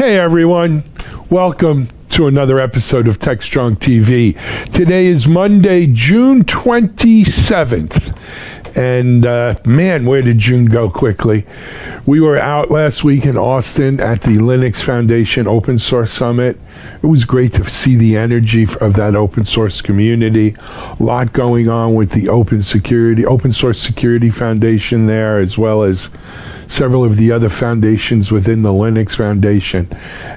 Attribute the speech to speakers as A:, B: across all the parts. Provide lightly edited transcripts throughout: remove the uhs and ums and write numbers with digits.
A: Hey everyone, welcome to another episode of TechstrongTV. Today is Monday, June 27th. And man, where did June go quickly? We were out last week in Austin at the Linux Foundation Open Source Summit. It was great to see the energy of that open source community. A lot going on with the Open Source Security Foundation there, as well as several of the other foundations within the Linux Foundation.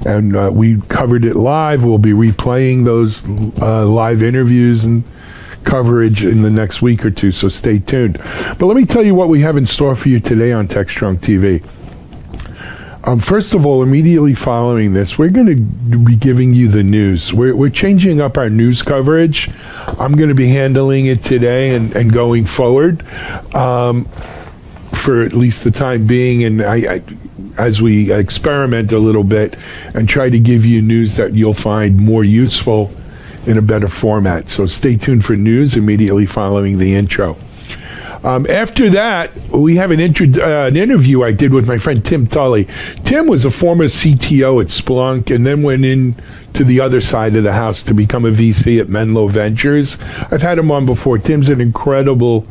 A: And we covered it live. We'll be replaying those live interviews and coverage in the next week or two, so stay tuned. But let me tell you what we have in store for you today on TechstrongTV. First of all, immediately following this, we're going to be giving you the news. We're changing up our news coverage. I'm going to be handling it today and going forward for at least the time being, and as we experiment a little bit and try to give you news that you'll find more useful in a better format. So stay tuned for news immediately following the intro. After that, we have an interview I did with my friend Tim Tully. Tim was a former CTO at Splunk and then went in to the other side of the house to become a VC at Menlo Ventures. I've had him on before. Tim's an incredible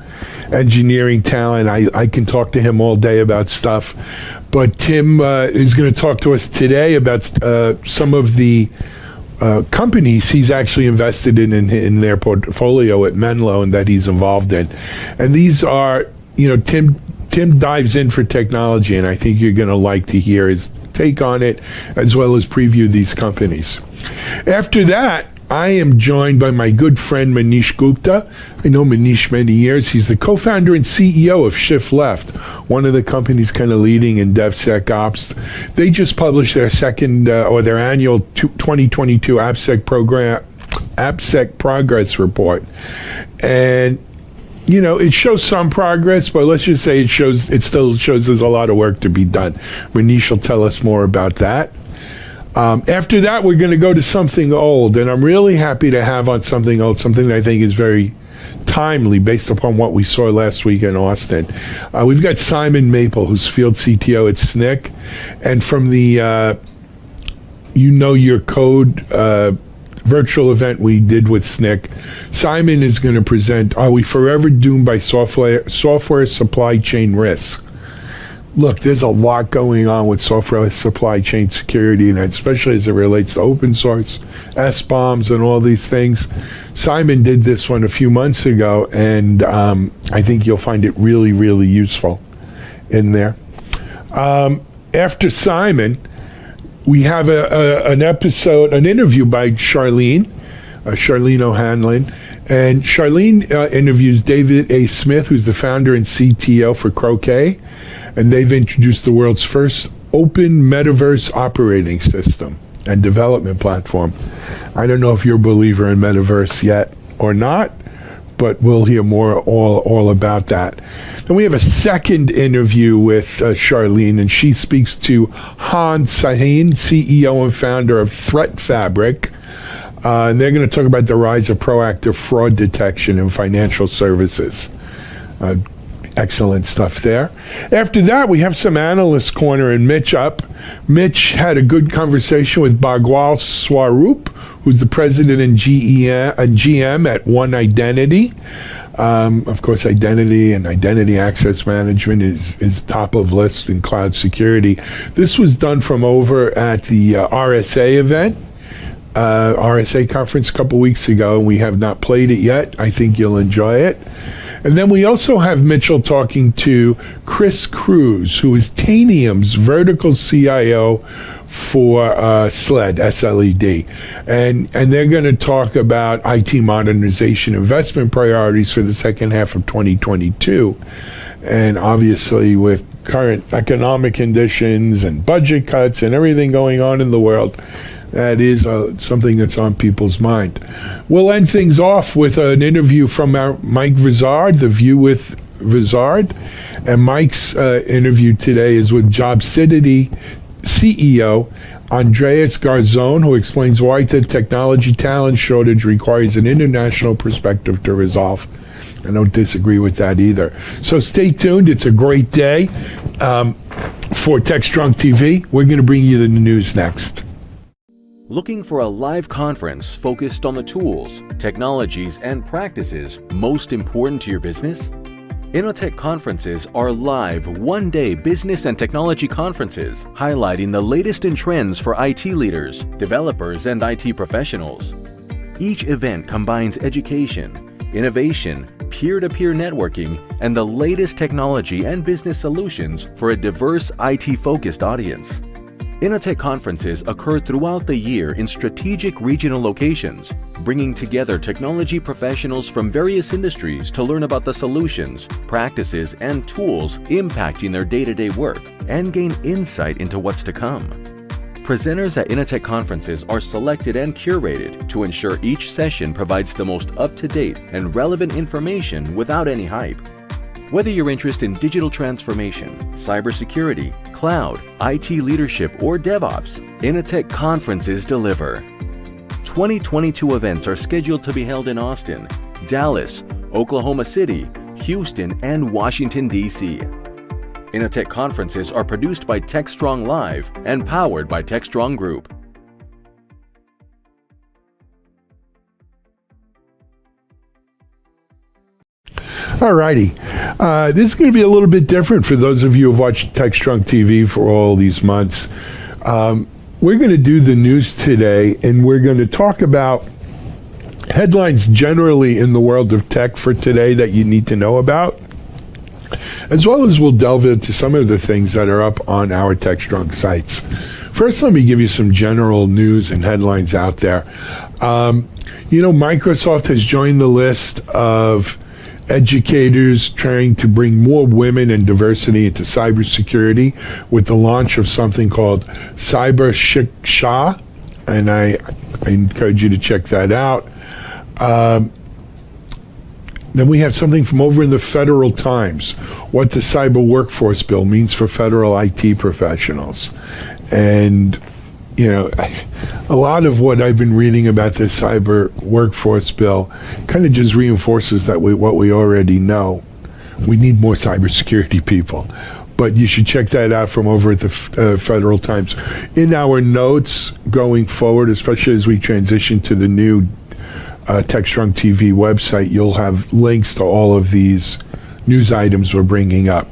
A: engineering talent. I can talk to him all day about stuff. But Tim is going to talk to us today about some of the companies he's actually invested in their portfolio at Menlo and that he's involved in. And these are, Tim dives in for technology, and I think you're going to like to hear his take on it, as well as preview these companies. After that, I am joined by my good friend Manish Gupta. I know Manish many years. He's the co-founder and CEO of Shift Left, one of the companies kind of leading in DevSecOps. They just published their their annual 2022 AppSec Progress Report. And it shows some progress, but let's just say it still shows there's a lot of work to be done. Manish will tell us more about that. After that, we're going to go to something old, and I'm really happy to have on something old, something that I think is very timely based upon what we saw last week in Austin. We've got Simon Maple, who's field CTO at SNCC, and from the Your Code virtual event we did with SNCC, Simon is going to present, Are We Forever Doomed by Software Supply Chain Risk? Look, there's a lot going on with software supply chain security, and especially as it relates to open source, SBOMs, and all these things. Simon did this one a few months ago, and I think you'll find it really, really useful in there. After Simon, we have an interview by Charlene O'Hanlon. And Charlene interviews David A. Smith, who's the founder and CTO for Croquet. And they've introduced the world's first open Metaverse operating system and development platform. I don't know if you're a believer in Metaverse yet or not, but we'll hear more all about that. Then we have a second interview with Charlene, and she speaks to Hans Sahin, CEO and founder of Threat Fabric. And they're going to talk about the rise of proactive fraud detection in financial services. Excellent stuff there. After that, we have some analyst corner and Mitch up. Mitch had a good conversation with Bhagwal Swaroop, who's the president and GM at One Identity. Of course, identity and identity access management is top of list in cloud security. This was done from over at the RSA event. RSA conference a couple weeks ago, and we have not played it yet. I think you'll enjoy it. And then we also have Mitchell talking to Chris Cruz, who is Tanium's vertical CIO for SLED, S-L-E-D. And they're going to talk about IT modernization investment priorities for the second half of 2022. And obviously with current economic conditions and budget cuts and everything going on in the world, that is something that's on people's mind. We'll end things off with an interview from our Mike Vizard, The View with Vizard. And Mike's interview today is with JobSidity CEO Andreas Garzone, who explains why the technology talent shortage requires an international perspective to resolve. I don't disagree with that either. So stay tuned. It's a great day. For TechstrongTV, we're going to bring you the news next.
B: Looking for a live conference focused on the tools, technologies, and practices most important to your business? Innotech Conferences are live one-day business and technology conferences highlighting the latest in trends for IT leaders, developers, and IT professionals. Each event combines education, innovation, peer-to-peer networking, and the latest technology and business solutions for a diverse IT-focused audience. Innotech conferences occur throughout the year in strategic regional locations, bringing together technology professionals from various industries to learn about the solutions, practices, and tools impacting their day-to-day work and gain insight into what's to come. Presenters at Innotech conferences are selected and curated to ensure each session provides the most up-to-date and relevant information without any hype. Whether you're interested in digital transformation, cybersecurity, cloud, IT leadership, or DevOps, Innotech conferences deliver. 2022 events are scheduled to be held in Austin, Dallas, Oklahoma City, Houston, and Washington, D.C. Innotech conferences are produced by TechStrong Live and powered by TechStrong Group.
A: Alrighty, this is going to be a little bit different for those of you who've watched TechstrongTV for all these months. We're going to do the news today, and we're going to talk about headlines generally in the world of tech for today that you need to know about, as well as we'll delve into some of the things that are up on our TechStrong sites. First, let me give you some general news and headlines out there. Microsoft has joined the list of educators trying to bring more women and diversity into cybersecurity with the launch of something called Cybersecurity, and I encourage you to check that out. Then we have something from over in the Federal Times, what the cyber workforce bill means for federal IT professionals. And a lot of what I've been reading about this cyber workforce bill kind of just reinforces that what we already know. We need more cybersecurity people. But you should check that out from over at the Federal Times. In our notes going forward, especially as we transition to the new TechstrongTV website, you'll have links to all of these news items we're bringing up.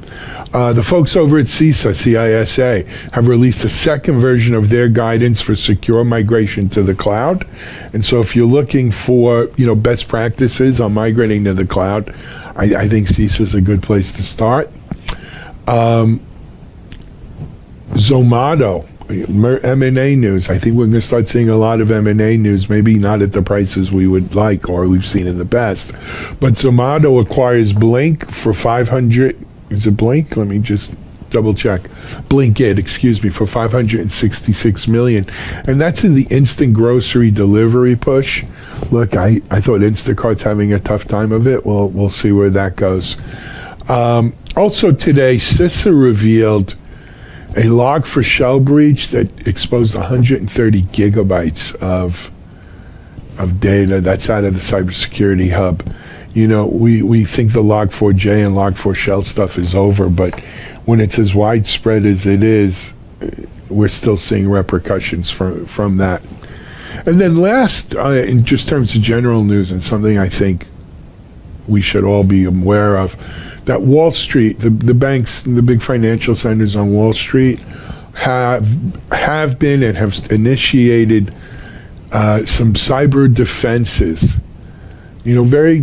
A: The folks over at CISA have released a second version of their guidance for secure migration to the cloud. And so if you're looking for, best practices on migrating to the cloud, I think CISA is a good place to start. Zomato, M&A news. I think we're going to start seeing a lot of M&A news, maybe not at the prices we would like or we've seen in the past. But Zomato acquires Blink for 500. Is it Blink? Let me just double check. Blinkit, for $566 million. And that's in the instant grocery delivery push. Look, I thought Instacart's having a tough time of it. Well, we'll see where that goes. Also today, CISA revealed a Log4Shell breach that exposed 130 gigabytes of data. That's out of the Cybersecurity Hub. We think the Log4j and Log4Shell stuff is over, but when it's as widespread as it is, we're still seeing repercussions from that. And then last, in just terms of general news and something I think we should all be aware of, that Wall Street, the banks, the big financial centers on Wall Street have been and have initiated some cyber defenses. Very,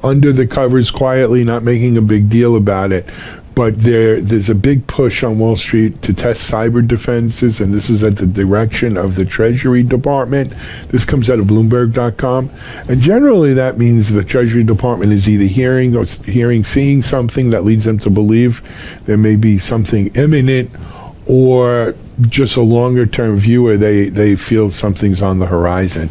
A: under the covers, quietly, not making a big deal about it. But there's a big push on Wall Street to test cyber defenses, and this is at the direction of the Treasury Department. This comes out of Bloomberg.com. And generally that means the Treasury Department is either seeing something that leads them to believe there may be something imminent, or just a longer-term view where they feel something's on the horizon.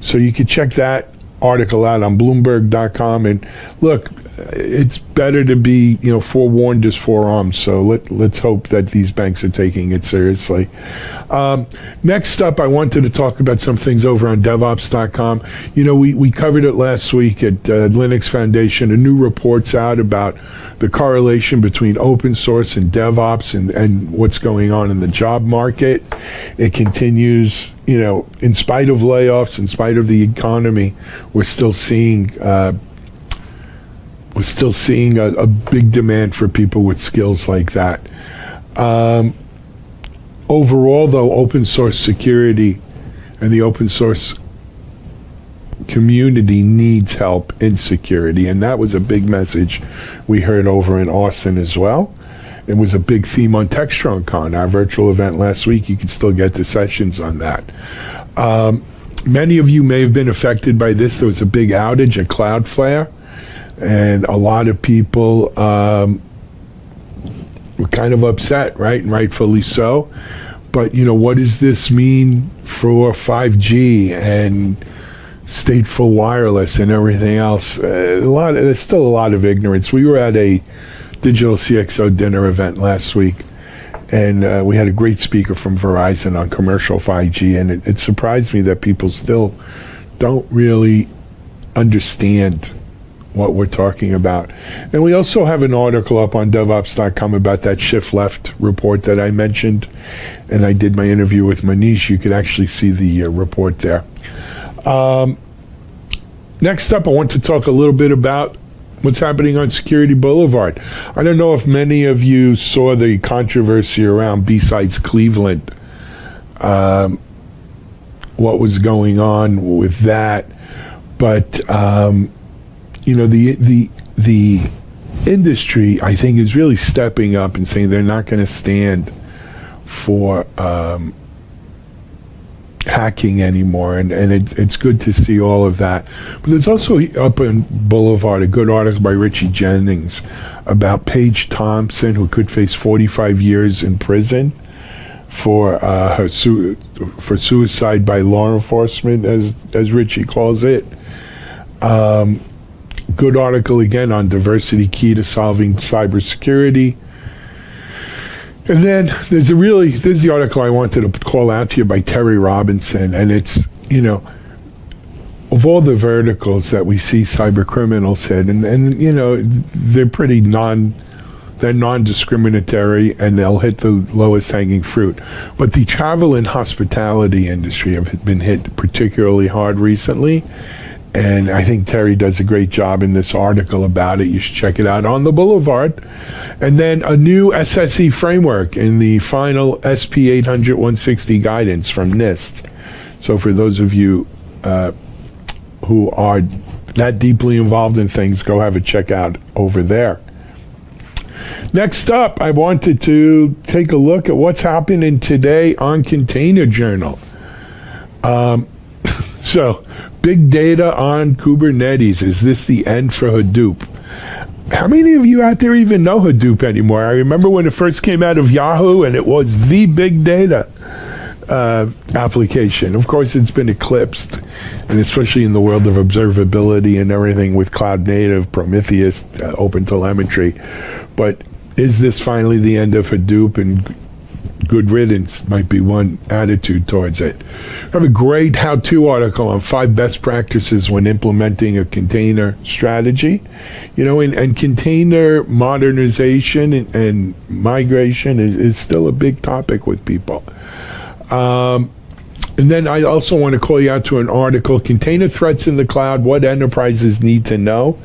A: So you can check that article out on Bloomberg.com. And look, it's better to be, forewarned is forearmed. So let's hope that these banks are taking it seriously. Next up, I wanted to talk about some things over on DevOps.com. We covered it last week at Linux Foundation. A new report's out about the correlation between open source and DevOps and what's going on in the job market. It continues, in spite of layoffs, in spite of the economy, we're still seeing a big demand for people with skills like that. Overall, though, open source security and the open source community needs help in security, and that was a big message we heard over in Austin as well. It was a big theme on TechstrongCon, our virtual event last week. You can still get the sessions on that. Many of you may have been affected by this. There was a big outage at Cloudflare, and a lot of people were kind of upset, right? And rightfully so. But, what does this mean for 5G and stateful wireless and everything else? There's still a lot of ignorance. We were at a digital CXO dinner event last week, and we had a great speaker from Verizon on commercial 5G, and it surprised me that people still don't really understand what we're talking about. And we also have an article up on DevOps.com about that shift left report that I mentioned, and I did my interview with Manish. You could actually see the report there. Next up, I want to talk a little bit about what's happening on Security Boulevard. I don't know if many of you saw the controversy around B-Sides Cleveland, what was going on with that, but the industry, I think, is really stepping up and saying they're not going to stand for hacking anymore, and it's good to see all of that. But there's also up in Boulevard a good article by Richie Jennings about Paige Thompson, who could face 45 years in prison for for suicide by law enforcement, as Richie calls it. Good article again on diversity key to solving cybersecurity. And then there's the article I wanted to call out to you by Terry Robinson, and it's, of all the verticals that we see cyber criminals hit, and they're pretty they're non-discriminatory, and they'll hit the lowest hanging fruit. But the travel and hospitality industry have been hit particularly hard recently. And I think Terry does a great job in this article about it. You should check it out on the Boulevard. And then a new SSE framework in the final SP 800-160 guidance from NIST. So for those of you who are that deeply involved in things, go have a check out over there. Next up, I wanted to take a look at what's happening today on Container Journal. So, big data on Kubernetes. Is this the end for Hadoop? How many of you out there even know Hadoop anymore? I remember when it first came out of Yahoo, and it was the big data application. Of course, it's been eclipsed, and especially in the world of observability and everything with Cloud Native, Prometheus, OpenTelemetry. But is this finally the end of Hadoop? And good riddance might be one attitude towards it. I have a great how-to article on 5 best practices when implementing a container strategy. And container modernization and migration is still a big topic with people. And then I also want to call you out to an article, Container Threats in the Cloud, What Enterprises Need to Know.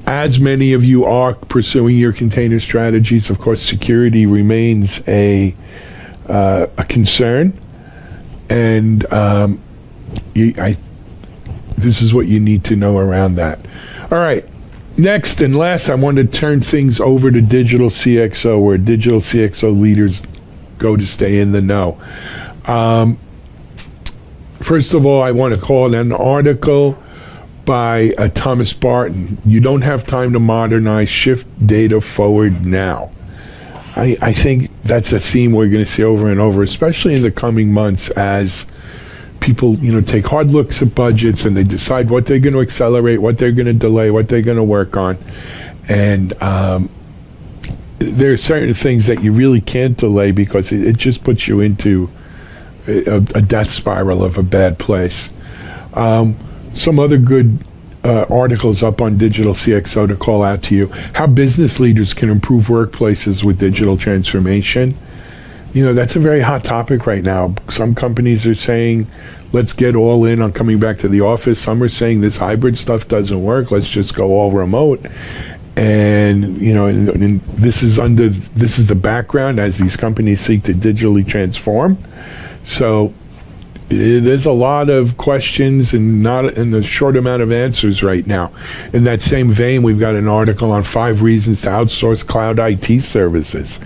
A: As many of you are pursuing your container strategies, of course, security remains a concern, and this is what you need to know around that. All right, next and last, I want to turn things over to Digital CXO, where Digital CXO leaders go to stay in the know. First of all, I want to call an article by Thomas Barton. You don't have time to modernize, shift data forward now. I think that's a theme we're going to see over and over, especially in the coming months as people, take hard looks at budgets and they decide what they're going to accelerate, what they're going to delay, what they're going to work on. And there are certain things that you really can't delay because it just puts you into a death spiral of a bad place. Some other good articles up on Digital CXO to call out to you. How business leaders can improve workplaces with digital transformation. That's a very hot topic right now. Some companies are saying, let's get all in on coming back to the office. Some are saying this hybrid stuff doesn't work. Let's just go all remote. And, and this is the background as these companies seek to digitally transform. So there's a lot of questions and not in a short amount of answers right now. In that same vein, we've got an article on 5 reasons to outsource cloud IT services.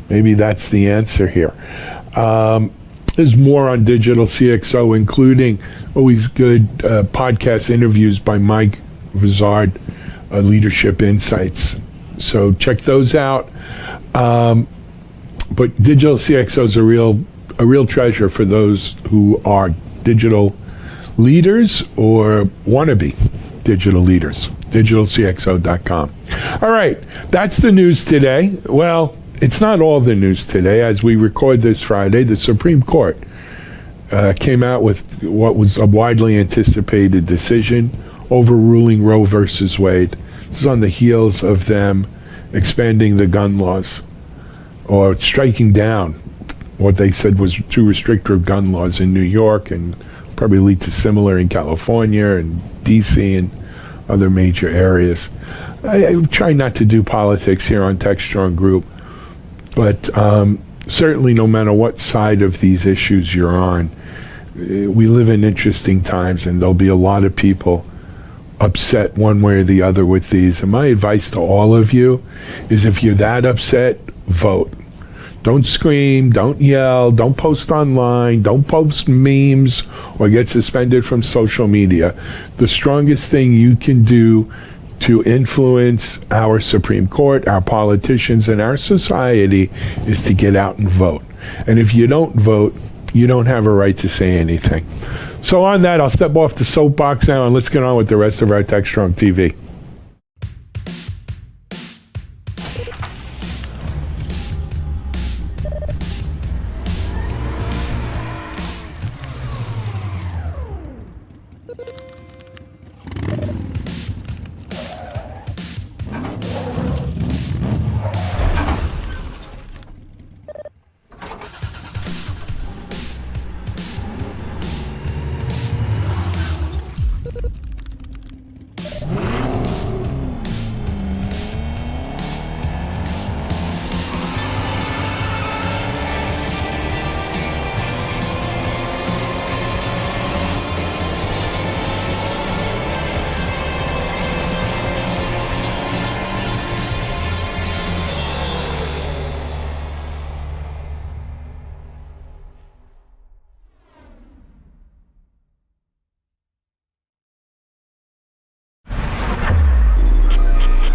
A: Maybe that's the answer here. There's more on Digital CXO, including always good podcast interviews by Mike Vizard, Leadership Insights. So check those out. But Digital CXO is a real treasure for those who are digital leaders or want to be digital leaders. DigitalCXO.com. All right, that's the news today. Well, it's not all the news today. As we record this Friday, the Supreme Court came out with what was a widely anticipated decision overruling Roe versus Wade. This is on the heels of them expanding the gun laws or striking down what they said was too restrictive gun laws in New York, and probably lead to similar in California and D.C. and other major areas. I try not to do politics here on TechStrong Group, but certainly no matter what side of these issues you're on, we live in interesting times, and there'll be a lot of people upset one way or the other with these. And my advice to all of you is, if you're that upset, vote. Don't scream, don't yell, don't post online, don't post memes or get suspended from social media. The strongest thing you can do to influence our Supreme Court, our politicians, and our society is to get out and vote. And if you don't vote, you don't have a right to say anything. So on that, I'll step off the soapbox now, and let's get on with the rest of our TechstrongTV.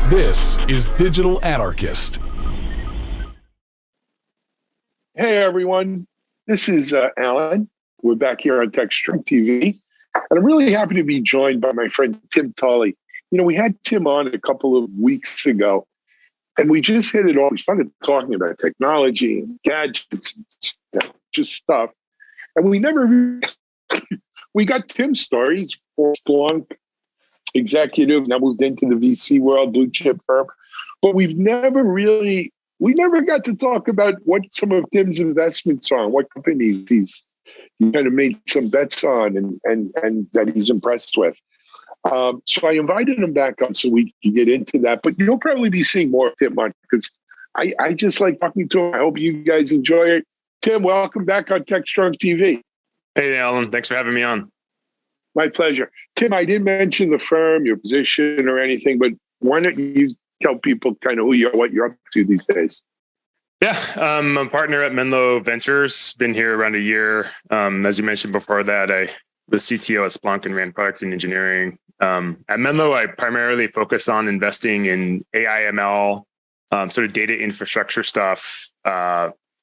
C: This is Digital Anarchist.
A: Hey, everyone. This is Alan. We're back here on TechstrongTV. And I'm really happy to be joined by my friend Tim Tolley. We had Tim on a couple of weeks ago, and we just hit it off. We started talking about technology and gadgets and just stuff. And we got Tim's stories for Splunk executive, now moved into the VC world, blue chip firm. But we never got to talk about what some of Tim's investments are, what companies he's kind of made some bets on and that he's impressed with. So I invited him back on so we can get into that. But you'll probably be seeing more of Tim on, because I just like talking to him. I hope you guys enjoy it. Tim, welcome back on TechstrongTV.
D: Hey, Alan. Thanks for having me on.
A: My pleasure. Tim, I didn't mention the firm, your position or anything, but why don't you tell people kind of who you are, what you're up to these days?
D: Yeah, I'm a partner at Menlo Ventures. Been here around a year. As you mentioned before that, I was CTO at Splunk and ran product and engineering. At Menlo, I primarily focus on investing in AI, ML, sort of data infrastructure stuff,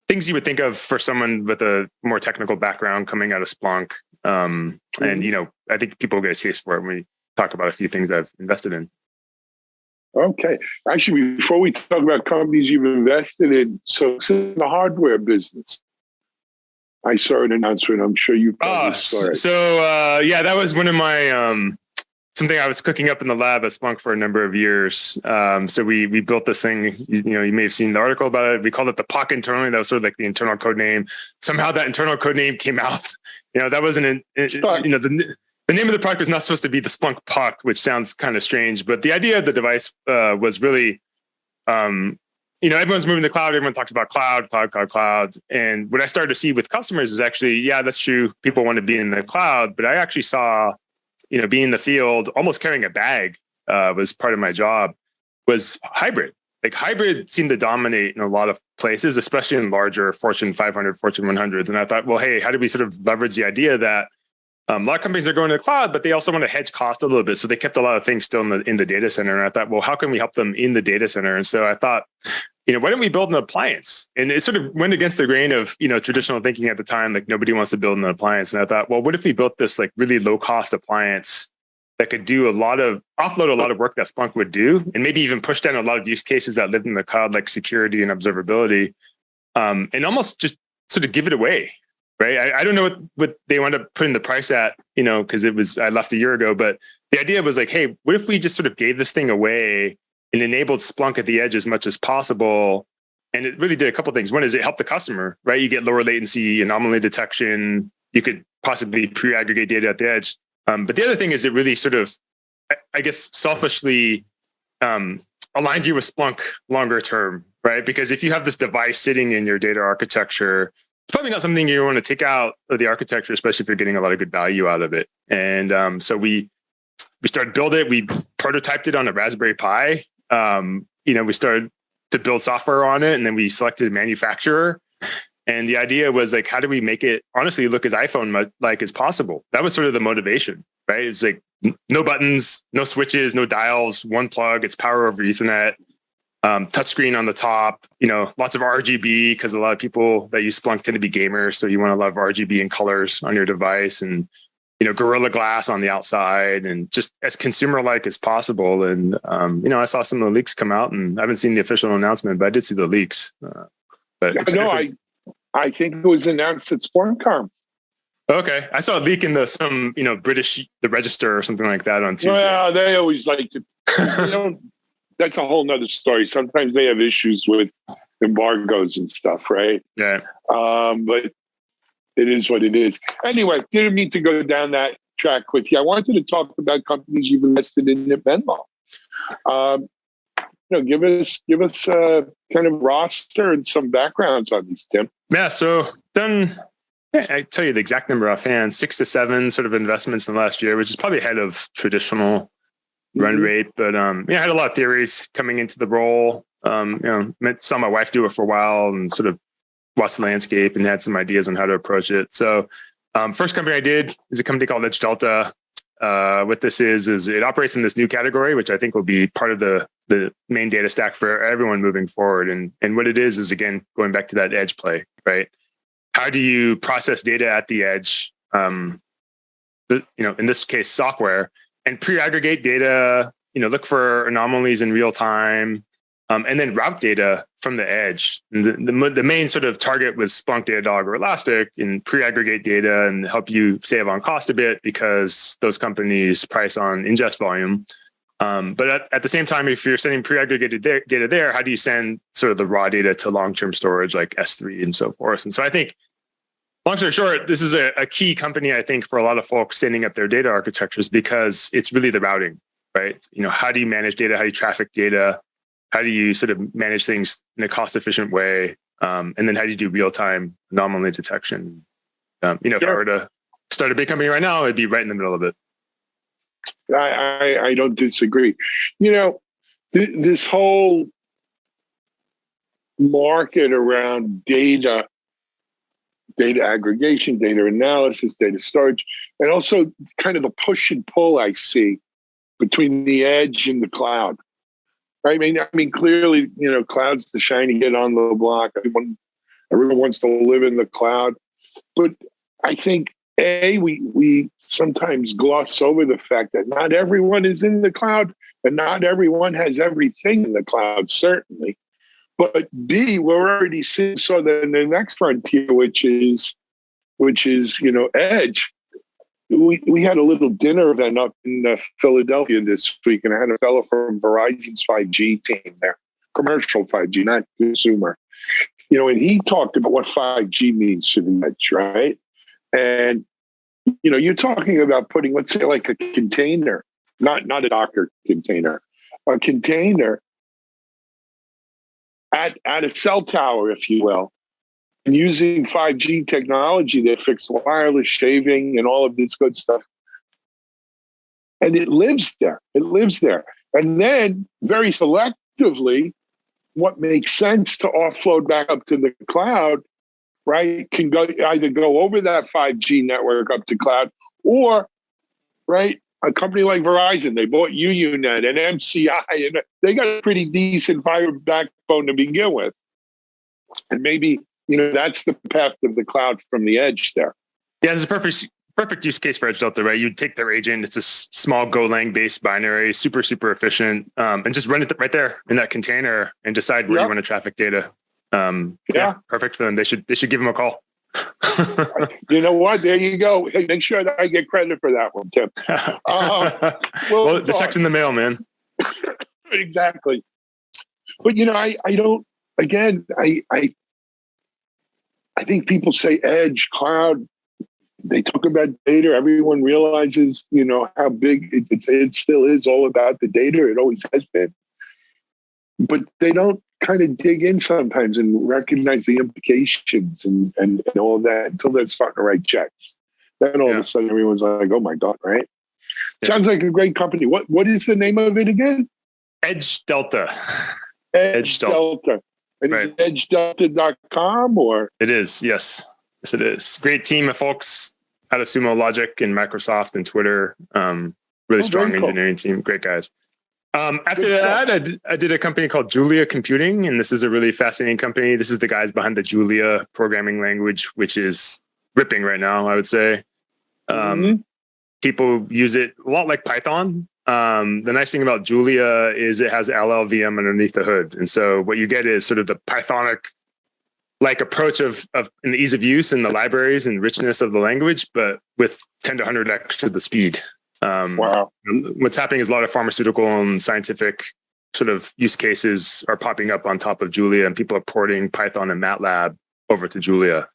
D: things you would think of for someone with a more technical background coming out of Splunk. And, I think people get a taste for it when we talk about a few things I've invested in.
E: Okay. Actually, before we talk about companies you've invested in, so it's in the hardware business. I saw an announcement. I'm sure you probably saw it.
D: So yeah, that was one of my something I was cooking up in the lab at Splunk for a number of years. So we built this thing. You may have seen the article about it. We called it the POC internally. That was sort of like the internal code name. Somehow that internal code name came out. That wasn't the name of the product was not supposed to be the Splunk POC, which sounds kind of strange. But the idea of the device was really, everyone's moving to the cloud. Everyone talks about cloud. And what I started to see with customers is actually, yeah, that's true. People want to be in the cloud, but I actually saw, being in the field, almost carrying a bag was part of my job, was hybrid. Like hybrid seemed to dominate in a lot of places, especially in larger Fortune 500, Fortune 100s. And I thought, well, hey, how do we sort of leverage the idea that a lot of companies are going to the cloud, but they also want to hedge cost a little bit. So they kept a lot of things still in the data center. And I thought, well, how can we help them in the data center? And so I thought, why don't we build an appliance? And it sort of went against the grain of, traditional thinking at the time, like nobody wants to build an appliance. And I thought, well, what if we built this like really low cost appliance that could do offload a lot of work that Splunk would do, and maybe even push down a lot of use cases that lived in the cloud, like security and observability, and almost just sort of give it away. Right. I don't know what they wound up putting the price at, because I left a year ago, but the idea was like, hey, what if we just sort of gave this thing away and enabled Splunk at the edge as much as possible? And it really did a couple of things. One is it helped the customer, right? You get lower latency, anomaly detection. You could possibly pre-aggregate data at the edge. But the other thing is it really sort of, I guess, selfishly aligned you with Splunk longer term, right? Because if you have this device sitting in your data architecture, it's probably not something you want to take out of the architecture, especially if you're getting a lot of good value out of it. And so we started to build it. We prototyped it on a Raspberry Pi. We started to build software on it, and then we selected a manufacturer. And the idea was like, how do we make it honestly look as iPhone-like as possible? That was sort of the motivation, right? It's like no buttons, no switches, no dials, one plug. It's power over Ethernet. Touchscreen on the top, lots of RGB, because a lot of people that use Splunk tend to be gamers. So you want a lot of RGB and colors on your device, and, Gorilla Glass on the outside, and just as consumer-like as possible. And, I saw some of the leaks come out, and I haven't seen the official announcement, but I did see the leaks.
E: I think it was announced at Splunk.
D: Okay. I saw a leak in the British, the Register or something like that on Tuesday.
E: Well, they always like to, that's a whole nother story. Sometimes they have issues with embargoes and stuff, right?
D: Yeah.
E: But it is what it is. Anyway, didn't mean to go down that track with you. I wanted to talk about companies you've invested in at Menlo. Give us a kind of roster and some backgrounds on these, Tim.
D: Yeah. So I tell you the exact number offhand, 6 to 7 sort of investments in the last year, which is probably ahead of traditional run rate. But I had a lot of theories coming into the role. Saw my wife do it for a while and sort of watched the landscape and had some ideas on how to approach it. So first company I did is a company called Edge Delta. What this is it operates in this new category, which I think will be part of the main data stack for everyone moving forward. And what it is again, going back to that edge play, right? How do you process data at the edge? In this case, software, and pre-aggregate data, look for anomalies in real time, and then route data from the edge. And the main sort of target was Splunk, Datadog, or Elastic, and pre-aggregate data and help you save on cost a bit because those companies price on ingest volume. But at the same time, if you're sending pre-aggregated data there, how do you send sort of the raw data to long-term storage like S3 and so forth? And so I think, long story short, this is a key company, I think, for a lot of folks standing up their data architectures, because it's really the routing, right? How do you manage data? How do you traffic data? How do you sort of manage things in a cost-efficient way? And then how do you do real-time anomaly detection? If I were to start a big company right now, it'd be right in the middle of it.
E: I don't disagree. This whole market around data aggregation, data analysis, data storage, and also kind of the push and pull I see between the edge and the cloud. I mean, clearly, cloud's the shiny kid on the block. Everyone wants to live in the cloud, but I think we sometimes gloss over the fact that not everyone is in the cloud and not everyone has everything in the cloud, certainly. But B, we're already seeing so then the next frontier, which is Edge. We had a little dinner event up in Philadelphia this week, and I had a fellow from Verizon's 5G team there, commercial 5G, not consumer. And he talked about what 5G means to the edge, right? And you're talking about putting, let's say, like a container, not a Docker container, a container at a cell tower, if you will, and using 5G technology that fixed wireless shaving and all of this good stuff. And it lives there. And then very selectively, what makes sense to offload back up to the cloud, right, can either go over that 5G network up to cloud, or, right, a company like Verizon, they bought UUNet and MCI, and they got a pretty decent fiber backbone to begin with. And maybe, that's the path to the cloud from the edge there.
D: Yeah, it's a perfect use case for Edge Delta, right? You take their agent, it's a small Golang based binary, super, super efficient, and just run it right there in that container and decide where you want to traffic data. Perfect for them. They should give them a call.
E: You know what? There you go. Hey, make sure that I get credit for that one, Tim.
D: Well, the check's in the mail, man.
E: Exactly. But I don't. Again, I think people say edge, cloud. They talk about data. Everyone realizes, how big it still is all about the data. It always has been. But they don't kind of dig in sometimes and recognize the implications and all of that until they're starting to write checks. Then all of a sudden everyone's like, oh my God, right? Yeah. Sounds like a great company. What is the name of it again?
D: Edge Delta.
E: Edge Delta. And
D: right.
E: Is it edgedelta.com or?
D: It is, yes. Yes, it is. Great team of folks out of Sumo Logic and Microsoft and Twitter. Really strong engineering team. Great guys. After that, I did a company called Julia Computing, and this is a really fascinating company. This is the guys behind the Julia programming language, which is ripping right now, I would say. People use it a lot like Python. The nice thing about Julia is it has LLVM underneath the hood. And so what you get is sort of the Pythonic like approach of in the ease of use and the libraries and richness of the language, but with 10 to 100x to the speed.
E: Wow.
D: What's happening is a lot of pharmaceutical and scientific sort of use cases are popping up on top of Julia, and people are porting Python and Matlab over to Julia.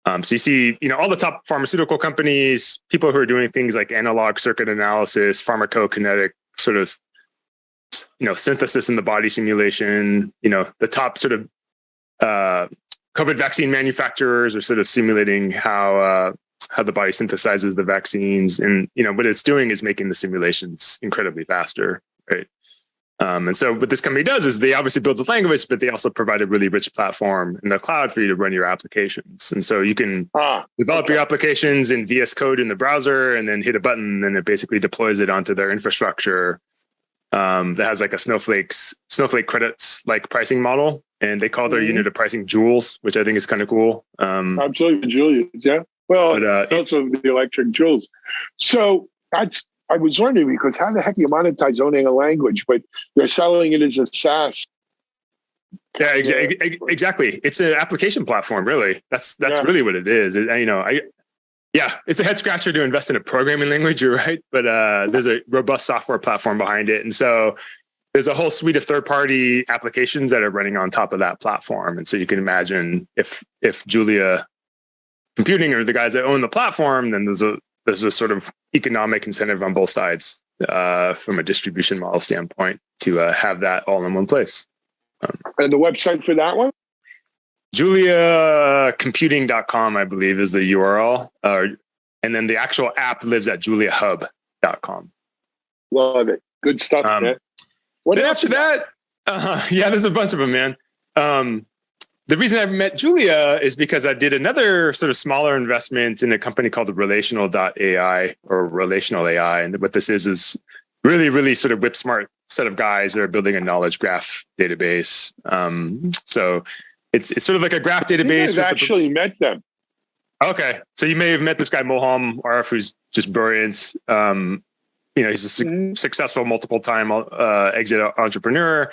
D: So you see, all the top pharmaceutical companies, people who are doing things like analog circuit analysis, pharmacokinetic sort of, synthesis in the body simulation, the top sort of COVID vaccine manufacturers are sort of simulating how the body synthesizes the vaccines. And, what it's doing is making the simulations incredibly faster, right? And so what this company does is they obviously build the language, but they also provide a really rich platform in the cloud for you to run your applications. And so you can develop your applications in VS Code in the browser and then hit a button, and it basically deploys it onto their infrastructure that has like a Snowflake credits like pricing model. And they call their unit of pricing joules, which I think is kind of cool.
E: Absolutely, joules, yeah. Well, but, also the electric joules. So I was wondering, because how the heck do you monetize owning a language, but they're selling it as a SaaS?
D: Yeah, exactly. It's an application platform, really. That's really what it is. It's a head scratcher to invest in a programming language, you're right, but there's a robust software platform behind it. And so there's a whole suite of third-party applications that are running on top of that platform. And so you can imagine if Julia Computing are the guys that own the platform, then there's a sort of economic incentive on both sides from a distribution model standpoint to have that all in one place.
E: And the website for that one?
D: JuliaComputing.com, I believe, is the URL. And then the actual app lives at JuliaHub.com.
E: Love it. Good stuff, man. What
D: after that? There's a bunch of them, man. The reason I met Julia is because I did another sort of smaller investment in a company called Relational.ai or Relational AI. And what this is really, really sort of whip smart set of guys that are building a knowledge graph database. So it's sort of like a graph database.
E: I've actually met them.
D: Okay, so you may have met this guy Moham Arif, who's just brilliant. He's a successful multiple-time exit entrepreneur.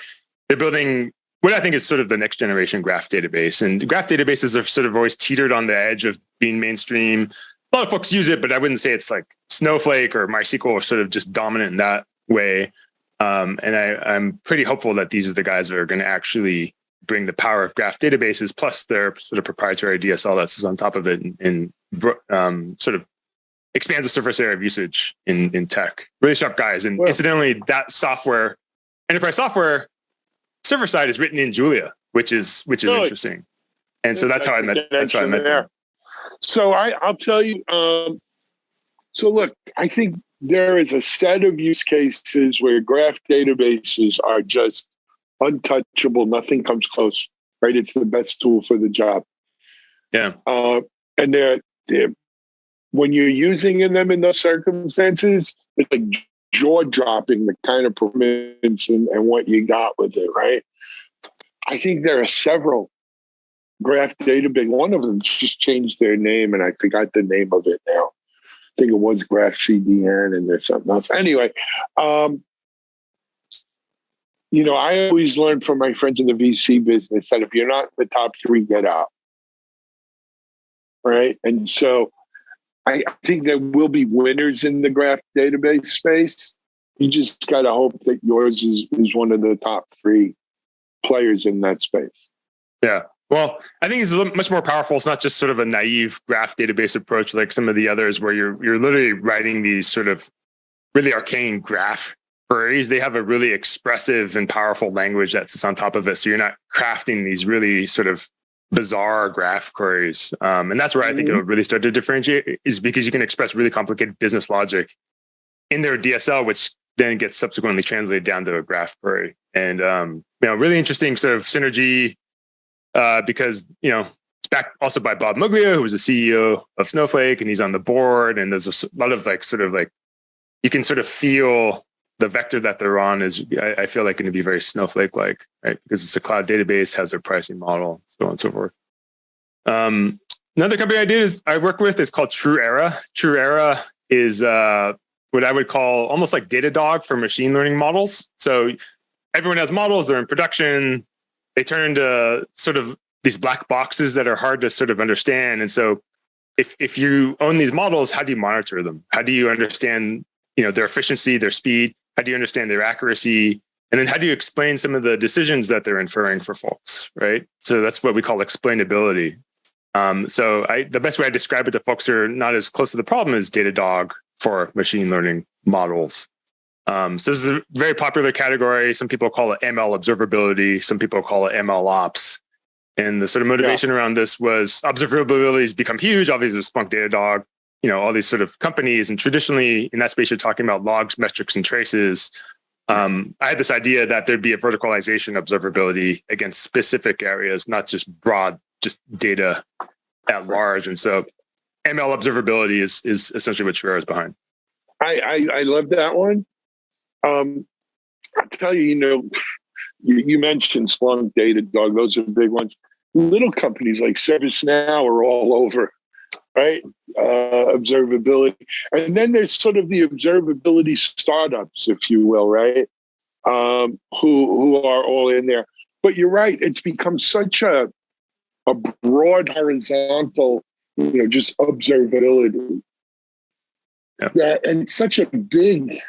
D: They're building what I think is sort of the next generation graph database, and graph databases have sort of always teetered on the edge of being mainstream. A lot of folks use it, but I wouldn't say it's like Snowflake or MySQL are sort of just dominant in that way. And I'm pretty hopeful that these are the guys that are going to actually bring the power of graph databases plus their sort of proprietary DSL that's on top of it and sort of expands the surface area of usage in tech. Really sharp guys. And incidentally, that software, enterprise software, server side is written in Julia, which is interesting. And so that's how I met them.
E: So I'll tell you. So look, I think there is a set of use cases where graph databases are just untouchable. Nothing comes close, right? It's the best tool for the job.
D: Yeah.
E: And they're when you're using them in those circumstances, it's like jaw dropping the kind of performance and what you got with it, right? I think there are several graph database. One of them just changed their name, and I forgot the name of it now. I think it was Graph CDN, and there's something else. Anyway, I always learn from my friends in the VC business that if you're not in the top three, get out. Right. And so I think there will be winners in the graph database space. You just got to hope that yours is one of the top three players in that space.
D: Yeah. Well, I think it's much more powerful. It's not just sort of a naive graph database approach like some of the others where you're literally writing these sort of really arcane graph queries. They have a really expressive and powerful language that sits on top of it. So you're not crafting these really sort of bizarre graph queries. And that's where I think it'll really start to differentiate, is because you can express really complicated business logic in their DSL, which then gets subsequently translated down to a graph query. And, really interesting sort of synergy. Because it's backed also by Bob Muglia, who was the CEO of Snowflake, and he's on the board. And there's a lot of you can sort of feel the vector that they're on is, I feel like, going to be very Snowflake-like, right? Because it's a cloud database, has their pricing model, so on and so forth. Another company I work with is called True Era. True Era is what I would call almost like Datadog for machine learning models. So everyone has models, they're in production. They turn into sort of these black boxes that are hard to sort of understand. And so if you own these models, how do you monitor them? How do you understand, their efficiency, their speed? How do you understand their accuracy? And then how do you explain some of the decisions that they're inferring for folks, right? So that's what we call explainability. The best way I describe it to folks who are not as close to the problem is Datadog for machine learning models. So this is a very popular category. Some people call it ML observability. Some people call it ML ops. And the sort of motivation around this was observability has become huge. Obviously, Splunk, Datadog, all these sort of companies. And traditionally, in that space, you're talking about logs, metrics, and traces. I had this idea that there'd be a verticalization observability against specific areas, not just broad, just data at large. And so ML observability is essentially what Shura is behind.
E: I love that one. I'll tell you, you mentioned Splunk, Datadog, those are the big ones. Little companies like ServiceNow are all over, right? Observability. And then there's sort of the observability startups, if you will, right? Who are all in there. But you're right, it's become such a broad horizontal, just observability. Yeah. And such a big...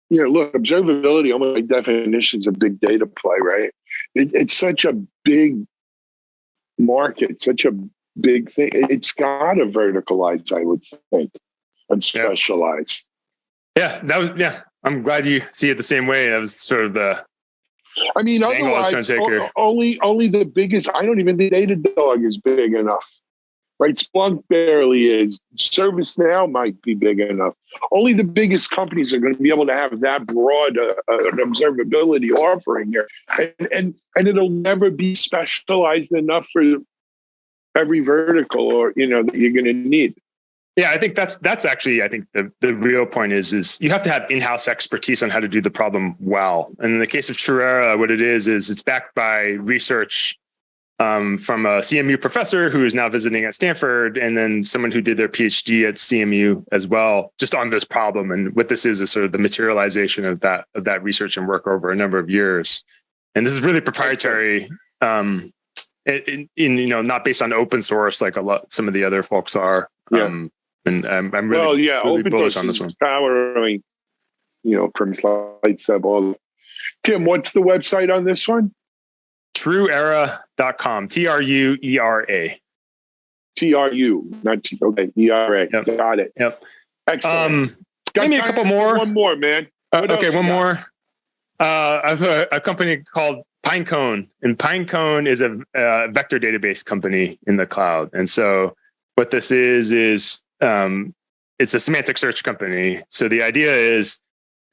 E: look, observability, almost by definition, is a big data play, right? It's such a big market, such a big thing. It's got to verticalize, I would think, and specialize.
D: Yeah, I'm glad you see it the same way. That was sort of the. I mean,
E: otherwise, only the biggest. I don't even think Datadog is big enough. Right, Splunk barely is. ServiceNow might be big enough. Only the biggest companies are going to be able to have that broad an observability offering here, and it'll never be specialized enough for every vertical that you're going to need.
D: Yeah, I think that's actually the real point is you have to have in-house expertise on how to do the problem well. And in the case of True Era, what it is it's backed by research from a CMU professor who is now visiting at Stanford, and then someone who did their PhD at CMU as well, just on this problem. And what this is sort of the materialization of that research and work over a number of years. And this is really proprietary, not based on open source like some of the other folks are.
E: Yeah.
D: And I'm really, really bullish on this one.
E: Powering, from slides up all. Tim, what's the website on this one?
D: TrueEra.com. TRUERA.
E: TRU, not T. Okay, ERA.
D: Yep.
E: Got it.
D: Yep.
E: Excellent.
D: Give me a couple more.
E: One more, man.
D: Okay, one more. I have a company called Pinecone, and Pinecone is a vector database company in the cloud. And so what this is it's a semantic search company. So the idea is,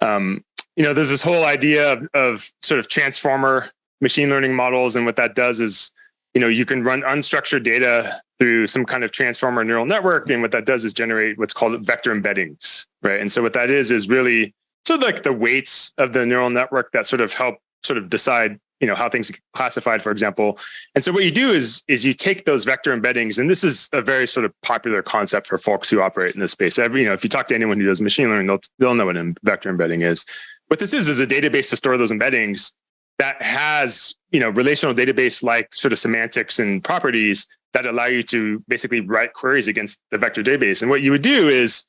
D: there's this whole idea of sort of transformer machine learning models. And what that does is, you can run unstructured data through some kind of transformer neural network. And what that does is generate what's called vector embeddings, right? And so what that is really sort of like the weights of the neural network that sort of help sort of decide, how things get classified, for example. And so what you do is you take those vector embeddings, and this is a very sort of popular concept for folks who operate in this space. If you talk to anyone who does machine learning, they'll know what a vector embedding is. What this is a database to store those embeddings that has, relational database like sort of semantics and properties that allow you to basically write queries against the vector database. And what you would do is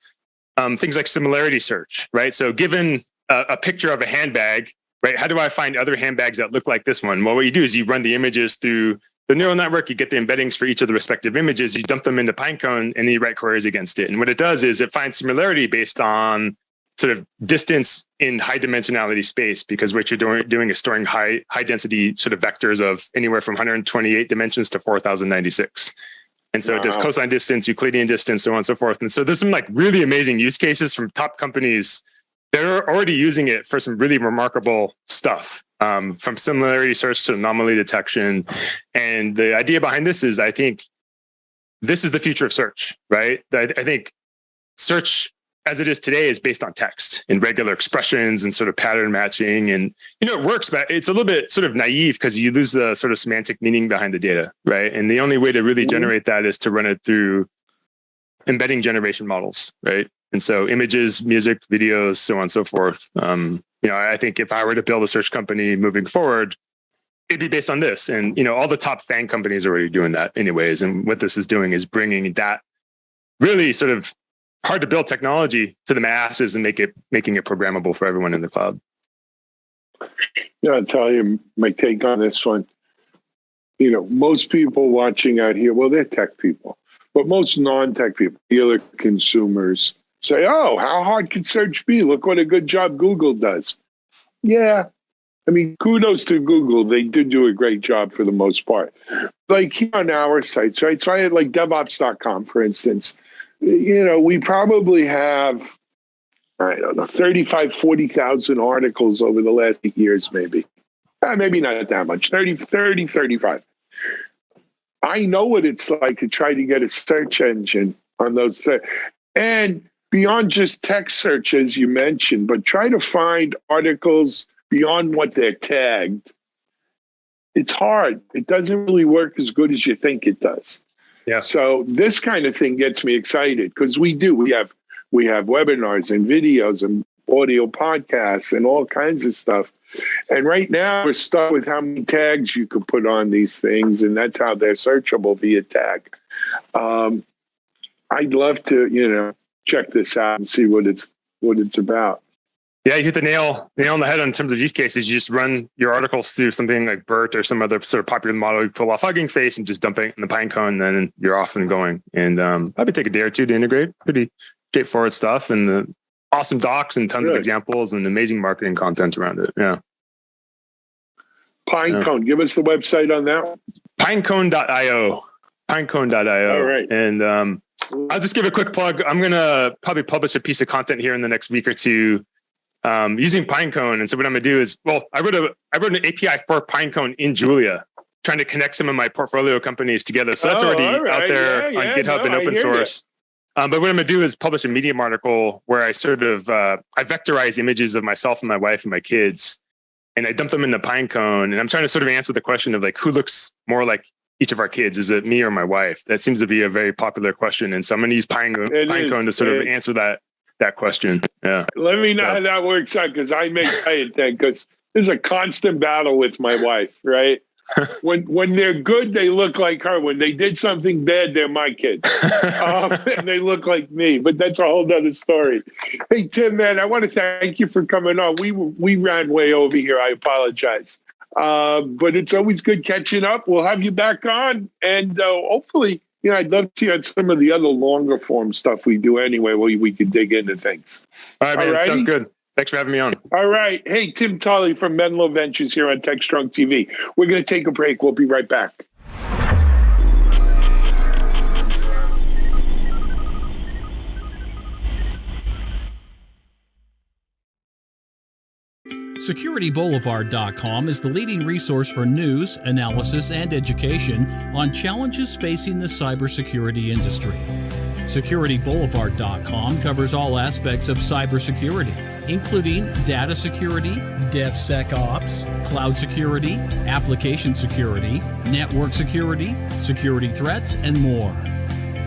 D: things like similarity search, right? So given a picture of a handbag, right? How do I find other handbags that look like this one? Well, what you do is you run the images through the neural network, you get the embeddings for each of the respective images, you dump them into Pinecone, and then you write queries against it. And what it does is it finds similarity based on sort of distance in high dimensionality space, because what you're doing is storing high density sort of vectors of anywhere from 128 dimensions to 4096. And so it does cosine distance, Euclidean distance, so on and so forth. And so there's some like really amazing use cases from top companies. They're already using it for some really remarkable stuff, from similarity search to anomaly detection. And the idea behind this is, I think this is the future of search, right? I think search as it is today is based on text and regular expressions and sort of pattern matching. And, it works, but it's a little bit sort of naive because you lose the sort of semantic meaning behind the data, right? And the only way to really generate that is to run it through embedding generation models, right? And so images, music, videos, so on and so forth. I think if I were to build a search company moving forward, it'd be based on this. And, all the top FANG companies are already doing that anyways. And what this is doing is bringing that really sort of hard to build technology to the masses and making it programmable for everyone in the cloud.
E: Yeah, I'll tell you my take on this one. Most people watching out here, well, they're tech people, but most non-tech people, dealer consumers, say, oh, how hard can search be? Look what a good job Google does. Yeah. I mean, kudos to Google. They did do a great job for the most part. Like here on our sites, right? So I had like DevOps.com, for instance. We probably have, I don't know, 35, 40,000 articles over the last 8 years, maybe. Maybe not that much, 30, 35. I know what it's like to try to get a search engine on those. And beyond just text search, as you mentioned, but try to find articles beyond what they're tagged. It's hard. It doesn't really work as good as you think it does.
D: Yeah.
E: So this kind of thing gets me excited because we have webinars and videos and audio podcasts and all kinds of stuff. And right now we're stuck with how many tags you can put on these things, and that's how they're searchable via tag. I'd love to, check this out and see what it's about.
D: Yeah, you hit the nail on the head in terms of use cases. You just run your articles through something like BERT or some other sort of popular model. You pull off Hugging Face and just dump it in the Pinecone, and then you're off and going. And probably take a day or two to integrate. Pretty straightforward stuff, and awesome docs and tons of examples and amazing marketing content around it. Yeah.
E: Pinecone. Give us the website on that.
D: Pinecone.io. Pinecone.io.
E: All right.
D: And I'll just give a quick plug. I'm going to probably publish a piece of content here in the next week or two using Pinecone. And so what I'm going to do is, I wrote an API for Pinecone in Julia, trying to connect some of my portfolio companies together. So that's already out there on GitHub and open source. But what I'm going to do is publish a Medium article where I sort of, I vectorize images of myself and my wife and my kids, and I dump them into Pinecone. And I'm trying to sort of answer the question of like, who looks more like each of our kids? Is it me or my wife? That seems to be a very popular question. And so I'm going to use Pinecone to sort of answer that question. Yeah.
E: Let me know how that works out, because I may say it then, because there's a constant battle with my wife, right? When they're good, they look like her. When they did something bad, they're my kids. And they look like me, but that's a whole nother story. Hey, Tim, man, I want to thank you for coming on. We ran way over here. I apologize. But it's always good catching up. We'll have you back on. And hopefully, I'd love to see on some of the other longer form stuff we do anyway, where we can dig into things.
D: All right, man. Sounds good. Thanks for having me on.
E: All right. Hey, Tim Tully from Menlo Ventures here on TechstrongTV. We're going to take a break. We'll be right back.
F: SecurityBoulevard.com is the leading resource for news, analysis, and education on challenges facing the cybersecurity industry. SecurityBoulevard.com covers all aspects of cybersecurity, including data security, DevSecOps, cloud security, application security, network security, security threats, and more.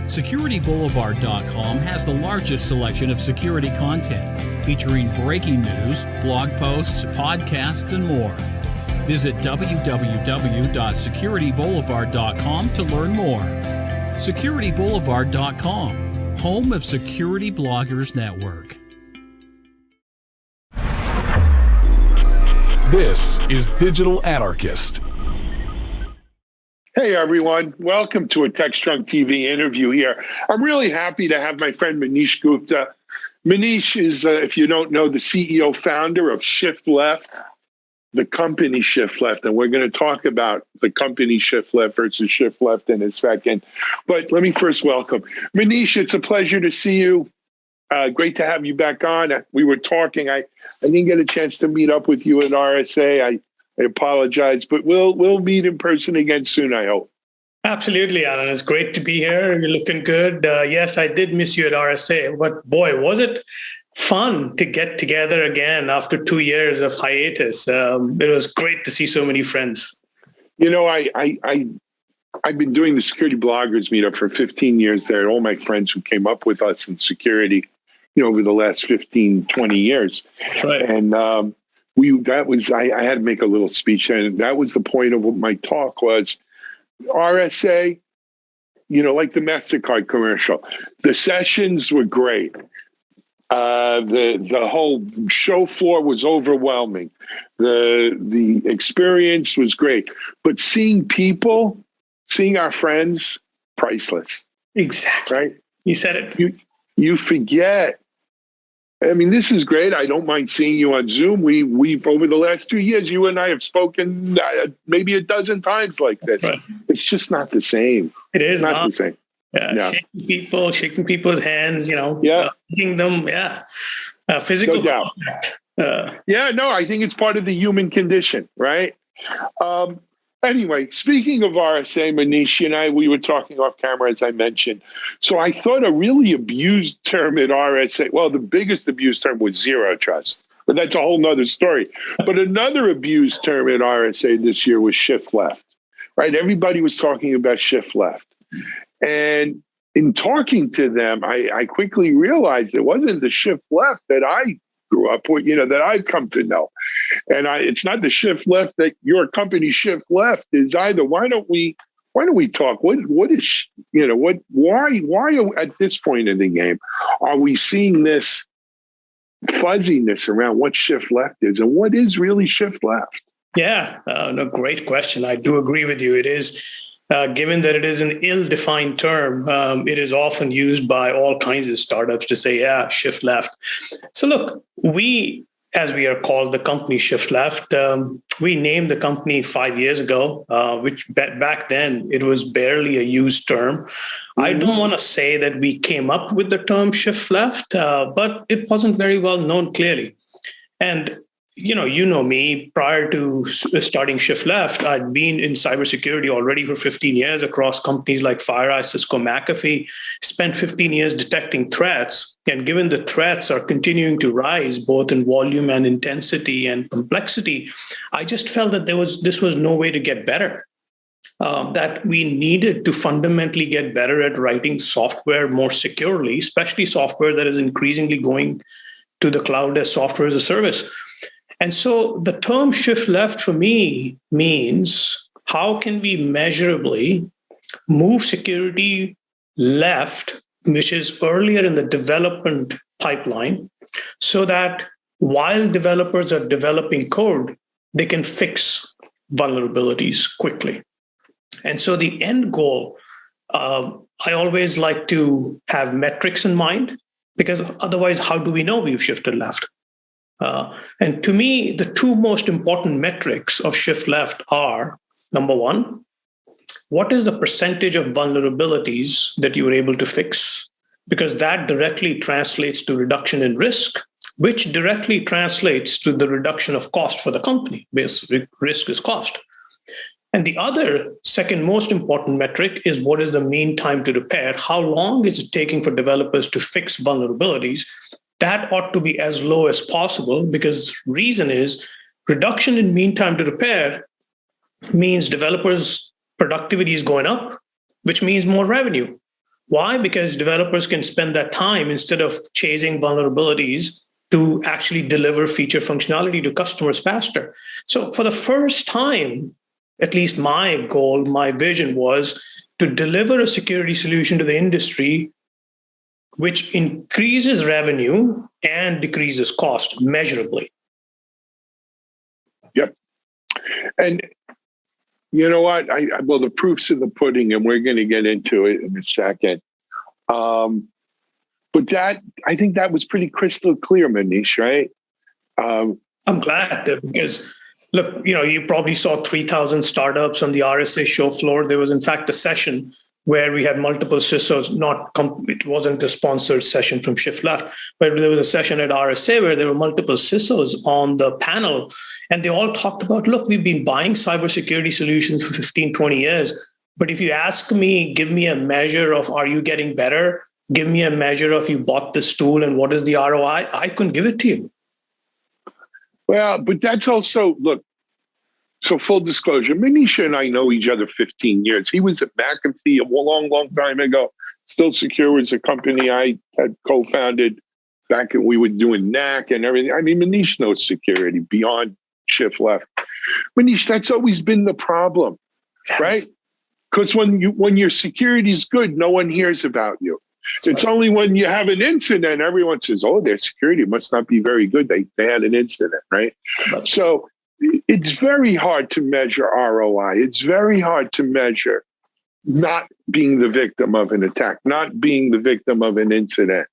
F: SecurityBoulevard.com has the largest selection of security content, featuring breaking news, blog posts, podcasts, and more. Visit www.securityboulevard.com to learn more. SecurityBoulevard.com, home of Security Bloggers Network.
C: This is Digital Anarchist.
E: Hey, everyone. Welcome to a TechstrongTV interview here. I'm really happy to have my friend Manish Gupta. Manish is, if you don't know, the CEO founder of Shift Left, the company Shift Left. And we're going to talk about the company Shift Left versus Shift Left in a second. But let me first welcome Manish. It's a pleasure to see you. Great to have you back on. We were talking. I didn't get a chance to meet up with you at RSA. I apologize, but we'll meet in person again soon, I hope.
G: Absolutely, Alan. It's great to be here. You're looking good. Yes, I did miss you at RSA, but boy, was it fun to get together again after 2 years of hiatus. It was great to see so many friends.
E: I've been doing the Security Bloggers meetup for 15 years there. All my friends who came up with us in security, over the last 15, 20 years.
G: That's right.
E: And I had to make a little speech, and that was the point of my talk was RSA, like the MasterCard commercial. The sessions were great. The whole show floor was overwhelming. The experience was great. But seeing our friends, priceless.
G: Exactly.
E: Right?
G: You said it.
E: You forget. I mean, this is great. I don't mind seeing you on Zoom. We've over the last 2 years, you and I have spoken maybe a dozen times like this. Right. It's just not the same.
G: It is
E: not the same.
G: Yeah. Shaking people's hands, hugging them. Yeah. Physical.
E: No doubt. I think it's part of the human condition, right? Anyway, speaking of RSA, Manish and we were talking off camera, as I mentioned. So I thought a really abused term at RSA, well, the biggest abused term was zero trust, but that's a whole nother story. But another abused term at RSA this year was shift left, right? Everybody was talking about shift left. And in talking to them, I quickly realized it wasn't the shift left that I grew up with, that I've come to know. And it's not the shift left that your company shift left is either. Why don't we talk? What is, why at this point in the game are we seeing this fuzziness around what shift left is and what is really shift left?
G: Yeah, no, great question. I do agree with you. It is, given that it is an ill-defined term, it is often used by all kinds of startups to say, shift left. So look, as we are called the company Shift Left, we named the company 5 years ago, which back then it was barely a used term. Mm-hmm. I don't want to say that we came up with the term Shift Left, but it wasn't very well known clearly. And you know me, prior to starting Shift Left, I'd been in cybersecurity already for 15 years across companies like FireEye, Cisco, McAfee, spent 15 years detecting threats. And given the threats are continuing to rise, both in volume and intensity and complexity, I just felt that this was no way to get better. that we needed to fundamentally get better at writing software more securely, especially software that is increasingly going to the cloud as software as a service. And so the term shift left for me means how can we measurably move security left, which is earlier in the development pipeline, so that while developers are developing code, they can fix vulnerabilities quickly. And so the end goal, I always like to have metrics in mind, because otherwise, how do we know we've shifted left? And to me, the two most important metrics of shift left are, number one, what is the percentage of vulnerabilities that you were able to fix? Because that directly translates to reduction in risk, which directly translates to the reduction of cost for the company, because risk is cost. And the other second most important metric is what is the mean time to repair? How long is it taking for developers to fix vulnerabilities? That ought to be as low as possible, because the reason is reduction in mean time to repair means developers' productivity is going up, which means more revenue. Why? Because developers can spend that time instead of chasing vulnerabilities to actually deliver feature functionality to customers faster. So for the first time, at least my goal, my vision was to deliver a security solution to the industry which increases revenue and decreases cost measurably.
E: Yep. And you know what? Well, the proof's in the pudding, and we're going to get into it in a second. But I think that was pretty crystal clear, Manish, right?
G: I'm glad, because look, you probably saw 3,000 startups on the RSA show floor. There was, in fact, a session where we had multiple CISOs. It wasn't a sponsored session from Shift Left, but there was a session at RSA where there were multiple CISOs on the panel, and they all talked about, look, we've been buying cybersecurity solutions for 15, 20 years. But if you ask me, give me a measure of, are you getting better? Give me a measure of, you bought this tool and what is the ROI? I couldn't give it to you.
E: Well, but that's also, look, so full disclosure, Manisha and I know each other 15 years. He was at McAfee a long, long time ago. Still Secure was a company I had co-founded back when we were doing NAC and everything. I mean, Manish knows security beyond Shift Left. Manish, that's always been the problem, yes. Right? Because when your security is good, no one hears about you. It's only when you have an incident, everyone says, oh, their security must not be very good. They had an incident, right? So it's very hard to measure ROI. It's very hard to measure not being the victim of an attack, not being the victim of an incident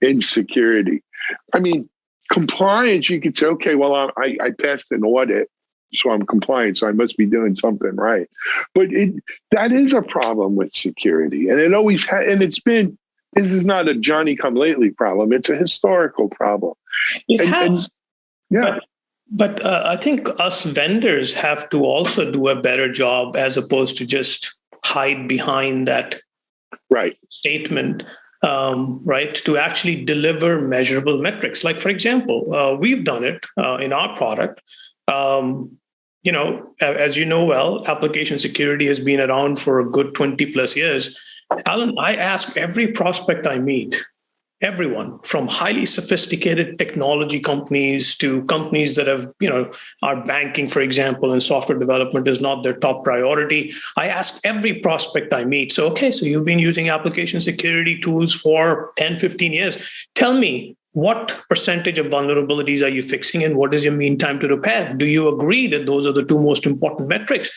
E: in security. I mean, compliance, you could say, okay, well, I passed an audit, so I'm compliant, so I must be doing something right. But that is a problem with security. And it always this is not a Johnny-come-lately problem. It's a historical problem.
G: It has.
E: Yeah.
G: But I think us vendors have to also do a better job, as opposed to just hide behind that statement, right? To actually deliver measurable metrics. Like, for example, we've done it in our product. As you know well, application security has been around for a good 20 plus years. Alan, I ask every prospect I meet, everyone from highly sophisticated technology companies to companies that have, are banking, for example, and software development is not their top priority. I ask every prospect I meet, so you've been using application security tools for 10, 15 years. Tell me, what percentage of vulnerabilities are you fixing, and what is your mean time to repair? Do you agree that those are the two most important metrics?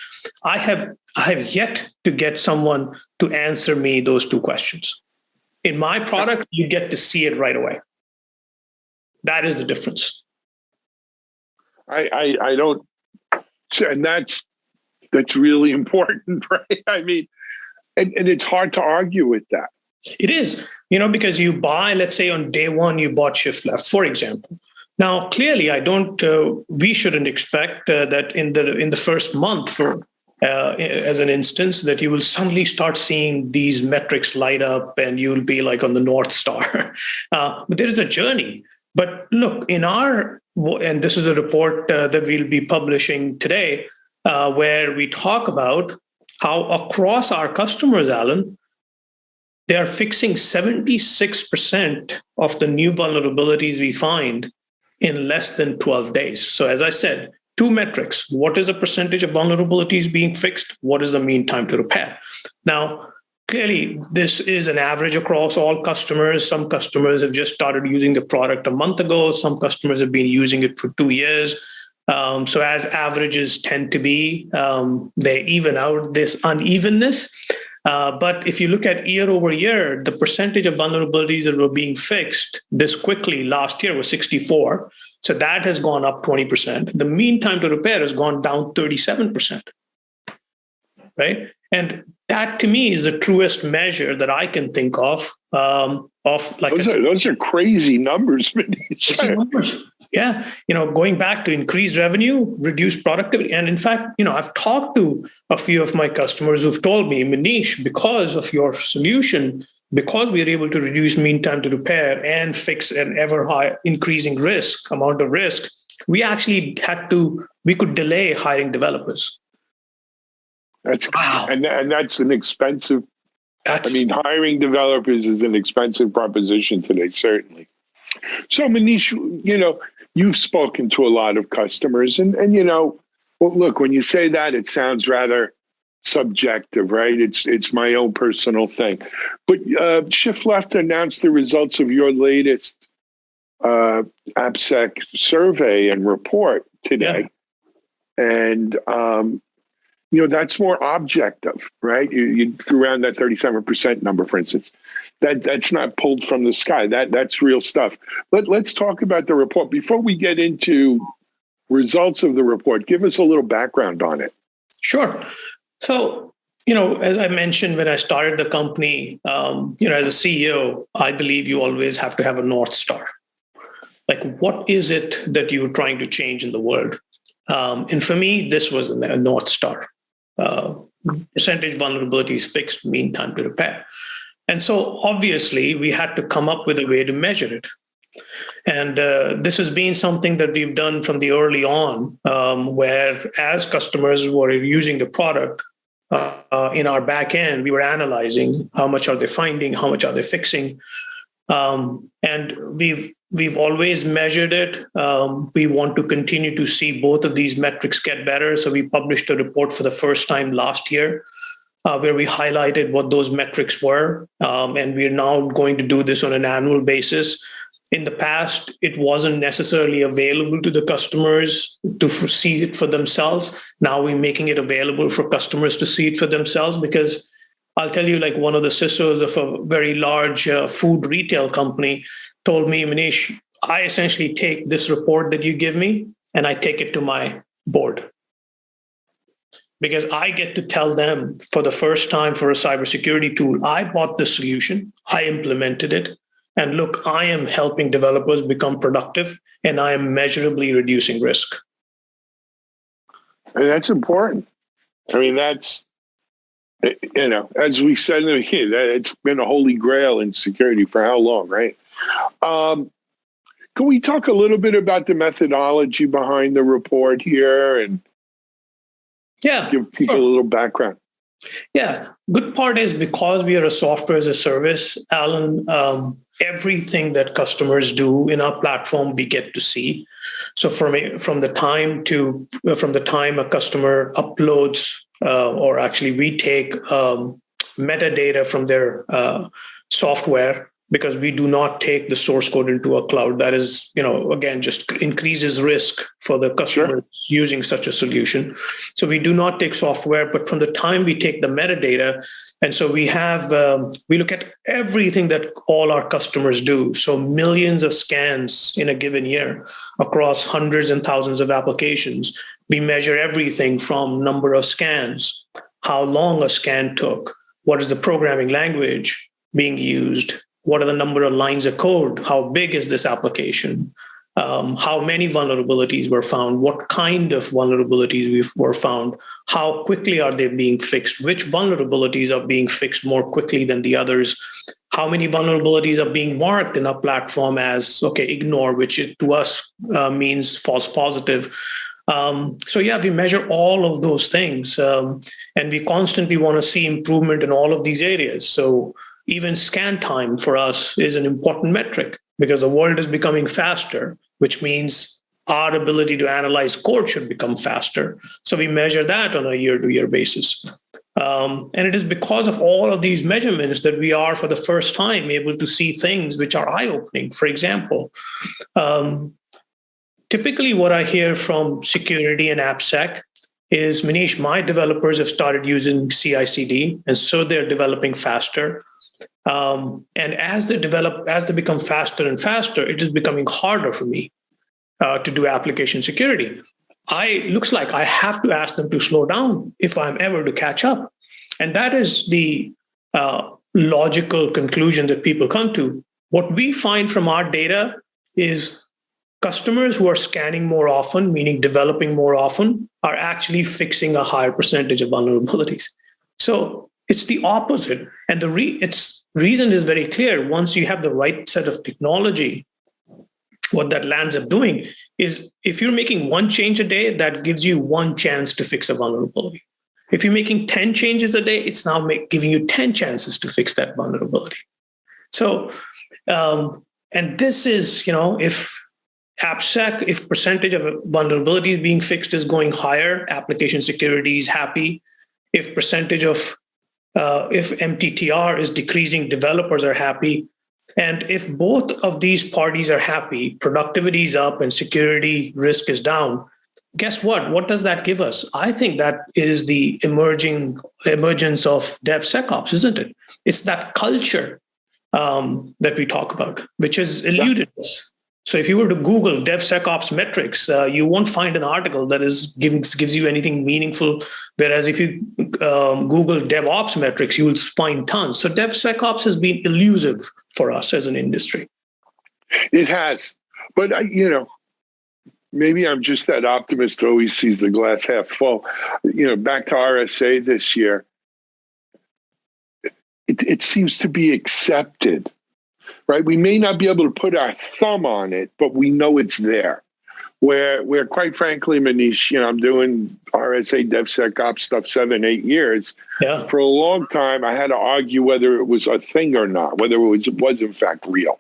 G: I have yet to get someone to answer me those two questions. In my product, you get to see it right away. That is the difference.
E: I don't, and that's really important, right? I mean, and it's hard to argue with that.
G: It is, because you buy, let's say on day one, you bought Shift Left, for example. Now, clearly, we shouldn't expect that in the first month as an instance, that you will suddenly start seeing these metrics light up and you'll be like on the North Star. But there is a journey. But look, and this is a report that we'll be publishing today, where we talk about how across our customers, Alan, they are fixing 76% of the new vulnerabilities we find in less than 12 days. So as I said, two metrics. What is the percentage of vulnerabilities being fixed? What is the mean time to repair? Now, clearly, this is an average across all customers. Some customers have just started using the product a month ago. Some customers have been using it for 2 years. So as averages tend to be, they even out this unevenness. But if you look at year over year, the percentage of vulnerabilities that were being fixed this quickly last year was 64. So that has gone up 20%. The mean time to repair has gone down 37%. Right? And that to me is the truest measure that I can think of like
E: those are crazy numbers, Manish.
G: Crazy numbers. Yeah, going back to increased revenue, reduced productivity. And in fact, I've talked to a few of my customers who've told me, Manish, because of your solution, because we are able to reduce mean time to repair and fix an ever high increasing amount of risk, we actually we could delay hiring developers.
E: Wow. And that's an expensive, hiring developers is an expensive proposition today, certainly. So Manish, you've spoken to a lot of customers and look, when you say that, it sounds rather subjective, right? It's my own personal thing. But Shift Left announced the results of your latest AppSec survey and report today. Yeah. And, that's more objective, right? You threw around that 37% number, for instance. That's not pulled from the sky. That's real stuff. Let's talk about the report. Before we get into results of the report, give us a little background on it.
G: Sure. So, as I mentioned when I started the company, as a CEO, I believe you always have to have a North Star. Like, what is it that you're trying to change in the world? And for me, this was a North Star. Percentage vulnerabilities fixed, mean time to repair. And so obviously we had to come up with a way to measure it. And this has been something that we've done from the early on, where as customers were using the product in our back end, we were analyzing how much are they finding, how much are they fixing. And we've always measured it. We want to continue to see both of these metrics get better. So we published a report for the first time last year, where we highlighted what those metrics were. And we're now going to do this on an annual basis. In the past, it wasn't necessarily available to the customers to see it for themselves. Now we're making it available for customers to see it for themselves, because I'll tell you, like, one of the CISOs of a very large food retail company told me, Manish, I essentially take this report that you give me and I take it to my board, because I get to tell them for the first time for a cybersecurity tool, I bought the solution, I implemented it, and look, I am helping developers become productive and I am measurably reducing risk.
E: And that's important. I mean, that's, as we said in the beginning, it's been a holy grail in security for how long, right? Can we talk a little bit about the methodology behind the report here and give people a little background?
G: Yeah, good part is because we are a software as a service, Alan, everything that customers do in our platform, we get to see. So from the time a customer uploads, or actually we take metadata from their software, because we do not take the source code into a cloud. That is, again, just increases risk for the customer using such a solution. So we do not take software, but from the time we take the metadata, and so we look at everything that all our customers do. So millions of scans in a given year across hundreds and thousands of applications. We measure everything from number of scans, how long a scan took, what is the programming language being used, what are the number of lines of code, how big is this application, how many vulnerabilities were found, what kind of vulnerabilities were found, how quickly are they being fixed, which vulnerabilities are being fixed more quickly than the others, how many vulnerabilities are being marked in our platform as, ignore, which to us means false positive. So yeah, we measure all of those things, and we constantly want to see improvement in all of these areas. So even scan time for us is an important metric because the world is becoming faster, which means our ability to analyze code should become faster. So we measure that on a year-to-year basis. And it is because of all of these measurements that we are, for the first time, able to see things which are eye-opening. For example, typically what I hear from security and AppSec is, Manish, my developers have started using CI/CD, and so they're developing faster. And as they become faster and faster, it is becoming harder for me to do application security. Looks like I have to ask them to slow down if I'm ever to catch up. And that is the logical conclusion that people come to. What we find from our data is customers who are scanning more often, meaning developing more often, are actually fixing a higher percentage of vulnerabilities. So it's the opposite. And the reason is very clear. Once you have the right set of technology, what that lands up doing is, if you're making one change a day, that gives you one chance to fix a vulnerability. If you're making 10 changes a day, it's now giving you 10 chances to fix that vulnerability. So, and this is, if AppSec, if percentage of vulnerabilities being fixed is going higher, application security is happy. If percentage of, if MTTR is decreasing, developers are happy. And if both of these parties are happy, productivity is up and security risk is down, guess what? What does that give us? I think that is the emergence of DevSecOps, isn't it? It's that culture that we talk about, which has eluded us. So if you were to Google DevSecOps metrics, you won't find an article that gives you anything meaningful. Whereas if you Google DevOps metrics, you will find tons. So DevSecOps has been elusive for us as an industry.
E: It has. But, maybe I'm just that optimist who always sees the glass half full. Back to RSA this year, it seems to be accepted. Right, we may not be able to put our thumb on it, but we know it's there. Where quite frankly, Manish, I'm doing RSA DevSecOps stuff 7-8 years.
G: Yeah.
E: For a long time, I had to argue whether it was a thing or not, whether it was in fact real.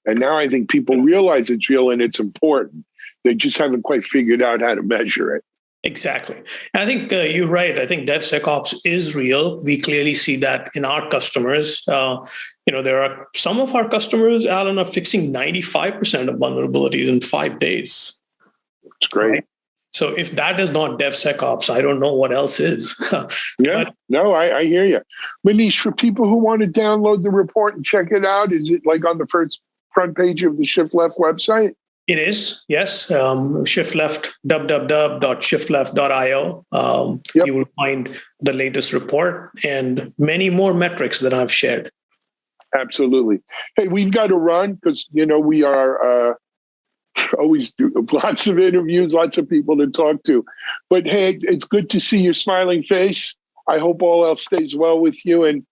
E: And now I think people realize it's real and it's important. They just haven't quite figured out how to measure it.
G: Exactly. I think you're right. I think DevSecOps is real. We clearly see that in our customers. There are some of our customers, Alan, are fixing 95% of vulnerabilities in 5 days.
E: It's great. Right?
G: So if that is not DevSecOps, I don't know what else is.
E: I hear you. Manish, for people who want to download the report and check it out, is it like on the front page of the Shift Left website?
G: It is, yes. Shift Left, www.shiftleft.io. You will find the latest report and many more metrics that I've shared.
E: Absolutely. Hey, we've got to run because, we are always do lots of interviews, lots of people to talk to. But hey, it's good to see your smiling face. I hope all else stays well with you. And,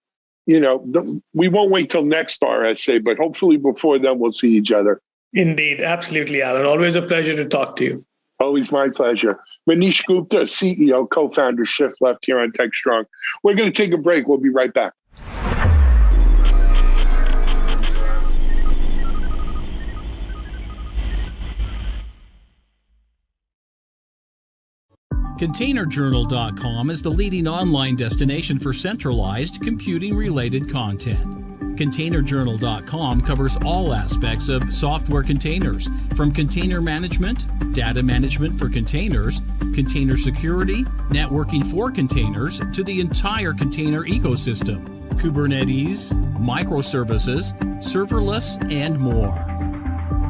E: we won't wait till next RSA, but hopefully before then we'll see each other.
G: Indeed. Absolutely, Alan. Always a pleasure to talk to you.
E: Always my pleasure. Manish Gupta, CEO, co-founder, Shift Left here on TechStrong. We're going to take a break. We'll be right back.
F: ContainerJournal.com is the leading online destination for centralized computing-related content. ContainerJournal.com covers all aspects of software containers, from container management, data management for containers, container security, networking for containers, to the entire container ecosystem, Kubernetes, microservices, serverless, and more.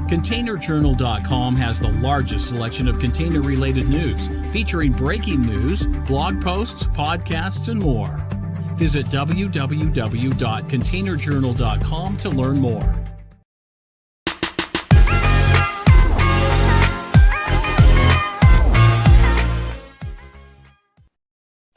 F: ContainerJournal.com has the largest selection of container-related news, featuring breaking news, blog posts, podcasts, and more. Visit www.containerjournal.com to learn more.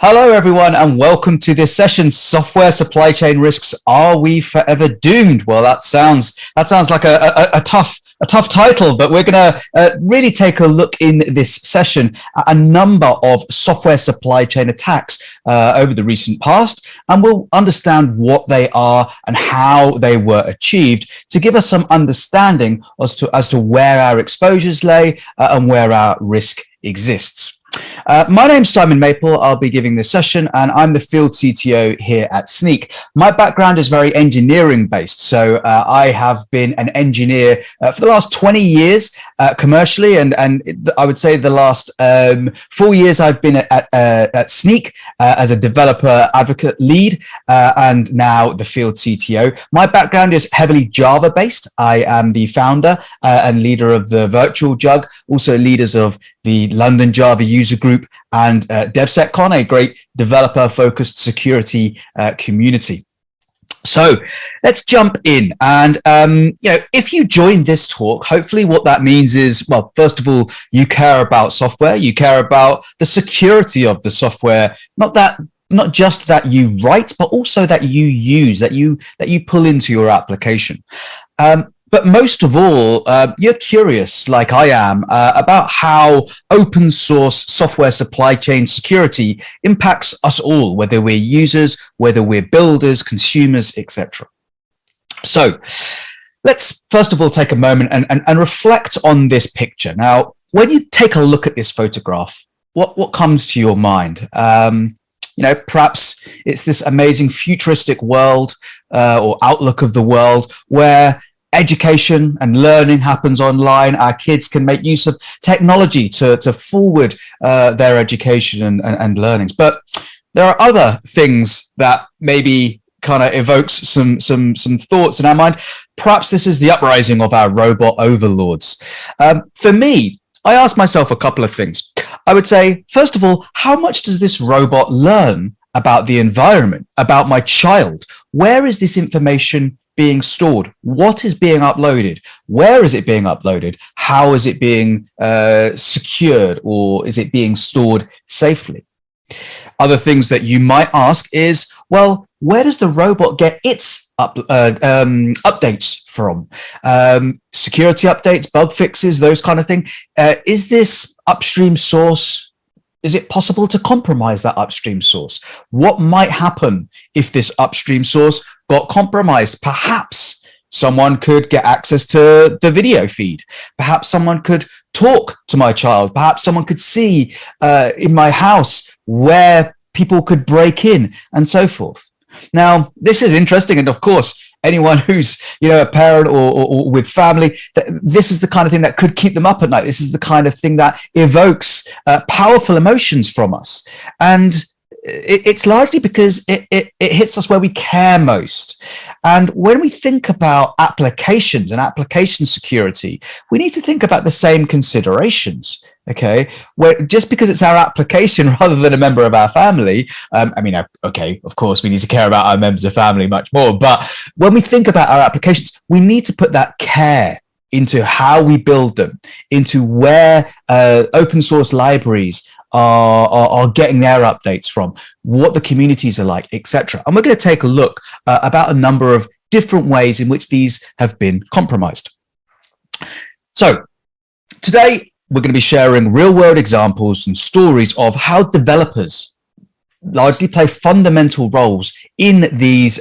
H: Hello, everyone, and welcome to this session, Software Supply Chain Risks, Are We Forever Doomed? Well, that sounds like a tough title, but we're going to really take a look in this session at a number of software supply chain attacks over the recent past, and we'll understand what they are and how they were achieved to give us some understanding as to where our exposures lay and where our risk exists. My name's Simon Maple. I'll be giving this session, and I'm the field CTO here at Snyk. My background is very engineering based, so I have been an engineer for the last 20 years commercially, and I would say the last 4 years I've been at Snyk as a developer advocate lead, and now the field CTO. My background is heavily Java based. I am the founder and leader of the Virtual Jug, also leaders of the London Java user group, and DevSecCon, a great developer-focused security community. So let's jump in. And, if you join this talk, hopefully what that means is, well, first of all, you care about software, you care about the security of the software, not just that you write, but also that you use, that you pull into your application. But most of all, you're curious, like I am, about how open source software supply chain security impacts us all, whether we're users, whether we're builders, consumers, etc. So let's first of all take a moment and reflect on this picture. Now, when you take a look at this photograph, what comes to your mind? Perhaps it's this amazing futuristic world or outlook of the world where education and learning happens online. Our kids can make use of technology to forward their education and learnings. But there are other things that maybe kind of evokes some thoughts in our mind. Perhaps this is the uprising of our robot overlords. For me, I ask myself a couple of things. I would say, first of all, how much does this robot learn about the environment, about my child? Where is this information being stored? What is being uploaded? Where is it being uploaded? How is it being secured, or is it being stored safely? Other things that you might ask is, well, where does the robot get its updates from? Security updates, bug fixes, those kind of things. Is this upstream source? Is it possible to compromise that upstream source? What might happen if this upstream source got compromised? Perhaps someone could get access to the video feed. Perhaps someone could talk to my child. Perhaps someone could see in my house where people could break in, and so forth. Now, this is interesting, and of course, anyone who's a parent or with family, this is the kind of thing that could keep them up at night. This is the kind of thing that evokes powerful emotions from us, and it's largely because it hits us where we care most. And when we think about applications and application security, we need to think about the same considerations. Okay, where just because it's our application rather than a member of our family, okay, of course we need to care about our members of family much more. But when we think about our applications, we need to put that care into how we build them, into where open source libraries are getting their updates from, what the communities are like, etc. And we're going to take a look about a number of different ways in which these have been compromised. So today, we're going to be sharing real-world examples and stories of how developers largely play fundamental roles in these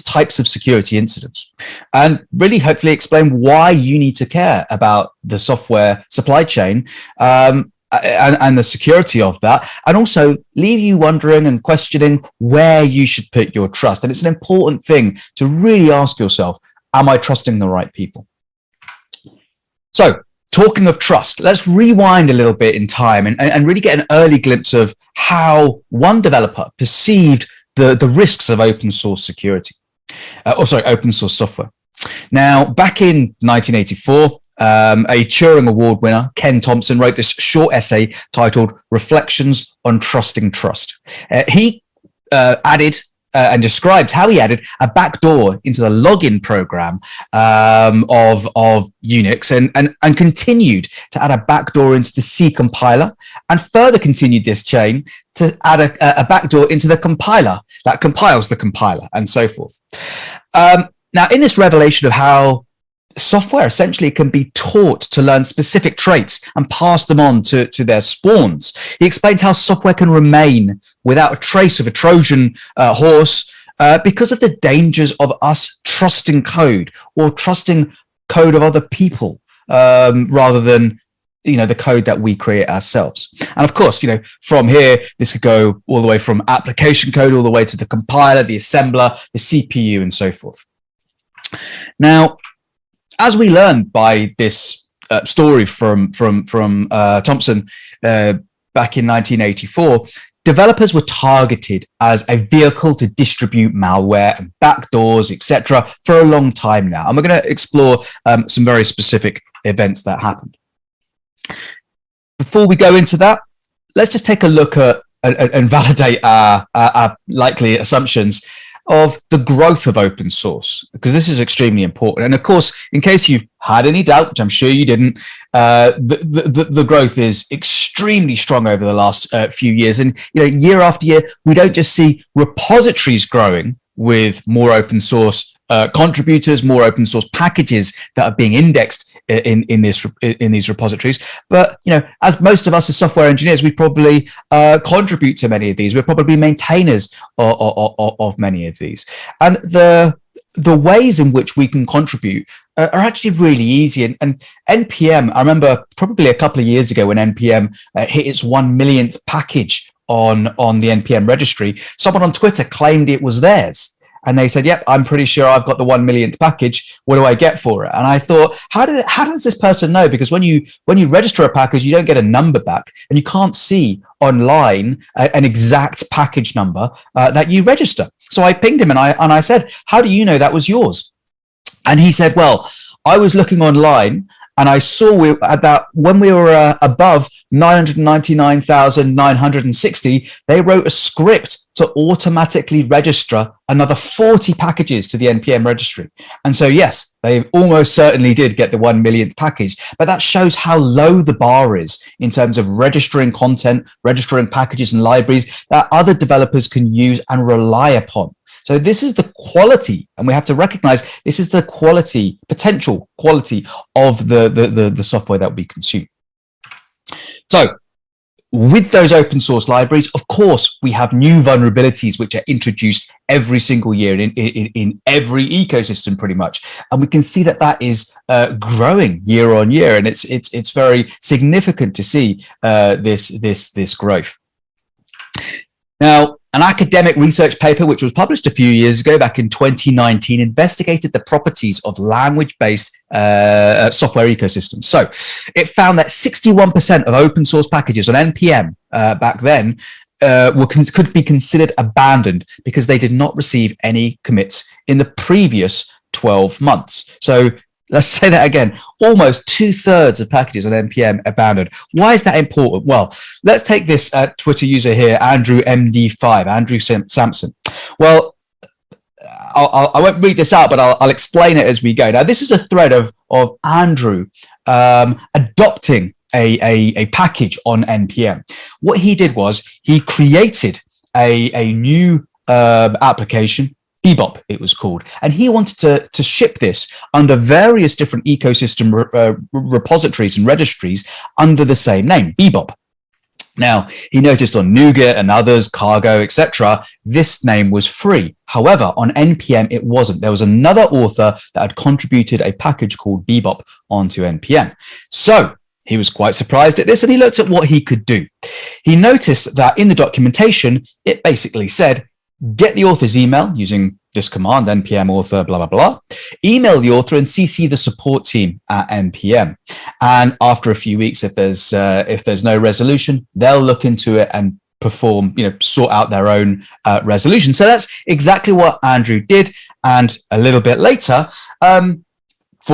H: types of security incidents, and really hopefully explain why you need to care about the software supply chain and the security of that, and also leave you wondering and questioning where you should put your trust. And it's an important thing to really ask yourself, am I trusting the right people? So, talking of trust, let's rewind a little bit in time and really get an early glimpse of how one developer perceived the risks of open source security, open source software. Now, back in 1984, a Turing Award winner, Ken Thompson, wrote this short essay titled Reflections on Trusting Trust. He added and described how he added a backdoor into the login program of Unix and continued to add a backdoor into the C compiler and further continued this chain to add a backdoor into the compiler that compiles the compiler and so forth. Now, in this revelation of how software essentially can be taught to learn specific traits and pass them on to their spawns, he explains how software can remain without a trace of a Trojan horse because of the dangers of us trusting code or trusting code of other people rather than the code that we create ourselves. And of course, from here, this could go all the way from application code all the way to the compiler, the assembler, the CPU, and so forth. Now, as we learned by this story from Thompson back in 1984, developers were targeted as a vehicle to distribute malware and backdoors, etc., for a long time now. And we're going to explore some very specific events that happened. Before we go into that, let's just take a look at and validate our likely assumptions of the growth of open source, because this is extremely important. And of course, in case you've had any doubt, which I'm sure you didn't, the growth is extremely strong over the last few years. And year after year, we don't just see repositories growing with more open source contributors, more open source packages that are being indexed in these repositories. But as most of us as software engineers, we probably contribute to many of these. We're probably maintainers of many of these, and the ways in which we can contribute are actually really easy. And NPM, I remember probably a couple of years ago when NPM hit its 1 millionth package on the NPM registry, someone on Twitter claimed it was theirs. And they said, yep, I'm pretty sure I've got the 1 millionth package. What do I get for it? And I thought, how does this person know? Because when you register a package, you don't get a number back, and you can't see online an exact package number that you register. So I pinged him and I said, how do you know that was yours? And he said, well, I was looking online and I saw when we were above 999,960, they wrote a script to automatically register another 40 packages to the NPM registry. And so, yes, they almost certainly did get the 1 millionth package, but that shows how low the bar is in terms of registering content, registering packages and libraries that other developers can use and rely upon. So this is the quality, and we have to recognize this is the quality, potential quality of the software that we consume. So with those open source libraries, of course, we have new vulnerabilities which are introduced every single year in every ecosystem pretty much. And we can see that is growing year on year. And it's very significant to see this growth. Now, an academic research paper, which was published a few years ago, back in 2019, investigated the properties of language-based software ecosystems. So it found that 61% of open source packages on NPM back then could be considered abandoned because they did not receive any commits in the previous 12 months. So let's say that again, almost 2/3 of packages on NPM abandoned. Why is that important? Well, let's take this Twitter user here, Andrew MD5, Andrew Sampson. Well, I won't read this out, but I'll explain it as we go. Now, this is a thread of Andrew adopting a package on NPM. What he did was he created a new application, Bebop it was called, and he wanted to ship this under various different ecosystem repositories and registries under the same name, Bebop. Now, he noticed on NuGet and others, Cargo, etc., this name was free. However, on NPM, it wasn't. There was another author that had contributed a package called Bebop onto NPM. So he was quite surprised at this, and he looked at what he could do. He noticed that in the documentation, it basically said, get the author's email using this command, npm author, blah, blah, blah. Email the author and CC the support team at NPM. And after a few weeks, if there's no resolution, they'll look into it and perform, sort out their own resolution. So that's exactly what Andrew did. And a little bit later, 4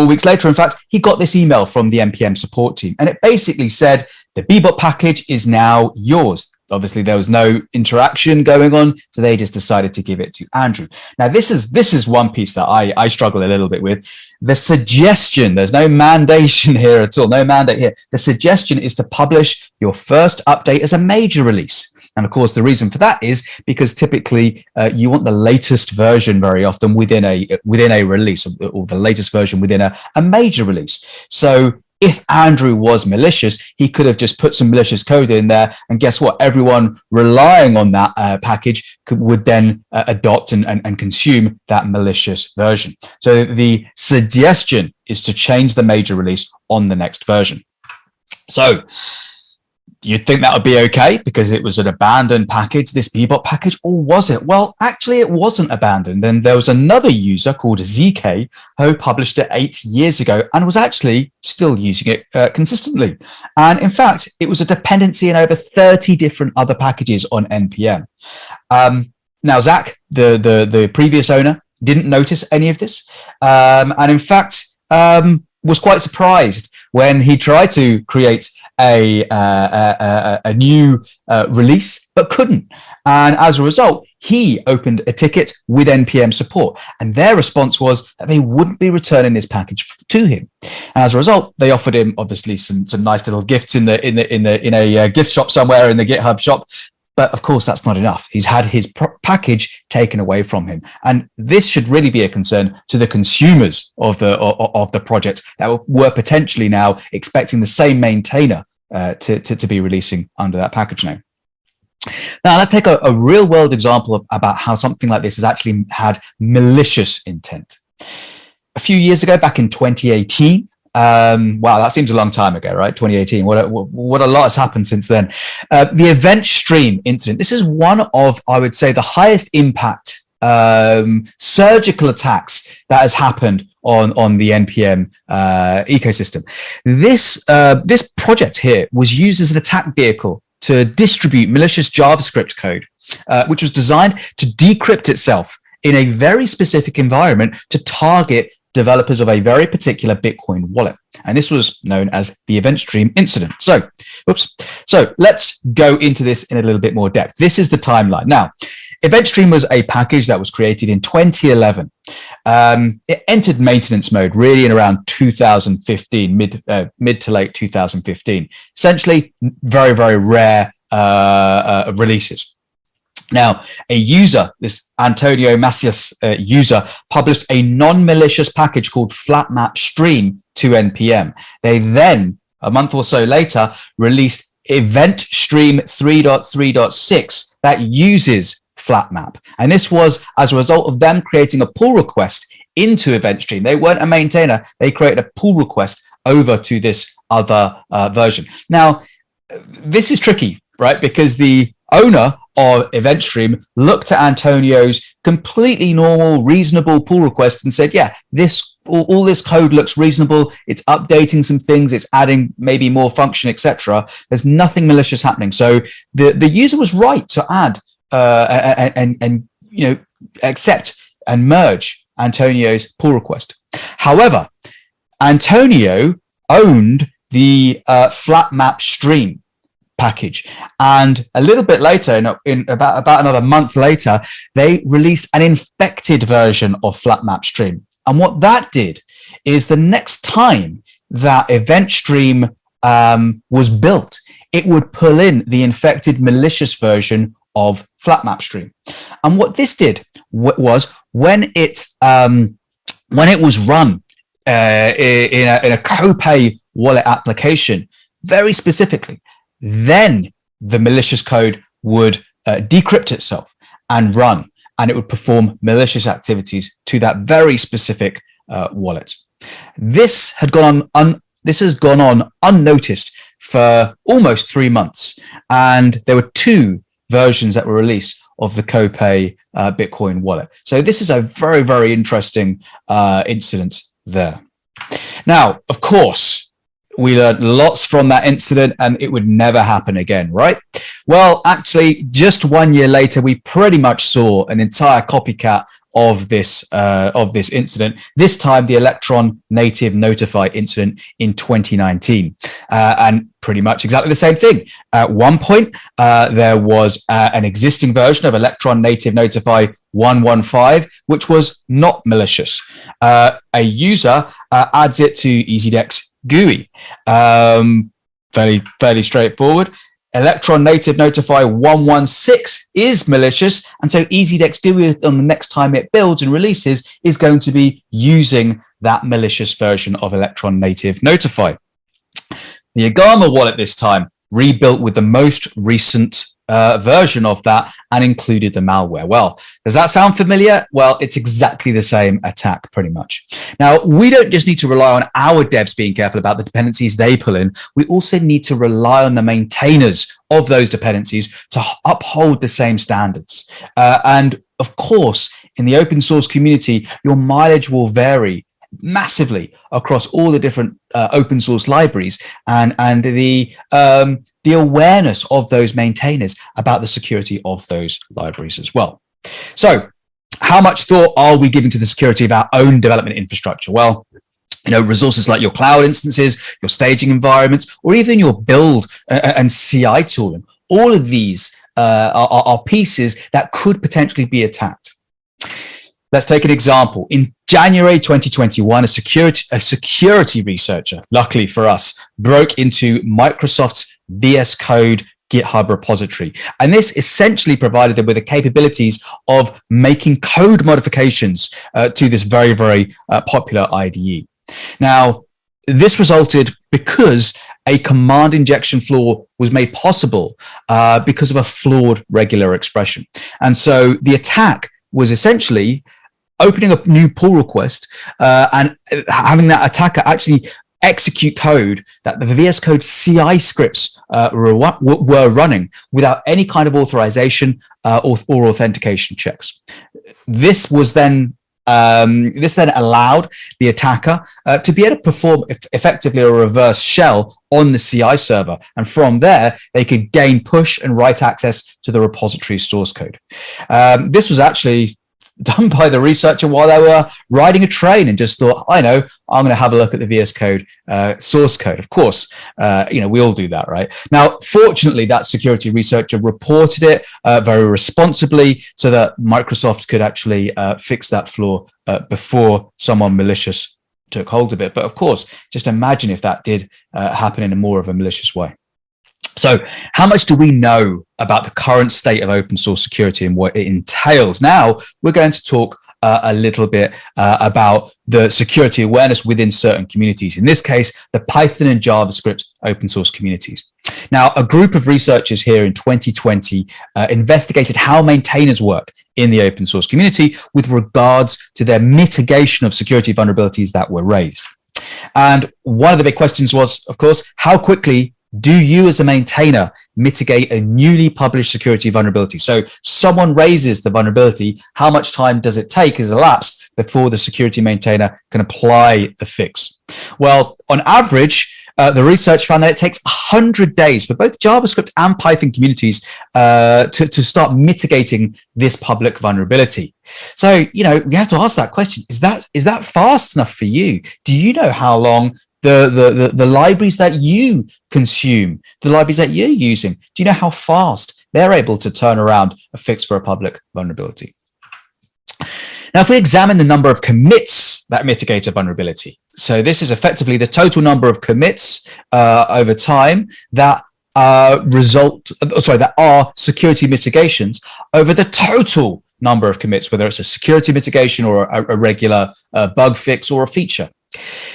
H: weeks later, in fact, he got this email from the NPM support team. And it basically said, the Bebop package is now yours. obviously there was no interaction going on, so they just decided to give it to Andrew. Now, this is one piece that I struggle a little bit with. The suggestion, there's no mandation here at all, no mandate here. The suggestion is to publish your first update as a major release. And of course, the reason for that is because typically you want the latest version very often within a release, or the latest version within a major release. So if Andrew was malicious, he could have just put some malicious code in there, and guess what? Everyone relying on that package would then adopt and consume that malicious version. So the suggestion is to change the major release on the next version. So you'd think that would be okay because it was an abandoned package, this Bebop package, or was it? Well, actually, it wasn't abandoned. Then there was another user called ZK who published it 8 years ago and was actually still using it consistently. And in fact, it was a dependency in over 30 different other packages on NPM. Now, Zach, the previous owner, didn't notice any of this, and in fact, was quite surprised when he tried to create a new release, but couldn't. And as a result, he opened a ticket with NPM support, and their response was that they wouldn't be returning this package to him. And as a result, they offered him obviously some nice little gifts in a gift shop somewhere in the GitHub shop. But of course, that's not enough. He's had his package taken away from him, and this should really be a concern to the consumers of the project that were potentially now expecting the same maintainer to be releasing under that package name. Now, let's take a real world example about how something like this has actually had malicious intent. A few years ago, back in 2018. Wow, that seems a long time ago, right? 2018. What a lot has happened since then. The event stream incident. This is one of, I would say, the highest impact surgical attacks that has happened on the NPM ecosystem. This project here was used as an attack vehicle to distribute malicious JavaScript code, which was designed to decrypt itself in a very specific environment to target developers of a very particular Bitcoin wallet. And this was known as the event stream incident. So let's go into this in a little bit more depth. This is the timeline. Now, event stream was a package that was created in 2011. It entered maintenance mode really in around 2015, mid to late 2015. Essentially, very, very rare releases. Now, a user, this Antonio Macias user, published a non-malicious package called FlatMap Stream to NPM. They then, a month or so later, released Event Stream 3.3.6 that uses FlatMap. And this was as a result of them creating a pull request into Event Stream. They weren't a maintainer. They created a pull request over to this other version. Now, this is tricky, right? Because the owner of Event Stream looked at Antonio's completely normal, reasonable pull request and said, yeah, all this code looks reasonable. It's updating some things. It's adding maybe more function, etc. There's nothing malicious happening. So the user was right to add and accept and merge Antonio's pull request. However, Antonio owned the FlatMap Stream package, and a little bit later, in about another month later, they released an infected version of FlatMap Stream. And what that did is the next time that event stream was built, it would pull in the infected malicious version of FlatMap Stream. And what this did was when it was run in a Copay wallet application, very specifically, then the malicious code would decrypt itself and run, and it would perform malicious activities to that very specific wallet. This has gone on unnoticed for almost 3 months, and there were 2 versions that were released of the Copay Bitcoin wallet. So this is a very, very interesting incident there. Now, of course, we learned lots from that incident, and it would never happen again, right? Well, actually, just 1 year later, we pretty much saw an entire copycat of this incident. This time, the Electron Native Notify incident in 2019, and pretty much exactly the same thing. At one point, there was an existing version of Electron Native Notify 115, which was not malicious. A user adds it to EasyDex GUI. Fairly straightforward. Electron Native Notify 116 is malicious, and so EasyDex GUI on the next time it builds and releases is going to be using that malicious version of Electron Native Notify. The Agama wallet this time rebuilt with the most recent version of that and included the malware. Well, does that sound familiar? Well, it's exactly the same attack pretty much. Now, we don't just need to rely on our devs being careful about the dependencies they pull in. We also need to rely on the maintainers of those dependencies to uphold the same standards. And of course, in the open source community, your mileage will vary massively across all the different open source libraries, and the awareness of those maintainers about the security of those libraries as well. So how much thought are we giving to the security of our own development infrastructure? Well, resources like your cloud instances, your staging environments, or even your build and CI tooling. All of these are pieces that could potentially be attacked. Let's take an example. In January 2021, a security researcher, luckily for us, broke into Microsoft's VS Code GitHub repository. And this essentially provided them with the capabilities of making code modifications to this very, very popular IDE. Now, this resulted because a command injection flaw was made possible because of a flawed regular expression. And so the attack was essentially opening a new pull request and having that attacker actually execute code that the VS Code CI scripts were running without any kind of authorization or authentication checks. This then allowed the attacker to be able to perform effectively a reverse shell on the CI server. And from there, they could gain push and write access to the repository source code. This was actually done by the researcher while they were riding a train and just thought, I'm going to have a look at the VS Code source code. Of course, we all do that, right? Now, fortunately, that security researcher reported it very responsibly so that Microsoft could actually fix that flaw before someone malicious took hold of it. But of course, just imagine if that did happen in a more of a malicious way. So how much do we know about the current state of open source security and what it entails? Now, we're going to talk a little bit about the security awareness within certain communities. In this case, the Python and JavaScript open source communities. Now, a group of researchers here in 2020 investigated how maintainers work in the open source community with regards to their mitigation of security vulnerabilities that were raised. And one of the big questions was, of course, how quickly do you as a maintainer mitigate a newly published security vulnerability? So someone raises the vulnerability, how much time does it take as elapsed before the security maintainer can apply the fix? Well, on average, the research found that it takes 100 days for both JavaScript and Python communities to start mitigating this public vulnerability. So, we have to ask that question. Is that fast enough for you? Do you know how long the libraries that you consume, the libraries that you're using, do you know how fast they're able to turn around a fix for a public vulnerability? Now, if we examine the number of commits that mitigate a vulnerability, so this is effectively the total number of commits over time that are security mitigations over the total number of commits, whether it's a security mitigation or a regular bug fix or a feature.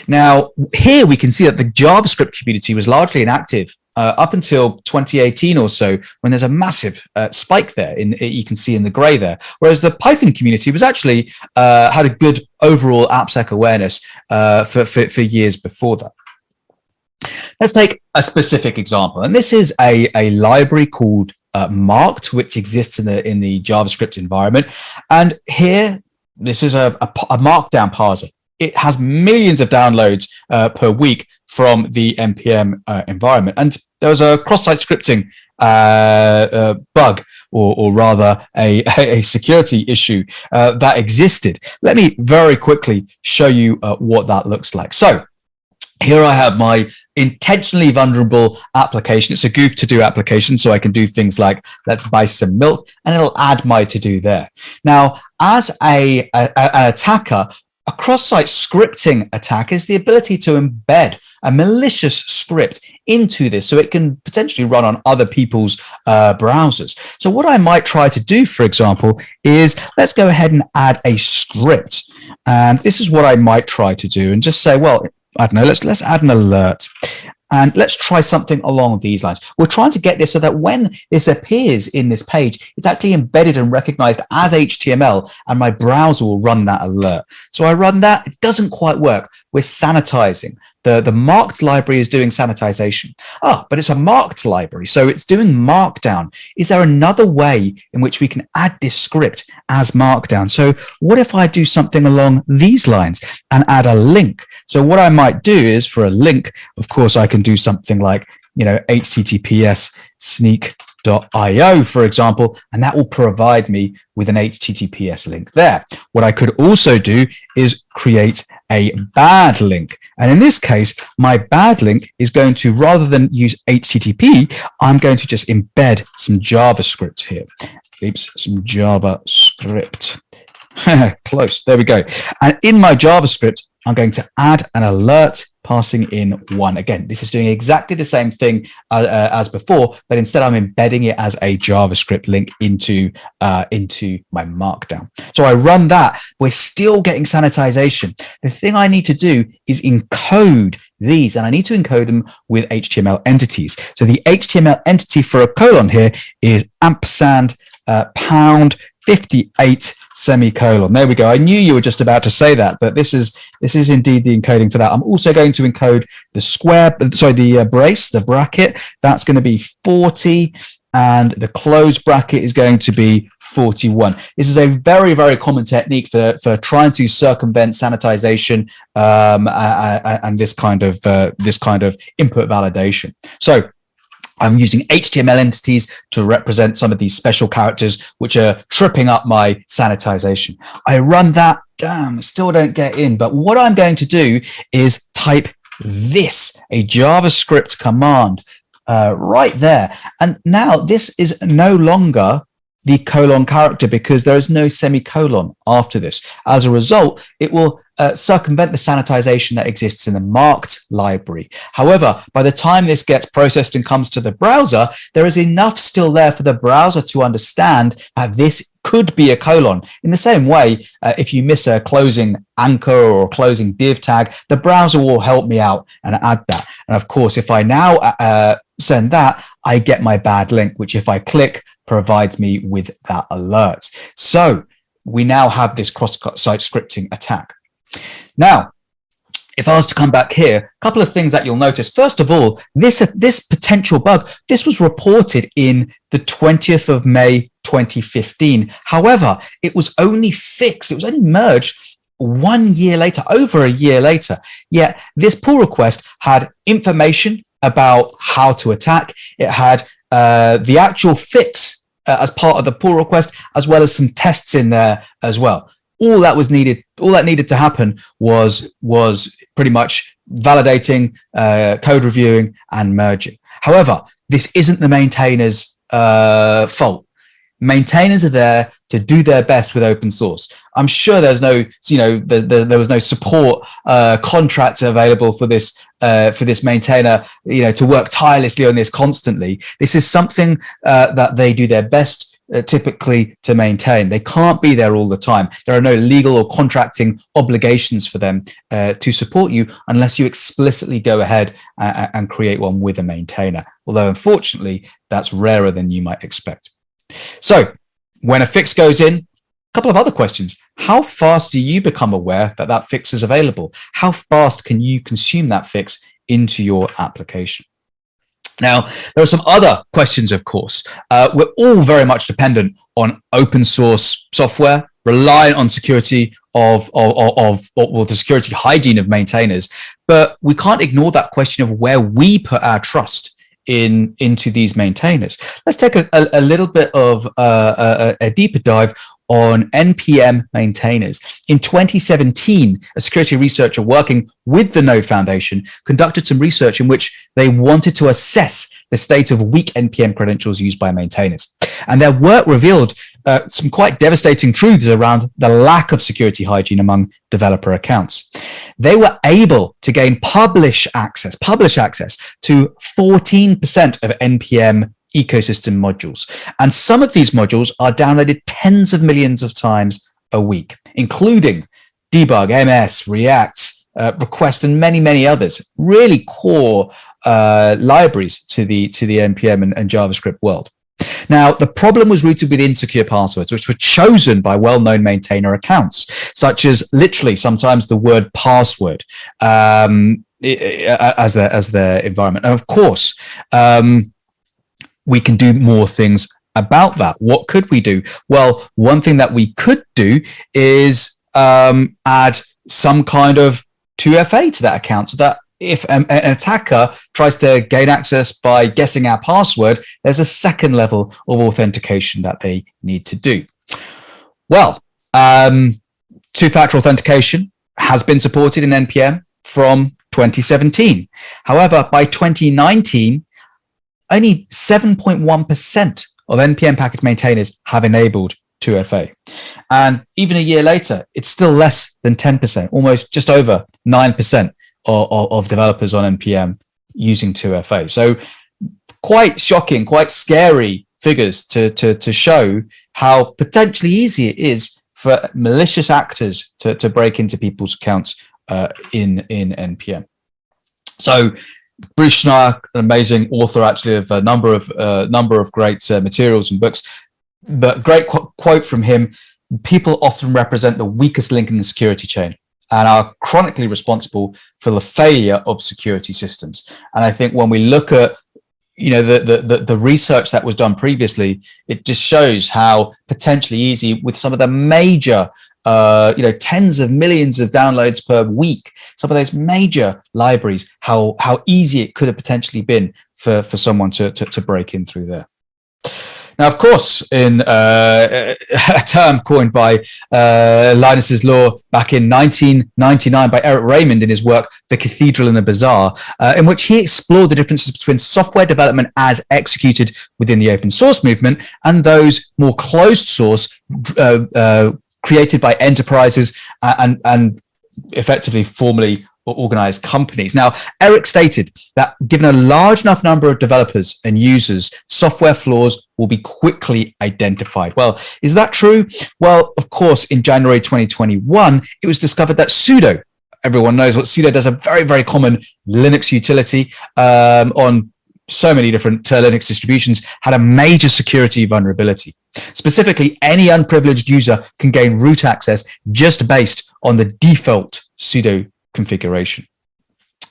H: Now, here we can see that the JavaScript community was largely inactive up until 2018 or so, when there's a massive spike there. You can see in the gray there, whereas the Python community was actually had a good overall AppSec awareness for years before that. Let's take a specific example, and this is a library called Marked, which exists in the JavaScript environment. And here, this is a Markdown parser. It has millions of downloads per week from the NPM environment. And there was a cross-site scripting bug, or rather a security issue that existed. Let me very quickly show you what that looks like. So here I have my intentionally vulnerable application. It's a goof to do application, so I can do things like let's buy some milk, and it'll add my to do there. Now, as an attacker, a cross-site scripting attack is the ability to embed a malicious script into this so it can potentially run on other people's browsers. So what I might try to do, for example, is let's go ahead and add a script. And this is what I might try to do, and just say, well, I don't know, let's add an alert. And let's try something along these lines. We're trying to get this so that when this appears in this page, it's actually embedded and recognized as HTML, and my browser will run that alert. So I run that. It doesn't quite work. We're sanitizing. The marked library is doing sanitization. But it's a marked library, so it's doing Markdown. Is there another way in which we can add this script as Markdown? So what if I do something along these lines and add a link? So what I might do is, for a link, of course, I can do something like, HTTPS sneak.io, for example, and that will provide me with an HTTPS link there. What I could also do is create a bad link. And in this case, my bad link is going to, rather than use HTTP, I'm going to just embed some JavaScript here. Oops, some JavaScript. Close. There we go. And in my JavaScript, I'm going to add an alert passing in 1. Again, this is doing exactly the same thing as before, but instead I'm embedding it as a JavaScript link into my Markdown. So I run that. We're still getting sanitization. The thing I need to do is encode these, and I need to encode them with HTML entities. So the HTML entity for a colon here is ampersand pound 58 semicolon. There we go. I knew you were just about to say that, but this is indeed the encoding for that. I'm also going to encode the brace, the bracket. That's going to be 40, and the close bracket is going to be 41. This is a very, very common technique for trying to circumvent sanitization and this kind of input validation. So I'm using HTML entities to represent some of these special characters which are tripping up my sanitization. I run that, still don't get in. But what I'm going to do is type this, a JavaScript command right there. And now this is no longer the colon character because there is no semicolon after this. As a result, it will circumvent the sanitization that exists in the marked library. However, by the time this gets processed and comes to the browser, there is enough still there for the browser to understand that this could be a colon. In the same way, if you miss a closing anchor or a closing div tag, the browser will help me out and add that. And of course, if I now send that, I get my bad link, which if I click, provides me with that alert. So we now have this cross-site scripting attack. Now, if I was to come back here, a couple of things that you'll notice. First of all, this potential bug, this was reported in the 20th of May, 2015. However, it was only fixed. It was only merged 1 year later, over a year later. Yet this pull request had information about how to attack. It had the actual fix as part of the pull request, as well as some tests in there as well. All that needed to happen was pretty much validating, code reviewing, and merging. However, this isn't the maintainer's fault. Maintainers are there to do their best with open source. I'm sure there's no, there was no support contract available for this maintainer, to work tirelessly on this constantly. This is something that they do their best typically to maintain. They can't be there all the time. There are no legal or contracting obligations for them to support you unless you explicitly go ahead and create one with a maintainer. Although unfortunately, that's rarer than you might expect. So when a fix goes in, a couple of other questions. How fast do you become aware that that fix is available? How fast can you consume that fix into your application? Now, there are some other questions, of course. We're all very much dependent on open source software, reliant on security of the security hygiene of maintainers, but we can't ignore that question of where we put our trust into these maintainers. Let's take a little bit of a deeper dive on NPM maintainers. In 2017, a security researcher working with the Node Foundation conducted some research in which they wanted to assess the state of weak NPM credentials used by maintainers. And their work revealed some quite devastating truths around the lack of security hygiene among developer accounts. They were able to gain publish access to 14% of NPM ecosystem modules. And some of these modules are downloaded tens of millions of times a week, including debug, MS, React, request, and many, many others. Really core libraries to the NPM and JavaScript world. Now, the problem was rooted with insecure passwords, which were chosen by well-known maintainer accounts, such as literally sometimes the word password as their environment. And of course, we can do more things about that. What could we do? Well, one thing that we could do is add some kind of 2FA to that account, so that if an attacker tries to gain access by guessing our password, there's a second level of authentication that they need to do. Well, two-factor authentication has been supported in NPM from 2017. However, by 2019, only 7.1% of NPM package maintainers have enabled 2FA. And even a year later, it's still less than 10%, almost just over 9% of developers on NPM using 2FA. So quite shocking, quite scary figures to show how potentially easy it is for malicious actors to break into people's accounts in NPM. So Bruce Schneier, an amazing author actually of a number of great materials and books, but great quote from him: people often represent the weakest link in the security chain and are chronically responsible for the failure of security systems. And I think when we look at the research that was done previously, it just shows how potentially easy, with some of the major tens of millions of downloads per week, some of those major libraries, how easy it could have potentially been for someone to break in through there. Now, of course, in a term coined by Linus's Law back in 1999 by Eric Raymond in his work, The Cathedral and the Bazaar, in which he explored the differences between software development as executed within the open source movement and those more closed source created by enterprises and effectively formally organized companies. Now, Eric stated that given a large enough number of developers and users, software flaws will be quickly identified. Well, is that true? Well, of course, in January 2021, it was discovered that sudo, everyone knows what sudo does, a very, very common Linux utility on so many different Linux distributions, had a major security vulnerability. Specifically, any unprivileged user can gain root access just based on the default sudo configuration.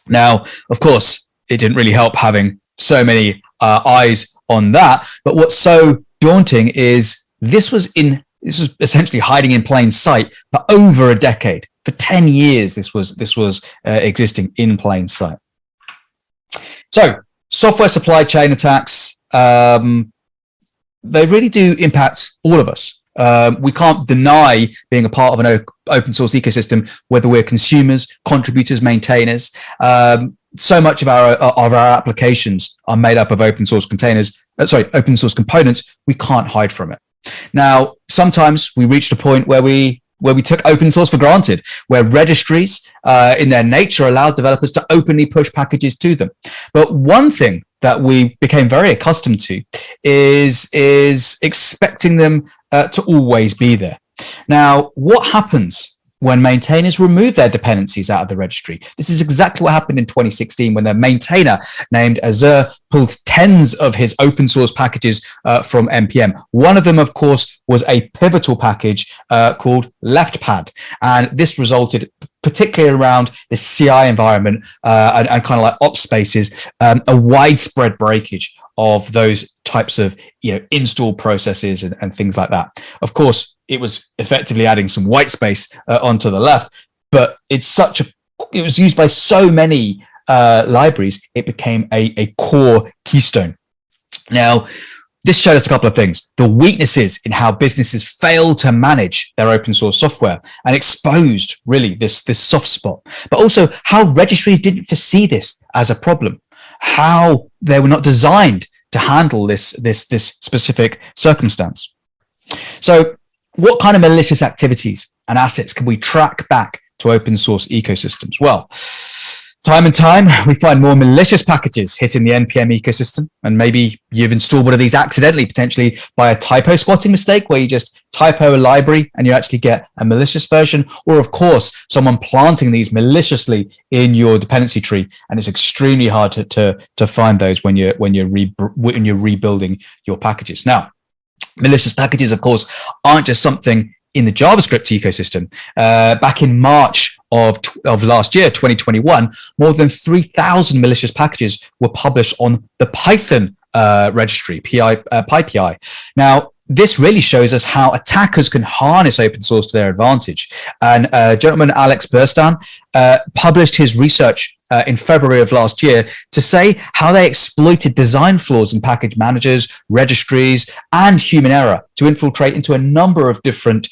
H: Now, of course, it didn't really help having so many eyes on that. But what's so daunting is this was essentially hiding in plain sight for over a decade. For 10 years, this was existing in plain sight. So, software supply chain attacks, they really do impact all of us. We can't deny being a part of an open source ecosystem, whether we're consumers, contributors, maintainers. So much of our applications are made up of open source components. We can't hide from it. Now, sometimes we reached a point where we took open source for granted, where registries, in their nature, allowed developers to openly push packages to them. But one thing that we became very accustomed to is expecting them to always be there. Now, what happens when maintainers remove their dependencies out of the registry? This is exactly what happened in 2016 when the maintainer named Azure pulled tens of his open source packages from NPM. One of them, of course, was a pivotal package called LeftPad. And this resulted, particularly around the CI environment and kind of like ops spaces, a widespread breakage of those types of install processes and things like that. Of course, it was effectively adding some white space onto the left, but it was used by so many libraries, it became a core keystone. Now, this showed us a couple of things: the weaknesses in how businesses fail to manage their open source software, and exposed really this soft spot, but also how registries didn't foresee this as a problem, how they were not designed to handle this specific circumstance. So what kind of malicious activities and assets can we track back to open source ecosystems? Well, time and time, we find more malicious packages hitting the NPM ecosystem. And maybe you've installed one of these accidentally, potentially by a typo spotting mistake, where you just typo a library and you actually get a malicious version. Or of course, someone planting these maliciously in your dependency tree. And it's extremely hard to find those when you're rebuilding your packages. Now, malicious packages, of course, aren't just something in the JavaScript ecosystem. Back in March of last year, 2021, more than 3,000 malicious packages were published on the Python registry, PyPI. Now, this really shows us how attackers can harness open source to their advantage. And gentleman Alex Burstan published his research in February of last year to say how they exploited design flaws in package managers, registries, and human error to infiltrate into a number of different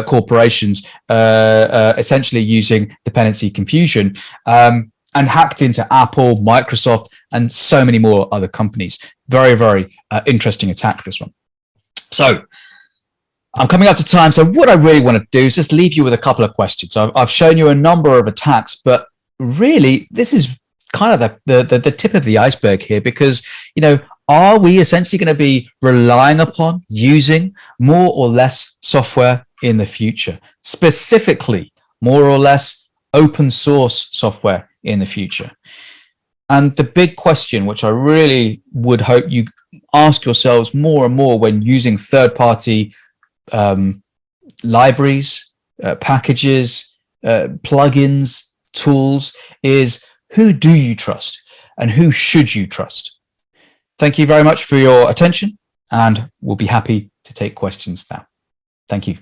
H: corporations, essentially using dependency confusion, and hacked into Apple, Microsoft, and so many more other companies. Very, very interesting attack, this one. So I'm coming up to time. So what I really want to do is just leave you with a couple of questions. I've shown you a number of attacks, but really this is kind of the tip of the iceberg here, because, you know, are we essentially going to be relying upon using more or less software in the future, specifically more or less open source software in the future? And the big question, which I really would hope you ask yourselves more and more when using third-party libraries, packages, plugins, tools, is who do you trust and who should you trust? Thank you very much for your attention, and we'll be happy to take questions now. Thank you.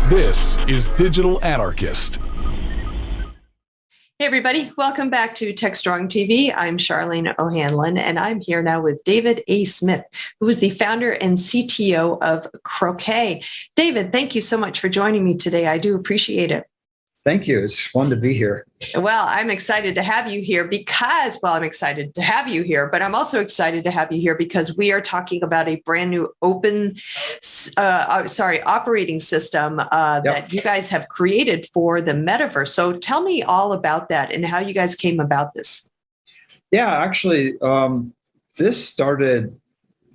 C: This is Digital Anarchist.
I: Hey, everybody. Welcome back to TechstrongTV. I'm Charlene O'Hanlon, and I'm here now with David A. Smith, who is the founder and CTO of Croquet. David, thank you so much for joining me today. I do appreciate it.
J: Thank you. It's fun to be here.
I: Well, I'm excited to have you here because, well, I'm excited to have you here, but I'm also excited to have you here because we are talking about a brand new operating system that you guys have created for the Metaverse. So tell me all about that and how you guys came about this.
J: Yeah, actually, this started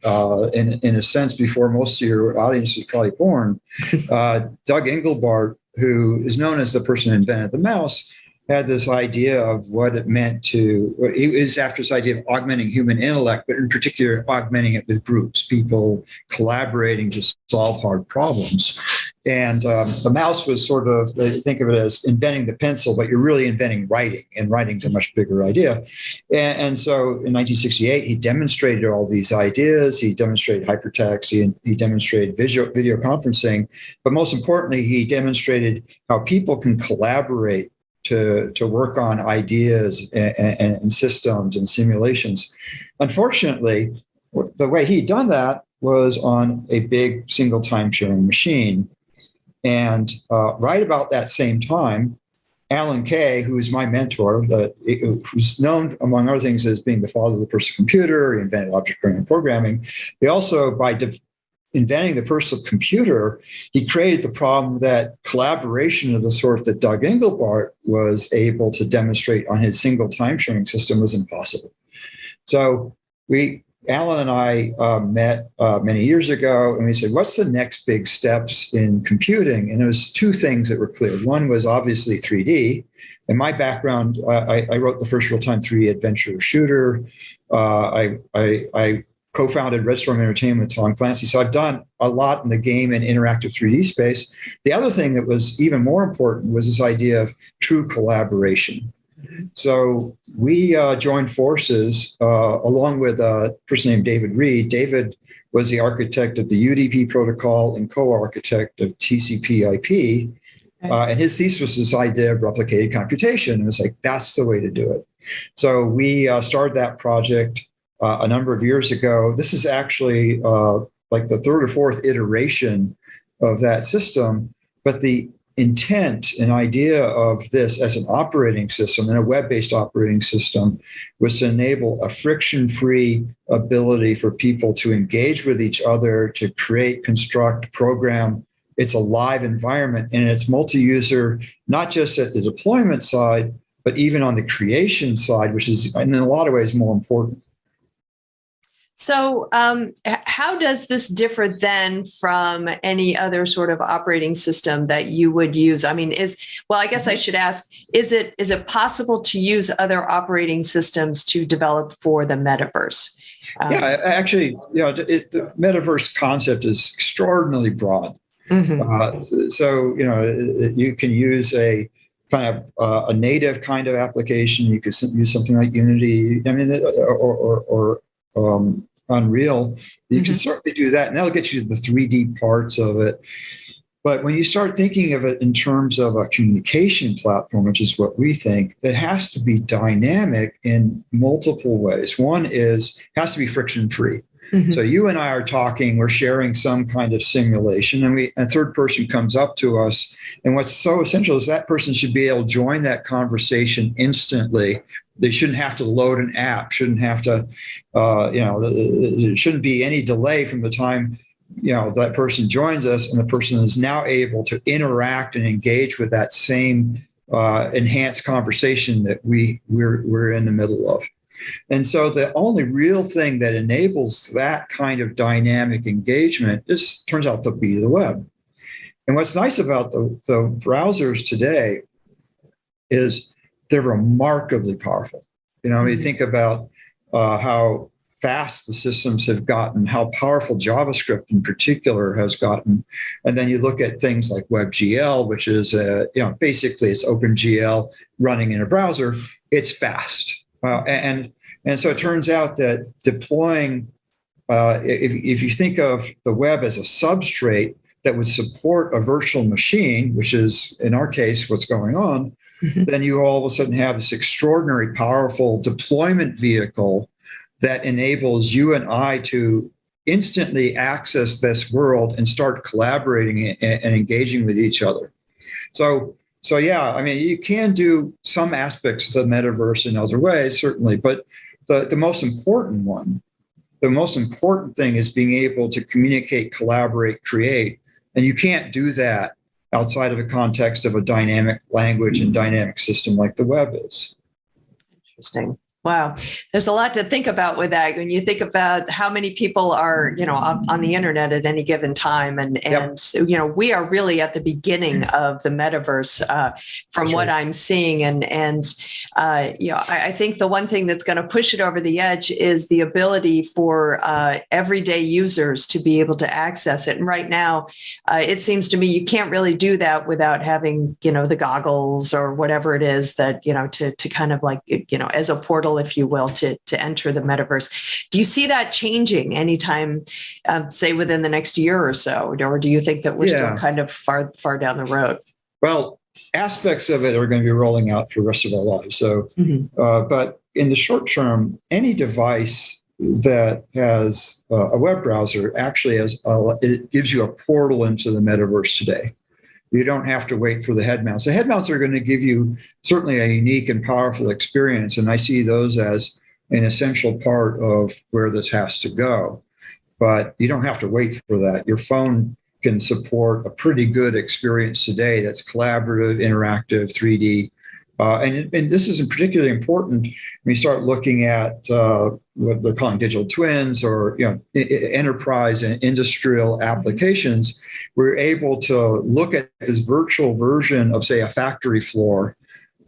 J: in a sense before most of your audience was probably born. Doug Engelbart, who is known as the person who invented the mouse, had this idea of what it meant to, he was after this idea of augmenting human intellect, but in particular, augmenting it with groups, people collaborating to solve hard problems. And the mouse was sort of, think of it as inventing the pencil, but you're really inventing writing, and writing's a much bigger idea. And so in 1968, he demonstrated all these ideas. He demonstrated hypertext, he demonstrated video conferencing, but most importantly, he demonstrated how people can collaborate to work on ideas and systems and simulations. Unfortunately, the way he'd done that was on a big single time sharing machine. And right about that same time, Alan Kay, who is my mentor, who's known, among other things, as being the father of the personal computer, he invented object-oriented programming. He also, by inventing the personal computer, he created the problem that collaboration of the sort that Doug Engelbart was able to demonstrate on his single time-sharing system was impossible. So Alan and I met many years ago, and we said, what's the next big steps in computing? And there was two things that were clear. One was obviously 3D. In my background, I wrote the first real-time 3D adventure shooter. I co-founded Red Storm Entertainment with Tom Clancy. So I've done a lot in the game and interactive 3D space. The other thing that was even more important was this idea of true collaboration. So we joined forces along with a person named David Reed. David was the architect of the UDP protocol and co-architect of TCP/IP. And his thesis was this idea of replicated computation. And it's like, that's the way to do it. So we started that project a number of years ago. This is actually like the third or fourth iteration of that system. But the intent and idea of this as an operating system and a web-based operating system was to enable a friction-free ability for people to engage with each other, to create, construct, program. It's a live environment, and it's multi-user, not just at the deployment side, but even on the creation side, which is in a lot of ways more important.
I: So how does this differ then from any other sort of operating system that you would use? I mean, I guess I should ask, is it possible to use other operating systems to develop for the metaverse?
J: Yeah, actually, the metaverse concept is extraordinarily broad. So, you can use a kind of a native kind of application. You could use something like Unity, or Unreal. You can certainly do that, and that'll get you to the 3D parts of it. But when you start thinking of it in terms of a communication platform, which is what we think, it has to be dynamic in multiple ways. One is, it has to be friction-free. So you and I are talking, we're sharing some kind of simulation, and a third person comes up to us. And what's so essential is that person should be able to join that conversation instantly. They shouldn't have to load an app, shouldn't have to, there shouldn't be any delay from the time, that person joins us, and the person is now able to interact and engage with that same enhanced conversation that we're in the middle of. And so the only real thing that enables that kind of dynamic engagement turns out to be the web. And what's nice about the browsers today is they're remarkably powerful. You think about how fast the systems have gotten, how powerful JavaScript in particular has gotten. And then you look at things like WebGL, which is, basically it's OpenGL running in a browser. It's fast. And so it turns out that deploying, if you think of the web as a substrate that would support a virtual machine, which is in our case what's going on, then you all of a sudden have this extraordinary powerful deployment vehicle that enables you and I to instantly access this world and start collaborating and engaging with each other. So yeah, you can do some aspects of the metaverse in other ways, certainly, but the most important thing is being able to communicate, collaborate, create, and you can't do that outside of the context of a dynamic language and dynamic system like the web is.
I: Interesting. Wow. There's a lot to think about with that. When you think about how many people are, on the internet at any given time. And we are really at the beginning of the metaverse from what I'm seeing. And I think the one thing that's going to push it over the edge is the ability for everyday users to be able to access it. And right now, it seems to me you can't really do that without having, the goggles or whatever it is that, to kind of like, as a portal, if you will, to enter the metaverse. Do you see that changing anytime, say within the next year or so, or do you think that we're still kind of far down the road?
J: Well, aspects of it are going to be rolling out for the rest of our lives. So, but in the short term, any device that has a web browser actually it gives you a portal into the metaverse today. You don't have to wait for the head mounts. The head mounts are going to give you certainly a unique and powerful experience, and I see those as an essential part of where this has to go. But you don't have to wait for that. Your phone can support a pretty good experience today that's collaborative, interactive, 3D. And this is particularly important when you start looking at what they're calling digital twins, or enterprise and industrial applications. We're able to look at this virtual version of, say, a factory floor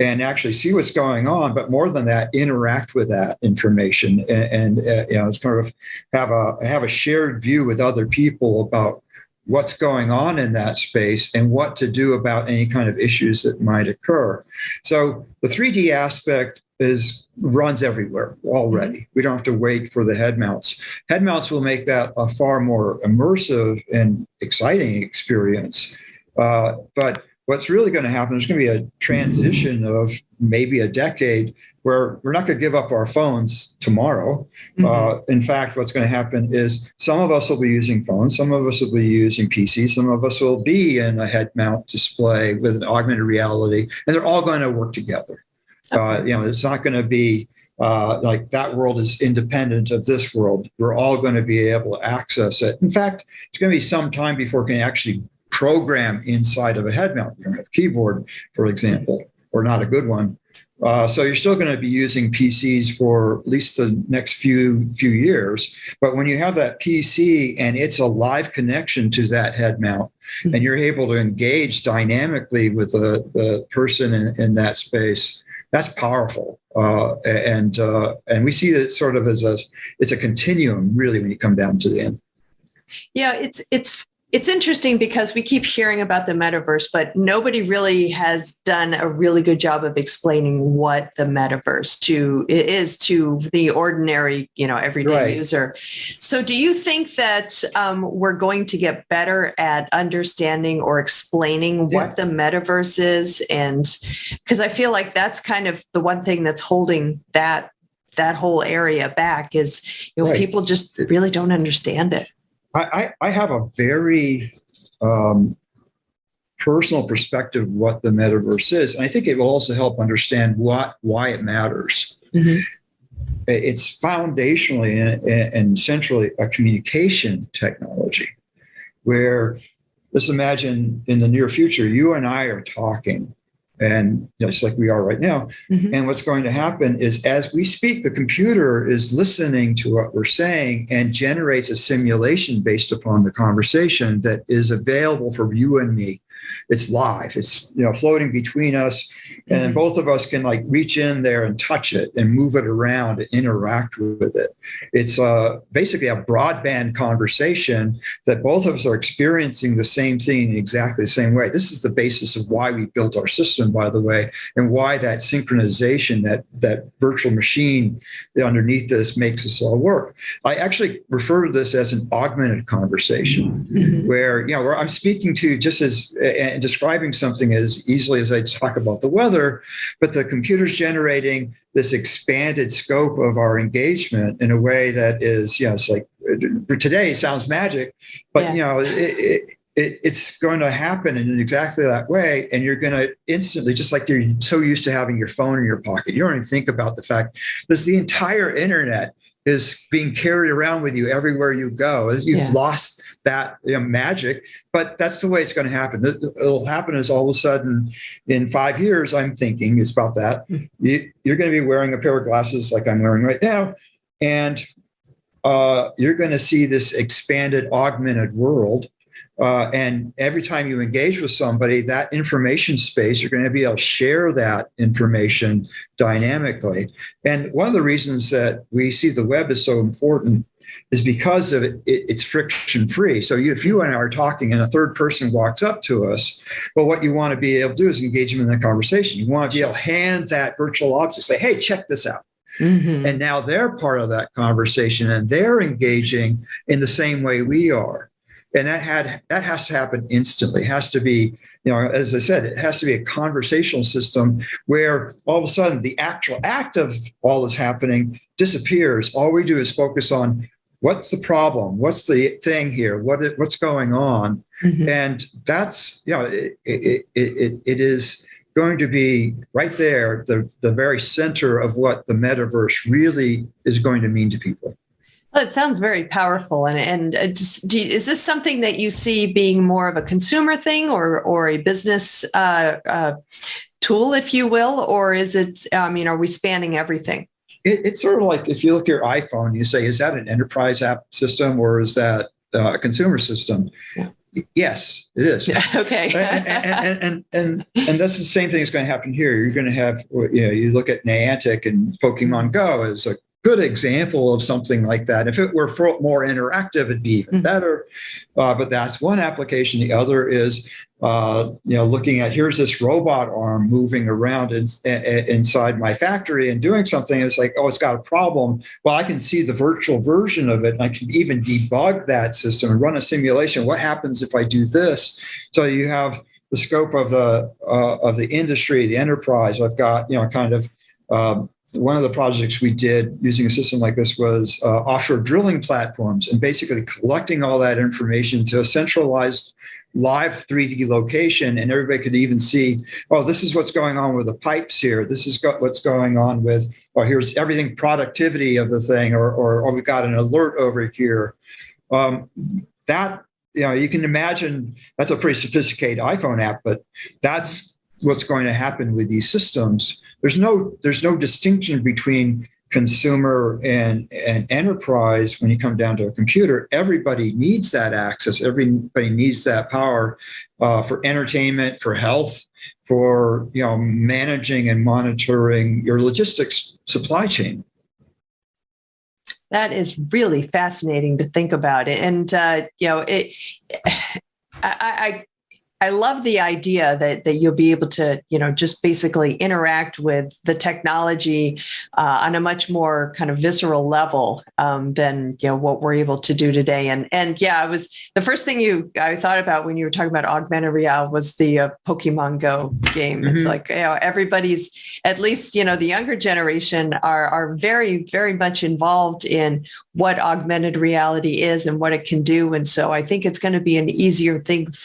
J: and actually see what's going on, but more than that, interact with that information and it's kind of have a shared view with other people about what's going on in that space and what to do about any kind of issues that might occur. So the 3D aspect runs everywhere already. We don't have to wait for the head mounts. Head mounts will make that a far more immersive and exciting experience. But what's really going to happen is going to be a transition of maybe a decade where we're not going to give up our phones tomorrow. In fact, what's going to happen is some of us will be using phones, some of us will be using PCs, some of us will be in a head mount display with an augmented reality, and they're all going to work together. It's not going to be like that world is independent of this world. We're all going to be able to access it. In fact, it's going to be some time before we can actually program inside of a head mount. You don't have a keyboard, for example, or not a good one. So you're still going to be using PCs for at least the next few years. But when you have that PC and it's a live connection to that head mount, and you're able to engage dynamically with the person in that space, that's powerful. And we see it sort of as it's a continuum, really, when you come down to the end.
I: Yeah, it's interesting because we keep hearing about the metaverse, but nobody really has done a really good job of explaining what the metaverse is to the ordinary, everyday user. So do you think that we're going to get better at understanding or explaining what the metaverse is? And because I feel like that's kind of the one thing that's holding that whole area back is, people just really don't understand it.
J: I have a very personal perspective of what the metaverse is. And I think it will also help understand why it matters. It's foundationally and centrally a communication technology where, let's imagine in the near future, you and I are talking, and just like we are right now. And what's going to happen is as we speak, the computer is listening to what we're saying and generates a simulation based upon the conversation that is available for you and me. It's live. It's floating between us, and then both of us can reach in there and touch it and move it around and interact with it. It's basically a broadband conversation that both of us are experiencing the same thing in exactly the same way. This is the basis of why we built our system, by the way, and why that synchronization, that virtual machine underneath this makes us all work. I actually refer to this as an augmented conversation, where I'm speaking to just as and describing something as easily as I talk about the weather, but the computer's generating this expanded scope of our engagement in a way that is, it's like today it sounds magic, but it's going to happen in exactly that way. And you're going to instantly, just like you're so used to having your phone in your pocket, you don't even think about the fact that the entire internet is being carried around with you everywhere you go. You've lost that magic, but that's the way it's going to happen. It'll happen is all of a sudden in 5 years, I'm thinking it's about that. You're going to be wearing a pair of glasses like I'm wearing right now. And you're going to see this expanded, augmented world. And every time you engage with somebody, that information space, you're going to be able to share that information dynamically. And one of the reasons that we see the web is so important is because of it's friction-free. So if you and I are talking and a third person walks up to us, well, what you want to be able to do is engage them in the conversation. You want to be able to hand that virtual object, say, hey, check this out. And now they're part of that conversation and they're engaging in the same way we are. And that has to happen instantly. It has to be, as I said, it has to be a conversational system where all of a sudden the actual act of all this happening disappears. All we do is focus on what's the problem? What's the thing here? What's going on? Mm-hmm. And that's, it is going to be right there, the very center of what the metaverse really is going to mean to people.
I: Well, it sounds very powerful. And is this something that you see being more of a consumer thing or a business tool, if you will? Or is it, are we spanning everything?
J: It's sort of like if you look at your iPhone, you say, is that an enterprise app system or is that a consumer system? Yeah. Yes, it is.
I: Yeah, okay.
J: and that's the same thing that's going to happen here. You're going to have, you look at Niantic and Pokemon Go as a good example of something like that. If it were more interactive, it'd be even better. But that's one application. The other is, looking at, here's this robot arm moving around inside my factory and doing something. It's like, oh, it's got a problem. Well, I can see the virtual version of it. And I can even debug that system and run a simulation. What happens if I do this? So you have the scope of the industry, the enterprise. I've got, one of the projects we did using a system like this was offshore drilling platforms and basically collecting all that information to a centralized live 3D location. And everybody could even see, oh, this is what's going on with the pipes here. This is what's going on with, or here's everything productivity of the thing, or we've got an alert over here. That, you can imagine that's a pretty sophisticated iPhone app, but that's what's going to happen with these systems. There's no distinction between consumer and enterprise when you come down to a computer. Everybody needs that access. Everybody needs that power for entertainment, for health, for managing and monitoring your logistics supply chain.
I: That is really fascinating to think about it, and I love the idea that you'll be able to, just basically interact with the technology on a much more kind of visceral level than, what we're able to do today. And yeah, it was the first thing I thought about when you were talking about augmented reality was the Pokemon Go game. Mm-hmm. It's like, everybody's, at least, the younger generation are very, very much involved in what augmented reality is and what it can do. And so I think it's going to be an easier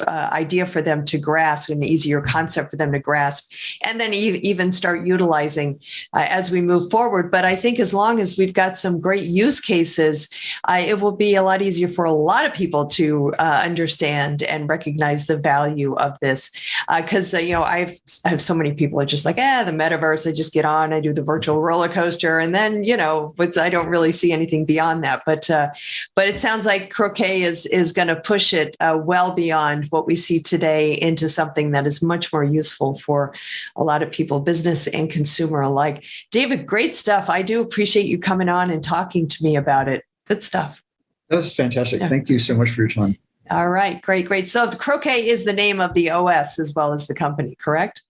I: idea for them to grasp, an easier concept for them to grasp, and then even start utilizing as we move forward. But I think as long as we've got some great use cases, it will be a lot easier for a lot of people to understand and recognize the value of this. Because I have so many people are just like, the metaverse. I just get on, I do the virtual roller coaster, and then I don't really see anything beyond that. But it sounds like Croquet is going to push it well beyond what we see today into something that is much more useful for a lot of people, business and consumer alike. David, great stuff. I do appreciate you coming on and talking to me about it. Good stuff.
J: That was fantastic. Yeah. Thank you so much for your time.
I: All right, great. So the Croquet is the name of the OS as well as the company, correct?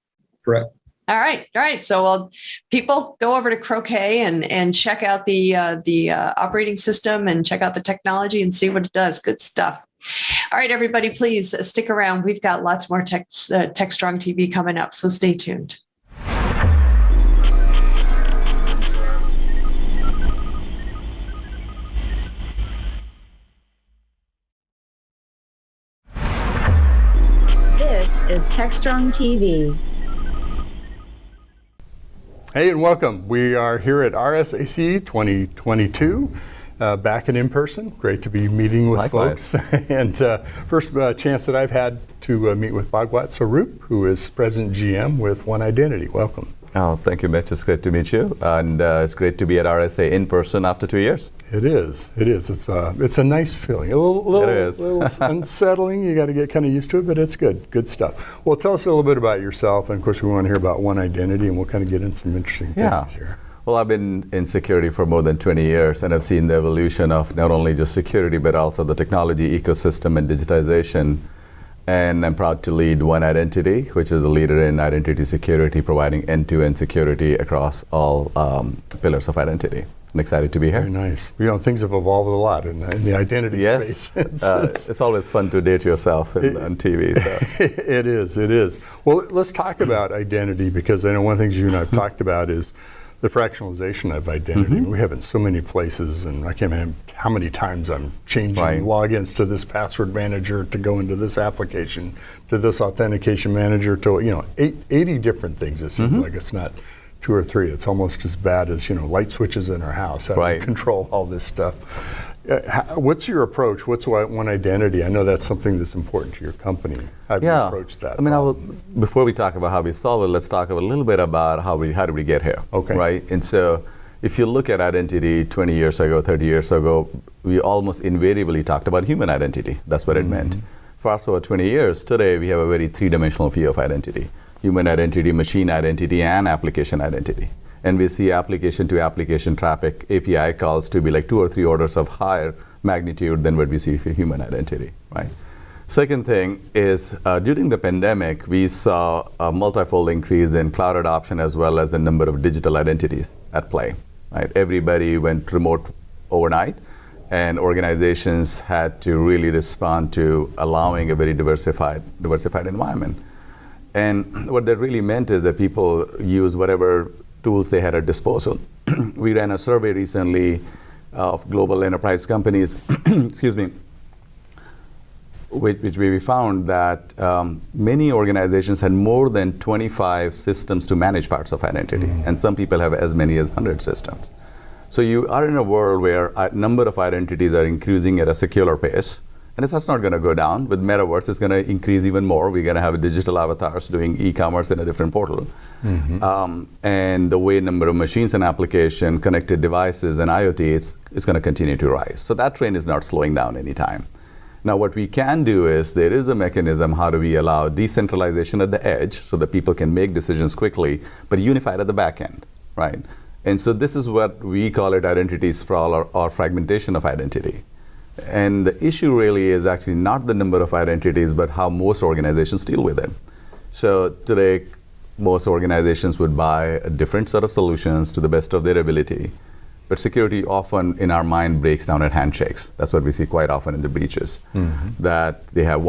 J: Correct.
I: All right. So, people go over to Croquet and check out the operating system and check out the technology and see what it does. Good stuff. All right, everybody, please stick around. We've got lots more TechstrongTV coming up, so stay tuned.
K: This is TechstrongTV.
L: Hey, and welcome. We are here at RSAC 2022, back and in person. Great to be meeting with folks. And first chance that I've had to meet with Bhagwat Swarup, who is President GM with One Identity. Welcome.
M: Oh, thank you, Mitch. It's great to meet you. And it's great to be at RSA in person after 2 years.
L: It is. It's a nice feeling. A little unsettling. You got to get kind of used to it, but it's good. Good stuff. Well, tell us a little bit about yourself. And of course, we want to hear about One Identity, and we'll kind of get into some interesting things here.
M: Well, I've been in security for more than 20 years, and I've seen the evolution of not only just security, but also the technology ecosystem and digitization. And I'm proud to lead One Identity, which is a leader in identity security, providing end-to-end security across all pillars of identity. I'm excited to be here.
L: Very nice. Things have evolved a lot in the identity space.
M: It's always fun to date yourself on TV. So.
L: It is. Well, let's talk about identity, because I know one of the things you and I've talked about is the fractionalization of identity. We have it in so many places, and I can't imagine how many times I'm changing logins to this password manager to go into this application, to this authentication manager, to 80 different things. It seems like it's not 2 or 3. It's almost as bad as light switches in our house. How do we control all this stuff? What's your approach? What's one identity? I know that's something that's important to your company. How do you approach that?
M: I mean, before we talk about how we solve it, let's talk a little bit about how did we get here. Okay. Right? And so if you look at identity 20 years ago, 30 years ago, we almost invariably talked about human identity. That's what it meant. Fast forward 20 years, today we have a very 3-dimensional view of identity. Human identity, machine identity, and application identity. And we see application to application traffic, API calls to be like 2 or 3 orders of higher magnitude than what we see for human identity, right? Second thing is during the pandemic, we saw a multifold increase in cloud adoption as well as the number of digital identities at play, right? Everybody went remote overnight, and organizations had to really respond to allowing a very diversified environment. And what that really meant is that people use whatever tools they had at disposal. We ran a survey recently of global enterprise companies, excuse me, which we found that many organizations had more than 25 systems to manage parts of identity, and some people have as many as 100 systems. So you are in a world where a number of identities are increasing at a secular pace, and that's not going to go down. With Metaverse, it's going to increase even more. We're going to have digital avatars doing e-commerce in a different portal. And the way number of machines and application, connected devices, and IoT, it's going to continue to rise. So that trend is not slowing down anytime. Now, what we can do is there is a mechanism, how do we allow decentralization at the edge so that people can make decisions quickly, but unified at the back end, right? And so this is what we call it identity sprawl or fragmentation of identity. And the issue really is actually not the number of identities, but how most organizations deal with it. So today, most organizations would buy a different set of solutions to the best of their ability. But security often, in our mind, breaks down at handshakes. That's what we see quite often in the breaches. That they have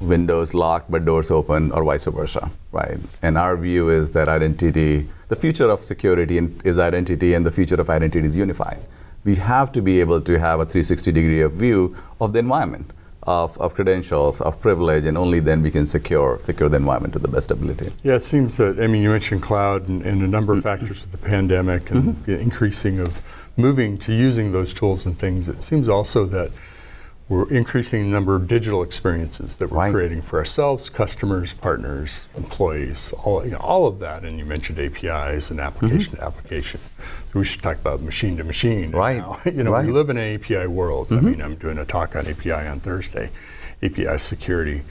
M: windows locked but doors open, or vice versa, right? And our view is that identity, the future of security is identity, and the future of identity is unified. We have to be able to have a 360-degree of view of the environment, of credentials, of privilege, and only then we can secure the environment to the best ability.
L: Yeah, it seems that, I mean, you mentioned cloud and a number of factors of the pandemic and the increasing of moving to using those tools and things. It seems also that we're increasing the number of digital experiences that we're creating for ourselves, customers, partners, employees, all of that. And you mentioned APIs and application to application. So we should talk about machine to machine. Right. We live in an API world. I mean, I'm doing a talk on API on Thursday, API security.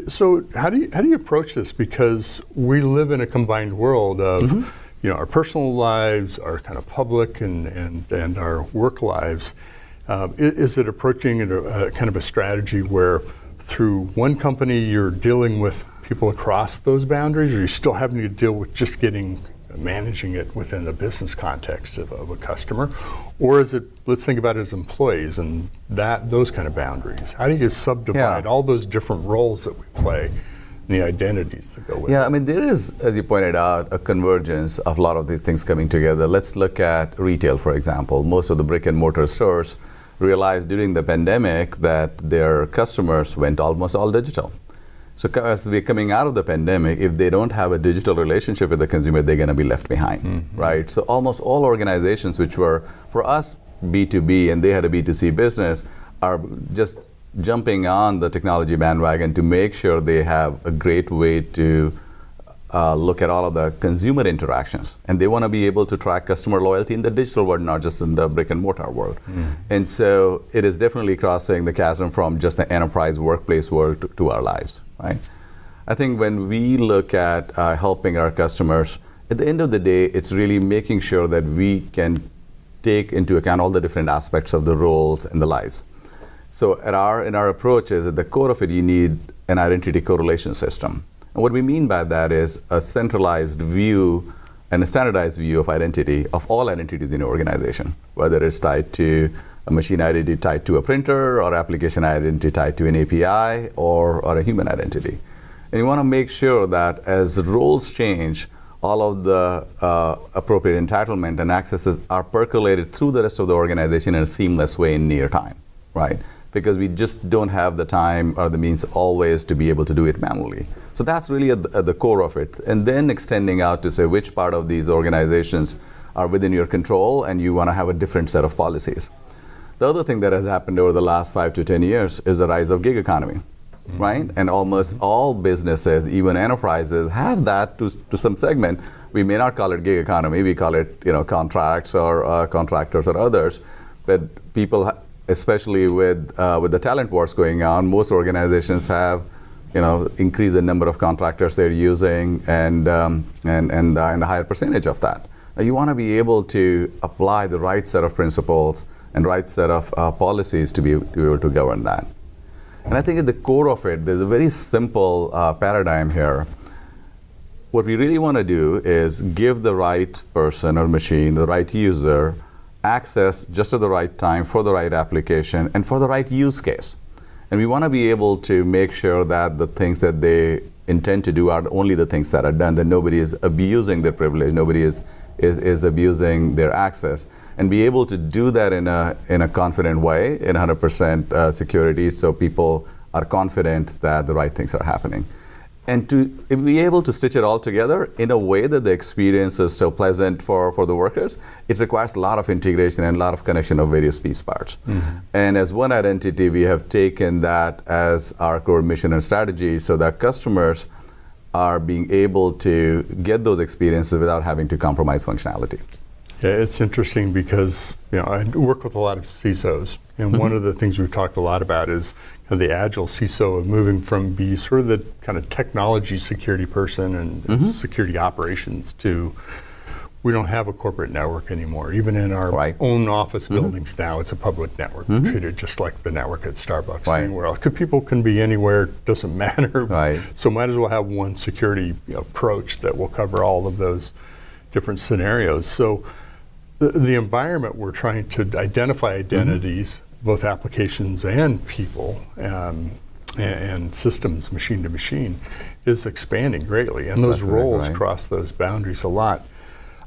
L: So how do you approach this? Because we live in a combined world of our personal lives, our kind of public and our work lives. Is it approaching a kind of a strategy where through one company you're dealing with people across those boundaries, or you're still having to deal with just managing it within the business context of a customer? Or is it, let's think about it as employees and those kind of boundaries? How do you subdivide all those different roles that we play and the identities that go with it?
M: Yeah, I mean, there is, as you pointed out, a convergence of a lot of these things coming together. Let's look at retail, for example. Most of the brick and mortar stores realized during the pandemic that their customers went almost all digital. So as we're coming out of the pandemic, if they don't have a digital relationship with the consumer, they're going to be left behind, right? So almost all organizations which were, for us, B2B, and they had a B2C business, are just jumping on the technology bandwagon to make sure they have a great way to look at all of the consumer interactions. And they want to be able to track customer loyalty in the digital world, not just in the brick and mortar world. And so it is definitely crossing the chasm from just the enterprise workplace world to our lives, right? I think when we look at helping our customers, at the end of the day, it's really making sure that we can take into account all the different aspects of the roles and the lives. So in our approach is at the core of it, you need an identity correlation system. And what we mean by that is a centralized view and a standardized view of identity, of all identities in your organization, whether it's tied to a machine identity tied to a printer, or application identity tied to an API, or a human identity. And you want to make sure that as roles change, all of the appropriate entitlement and accesses are percolated through the rest of the organization in a seamless way in near time, right? Because we just don't have the time or the means always to be able to do it manually. So that's really at the core of it. And then extending out to say which part of these organizations are within your control and you want to have a different set of policies. The other thing that has happened over the last 5 to 10 years is the rise of gig economy. Right? And almost all businesses, even enterprises, have that to some segment. We may not call it gig economy, we call it contracts or contractors or others. But people, especially with the talent wars going on, most organizations have increased the number of contractors they're using and a higher percentage of that. Now, you want to be able to apply the right set of principles and right set of policies to be able to govern that. And I think at the core of it, there's a very simple paradigm here. What we really want to do is give the right person or machine, the right user, access just at the right time for the right application and for the right use case. And we want to be able to make sure that the things that they intend to do are only the things that are done, that nobody is abusing their privilege, nobody is abusing their access. And be able to do that in a confident way, in 100% security, so people are confident that the right things are happening. And to be able to stitch it all together in a way that the experience is still pleasant for the workers, it requires a lot of integration and a lot of connection of various piece parts. Mm-hmm. And as one identity, we have taken that as our core mission and strategy so that customers are being able to get those experiences without having to compromise functionality.
L: Yeah, it's interesting because I work with a lot of CISOs, and one of the things we've talked a lot about is the agile CISO of moving from be sort of the kind of technology security person and security operations to we don't have a corporate network anymore. Even in our own office buildings now, it's a public network, treated just like the network at Starbucks or anywhere else. Because people can be anywhere, doesn't matter. Right. So might as well have one security approach that will cover all of those different scenarios. So the environment we're trying to identify identities, both applications and people, and systems, machine to machine, is expanding greatly. And those roles cross those boundaries a lot.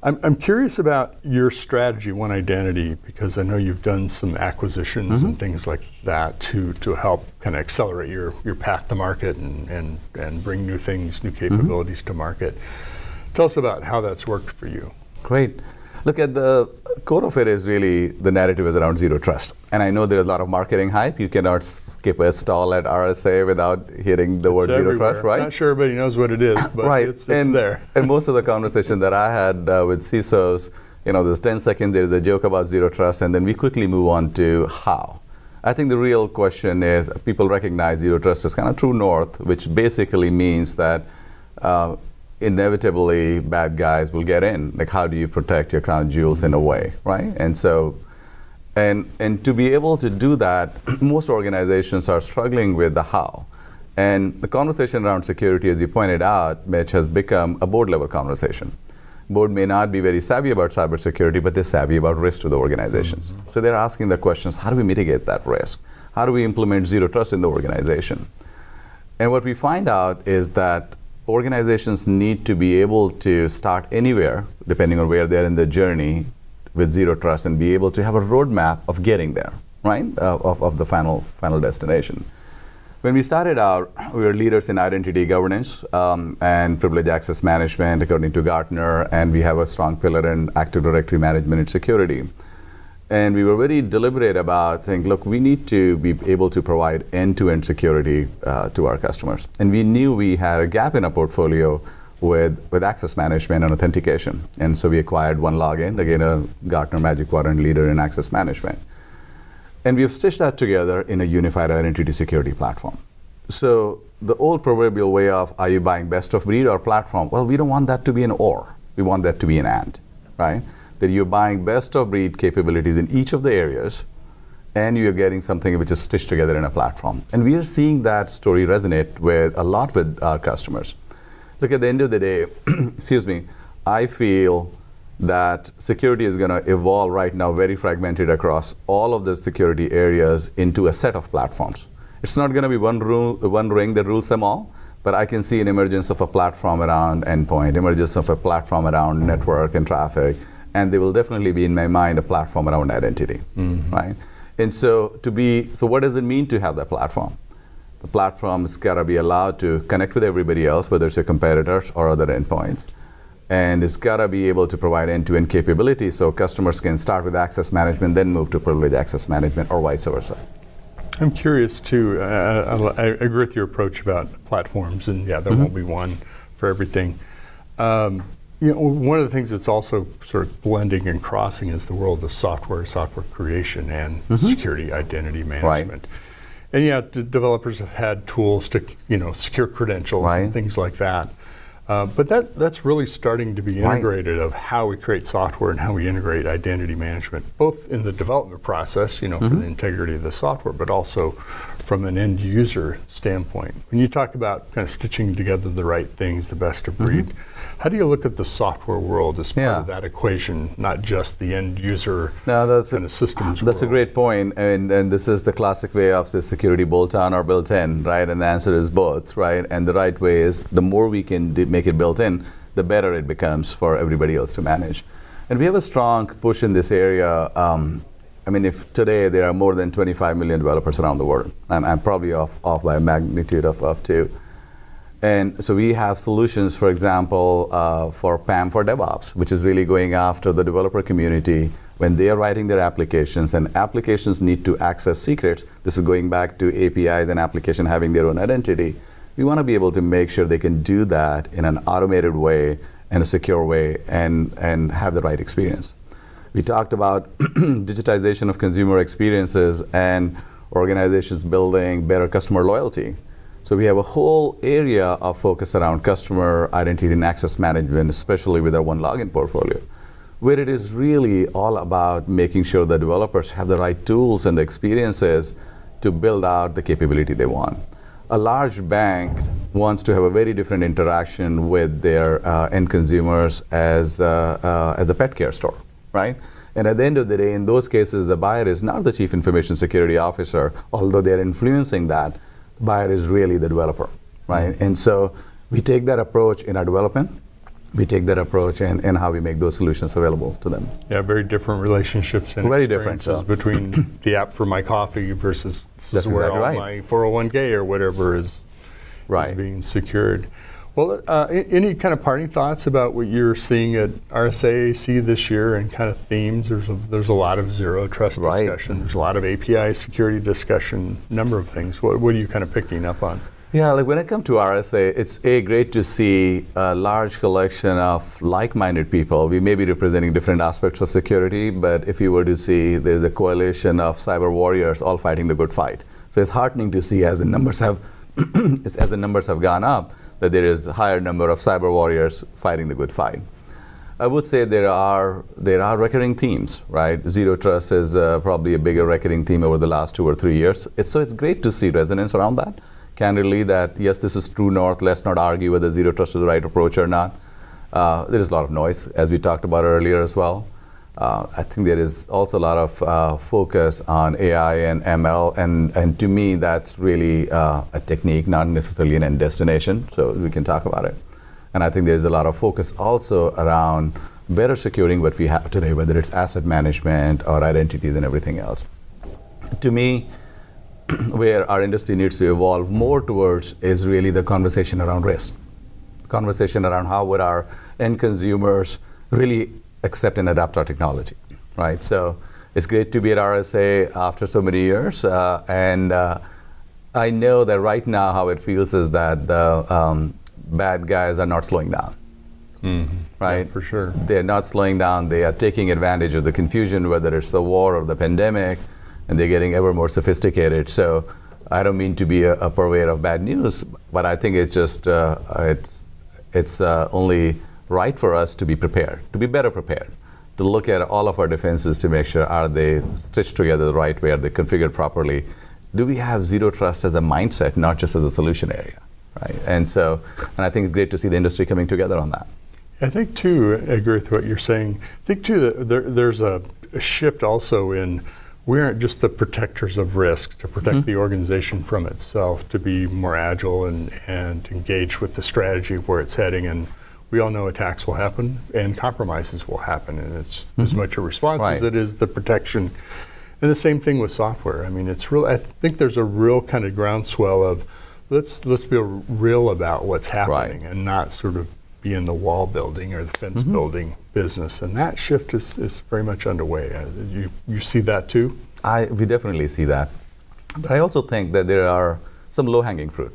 L: I'm curious about your strategy, One Identity, because I know you've done some acquisitions and things like that to help kind of accelerate your path to market and bring new things, new capabilities to market. Tell us about how that's worked for you.
M: Great. Look, at the core of it is really the narrative is around zero trust. And I know there's a lot of marketing hype. You cannot skip a stall at RSA without hearing the word zero trust, right?
L: Not sure everybody knows what it is, but it's there.
M: And most of the conversation that I had with CISOs, there's 10 seconds, there's a joke about zero trust, and then we quickly move on to how. I think the real question is people recognize zero trust as kind of true north, which basically means that inevitably bad guys will get in. Like, how do you protect your crown jewels in a way, right? And so, and to be able to do that, most organizations are struggling with the how. And the conversation around security, as you pointed out, Mitch, has become a board level conversation. Board may not be very savvy about cybersecurity, but they're savvy about risk to the organizations. So they're asking the questions, how do we mitigate that risk? How do we implement zero trust in the organization? And what we find out is that organizations need to be able to start anywhere, depending on where they're in the journey with zero trust, and be able to have a roadmap of getting there, right? Of the final destination. When we started out, we were leaders in identity governance and privileged access management, according to Gartner, and we have a strong pillar in Active Directory management and security. And we were very deliberate about saying, look, we need to be able to provide end-to-end security to our customers. And we knew we had a gap in our portfolio with access management and authentication. And so we acquired OneLogin, again, a Gartner Magic Quadrant leader in access management. And we have stitched that together in a unified identity security platform. So the old proverbial way of, are you buying best of breed or platform? Well, we don't want that to be an or. We want that to be an and, right? That you're buying best of breed capabilities in each of the areas, and you're getting something which is stitched together in a platform. And we are seeing that story resonate a lot with our customers. Look, at the end of the day, I feel that security is going to evolve right now very fragmented across all of the security areas into a set of platforms. It's not going to be one ring that rules them all, but I can see an emergence of a platform around endpoint, emergence of a platform around network and traffic, and there will definitely be in my mind a platform around identity, right? And so what does it mean to have that platform? The platform's got to be allowed to connect with everybody else, whether it's your competitors or other endpoints. And it's got to be able to provide end-to-end capability so customers can start with access management, then move to privileged access management, or vice versa.
L: I'm curious too, I agree with your approach about platforms, and yeah, there won't be one for everything. One of the things that's also sort of blending and crossing is the world of software creation, and security identity management.
M: Right.
L: And yeah, developers have had tools to, secure credentials and things like that. But that's really starting to be integrated of how we create software and how we integrate identity management, both in the development process, for the integrity of the software, but also from an end user standpoint. When you talk about kind of stitching together the right things, the best of breed, how do you look at the software world as part of that equation, not just the end user kind of systems
M: That's
L: world?
M: a great point, and this is the classic way of the security bolt-on or built-in, right? And the answer is both, right? And the right way is the more we can make it built in, the better it becomes for everybody else to manage. And we have a strong push in this area. If today there are more than 25 million developers around the world, and I'm probably off by a magnitude of 2. And so we have solutions, for example, for PAM for DevOps, which is really going after the developer community when they are writing their applications, and applications need to access secrets. This is going back to APIs and application having their own identity. We want to be able to make sure they can do that in an automated way and a secure way and have the right experience. We talked about digitization of consumer experiences and organizations building better customer loyalty. So we have a whole area of focus around customer identity and access management, especially with our One Login portfolio, where it is really all about making sure the developers have the right tools and the experiences to build out the capability they want. A large bank wants to have a very different interaction with their end consumers as a pet care store, right? And at the end of the day, in those cases, the buyer is not the chief information security officer, although they're influencing that. The buyer is really the developer, right? And so we take that approach in our development. We take that approach in how we make those solutions available to them.
L: Yeah, very different relationships and
M: very different
L: between the app for my coffee versus
M: That's
L: where
M: exactly
L: all my 401k or whatever is being secured. Well, any kind of parting thoughts about what you're seeing at RSAAC this year and kind of themes? There's a lot of zero trust discussion. There's a lot of API security discussion, number of things. What are you kind of picking up on?
M: Yeah, like when it comes to RSA, it's great to see a large collection of like-minded people. We may be representing different aspects of security, but if you were to see, there's a coalition of cyber warriors all fighting the good fight. So it's heartening to see as the numbers have gone up, that there is a higher number of cyber warriors fighting the good fight. I would say there are recurring themes, right? Zero trust is probably a bigger recurring theme over the last 2 or 3 years. So it's great to see resonance around that. Candidly, that yes, this is true north. Let's not argue whether zero trust is the right approach or not. There is a lot of noise, as we talked about earlier as well. I think there is also a lot of focus on AI and ML, and to me, that's really a technique, not necessarily an end destination, so we can talk about it. And I think there's a lot of focus also around better securing what we have today, whether it's asset management or identities and everything else. To me, where our industry needs to evolve more towards is really the conversation around risk. Conversation around how would our end consumers really accept and adapt our technology, right? So it's great to be at RSA after so many years, and I know that right now how it feels is that the bad guys are not slowing down, right?
L: Yeah, for sure.
M: They're not slowing down. They are taking advantage of the confusion, whether it's the war or the pandemic, and they're getting ever more sophisticated. So I don't mean to be a purveyor of bad news, but I think it's just it's only right for us to be prepared, to be better prepared, to look at all of our defenses to make sure, are they stitched together the right way, are they configured properly? Do we have zero trust as a mindset, not just as a solution area, right? And I think it's great to see the industry coming together on that.
L: I think too, I agree with what you're saying. I think too that there's a shift also in we aren't just the protectors of risk to protect the organization from itself, to be more agile and engage with the strategy of where it's heading. And we all know attacks will happen and compromises will happen, and it's as much a response as it is the protection. And the same thing with software. I mean, it's real. I think there's a real kind of groundswell of let's be real about what's happening and not sort of be in the wall building or the fence building business. And that shift is very much underway. You see that too?
M: We definitely see that. But I also think that there are some low-hanging fruit,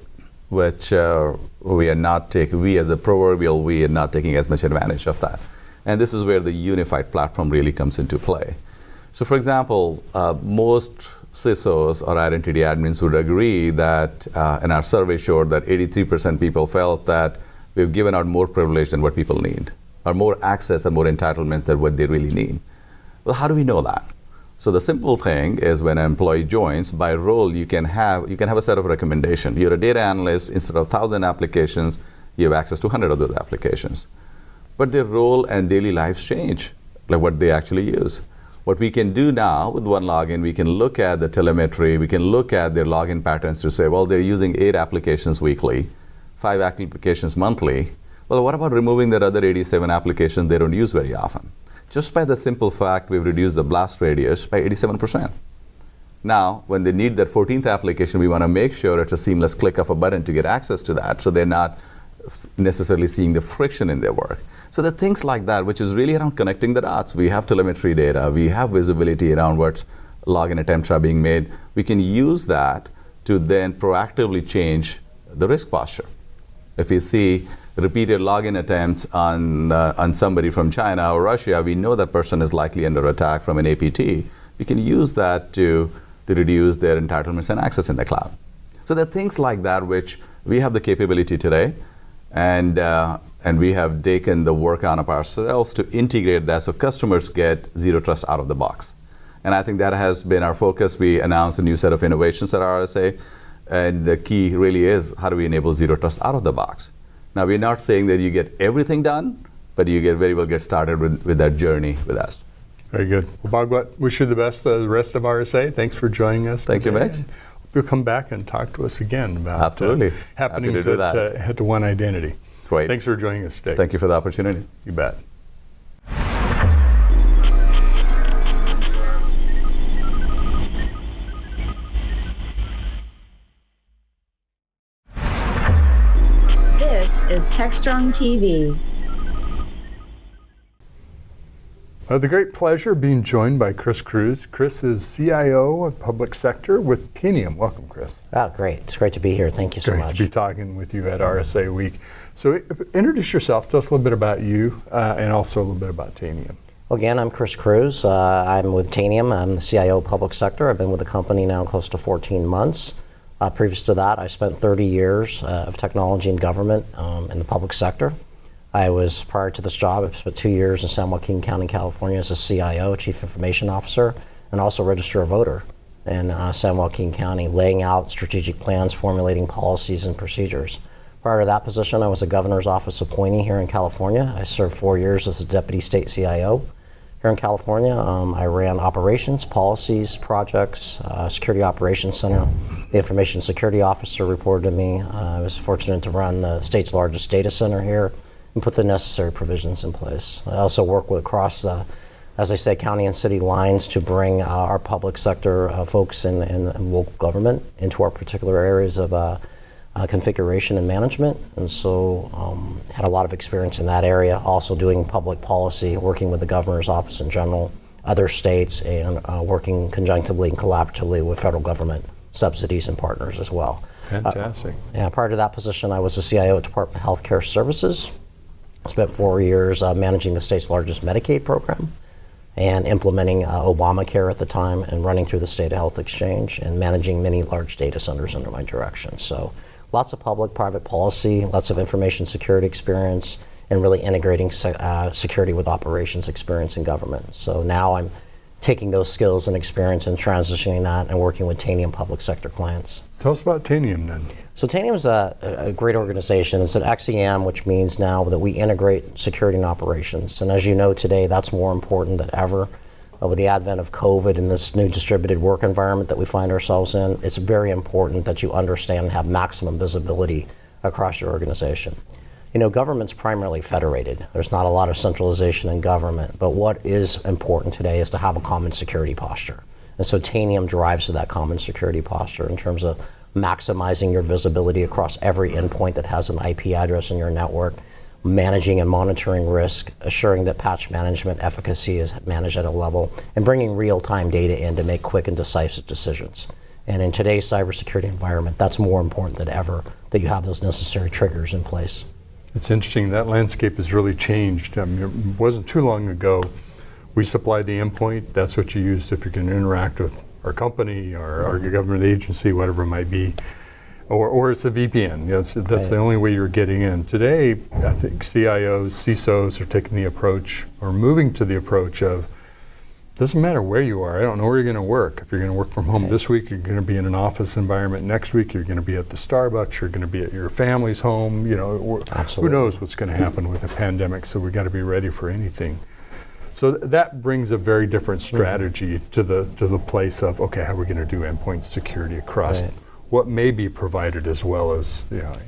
M: which we are not taking, we as a proverbial, we are not taking as much advantage of that. And this is where the unified platform really comes into play. So for example, most CISOs or identity admins would agree that, and our survey showed that 83% people felt that we've given out more privilege than what people need, or more access and more entitlements than what they really need. Well, how do we know that? So the simple thing is when an employee joins, by role you can have a set of recommendations. You're a data analyst, instead of 1,000 applications, you have access to 100 of those applications. But their role and daily lives change, like what they actually use. What we can do now with one login, we can look at the telemetry, we can look at their login patterns to say, well, they're using 8 applications weekly, 5 applications monthly. Well, what about removing their other 87 applications they don't use very often? Just by the simple fact we've reduced the blast radius by 87%. Now, when they need that 14th application, we want to make sure it's a seamless click of a button to get access to that, so they're not necessarily seeing the friction in their work. So there are things like that, which is really around connecting the dots. We have telemetry data, we have visibility around what login attempts are being made. We can use that to then proactively change the risk posture. If we see repeated login attempts on somebody from China or Russia, we know that person is likely under attack from an APT. We can use that to reduce their entitlements and access in the cloud. So there are things like that which we have the capability today, and we have taken the work on of ourselves to integrate that so customers get zero trust out of the box. And I think that has been our focus. We announced a new set of innovations at RSA, and the key really is how do we enable zero trust out of the box. Now, we're not saying that you get everything done, but you very well get started with that journey with us.
L: Very good. Well, Bhagwat, wish you the best, the rest of RSA. Thanks for joining us.
M: Thank you, Mitch.
L: Hope you'll come back and talk to us again about
M: Absolutely.
L: Happenings at One Identity.
M: Great.
L: Thanks for joining us today.
M: Thank you for the opportunity.
L: You bet.
K: This is TechstrongTV.
L: I have the great pleasure of being joined by Chris Cruz. Chris is CIO of Public Sector with Tanium. Welcome, Chris.
N: Oh, great. It's great to be here. Thank you so much.
L: Great to be talking with you at RSA Week. So introduce yourself. Tell us a little bit about you and also a little bit about Tanium.
N: Well, again, I'm Chris Cruz. I'm with Tanium. I'm the CIO of Public Sector. I've been with the company now close to 14 months. Previous to that, I spent 30 years of technology and government in the public sector. I was, prior to this job, I spent 2 years in San Joaquin County, California as a CIO, Chief Information Officer, and also Register a Voter in San Joaquin County, laying out strategic plans, formulating policies and procedures. Prior to that position, I was a governor's office appointee here in California. I served 4 years as a deputy state CIO here in California. I ran operations, policies, projects, security operations center. The information security officer reported to me. I was fortunate to run the state's largest data center here and put the necessary provisions in place. I also work with across the, as I say, county and city lines to bring our public sector folks in local government into our particular areas of configuration and management. And so had a lot of experience in that area, also doing public policy, working with the governor's office in general, other states, and working conjunctively and collaboratively with federal government subsidies and partners as well.
L: Fantastic.
N: Prior to that position, I was the CIO at Department of Healthcare Services. I spent 4 years managing the state's largest Medicaid program and implementing Obamacare at the time and running through the State Health Exchange and managing many large data centers under my direction. So lots of public-private policy, lots of information security experience, and really integrating security with operations experience in government. So now I'm taking those skills and experience and transitioning that and working with Tanium public sector clients.
L: Tell us about Tanium then.
N: So Tanium is a great organization. It's an XEM, which means now that we integrate security and operations. And as you know today, that's more important than ever. with the advent of COVID and this new distributed work environment that we find ourselves in, it's very important that you understand and have maximum visibility across your organization. You know, government's primarily federated. There's not a lot of centralization in government, but what is important today is to have a common security posture. And so Tanium drives to that common security posture in terms of maximizing your visibility across every endpoint that has an IP address in your network, managing and monitoring risk, assuring that patch management efficacy is managed at a level, and bringing real-time data in to make quick and decisive decisions. And in today's cybersecurity environment, that's more important than ever, that you have those necessary triggers in place.
L: It's interesting, that landscape has really changed. I mean, it wasn't too long ago, we supplied the endpoint, that's what you used if you're going to interact with our company or our government agency, whatever it might be, or it's a VPN. That's right. The only way you're getting in. Today, I think CIOs, CISOs are taking the approach, or moving to the approach of, doesn't matter where you are, I don't know where you're going to work. If you're going to work from home this week, you're going to be in an office environment. Next week, you're going to be at the Starbucks, you're going to be at your family's home. You know, who knows what's going to happen with the pandemic, so we got to be ready for anything. So that brings a very different strategy to the place of, okay, how are we going to do endpoint security across what may be provided, as well as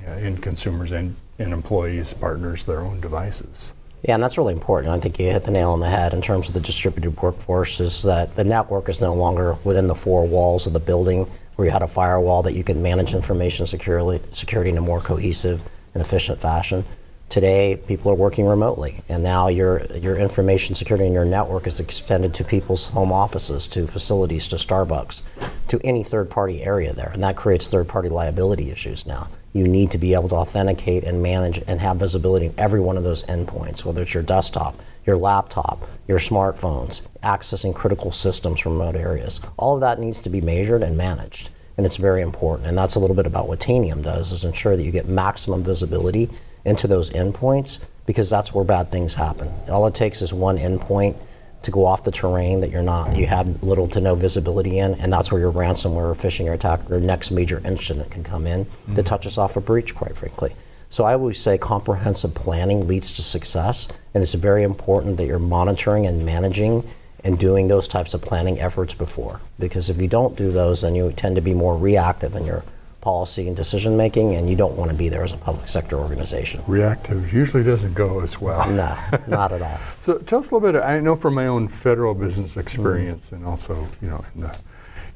L: end consumers and employees, partners, their own devices.
N: Yeah, and that's really important. I think you hit the nail on the head in terms of the distributed workforce, is that the network is no longer within the four walls of the building where you had a firewall that you could manage information security in a more cohesive and efficient fashion. Today, people are working remotely, and now your information security in your network is extended to people's home offices, to facilities, to Starbucks, to any third-party area there, and that creates third-party liability issues now. You need to be able to authenticate and manage and have visibility in every one of those endpoints, whether it's your desktop, your laptop, your smartphones, accessing critical systems from remote areas. All of that needs to be measured and managed, and it's very important, and that's a little bit about what Tanium does, is ensure that you get maximum visibility into those endpoints, because that's where bad things happen. All it takes is one endpoint to go off the terrain that you have little to no visibility in, and that's where your ransomware or phishing or attack or next major incident can come in that touches off a breach, quite frankly. So I always say comprehensive planning leads to success, and it's very important that you're monitoring and managing and doing those types of planning efforts before, because if you don't do those, then you tend to be more reactive in your policy and decision making, and you don't want to be there as a public sector organization.
L: Reactive usually doesn't go as well.
N: No, not at all.
L: So tell us a little bit. I know from my own federal business experience, and also in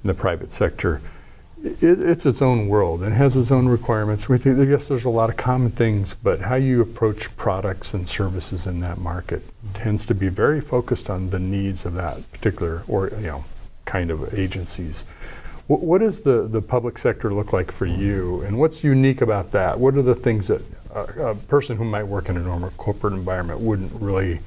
L: the private sector, it's its own world and has its own requirements. I guess there's a lot of common things, but how you approach products and services in that market tends to be very focused on the needs of that particular kind of agencies. What does the public sector look like for you, and what's unique about that? What are the things that a person who might work in a normal corporate environment wouldn't really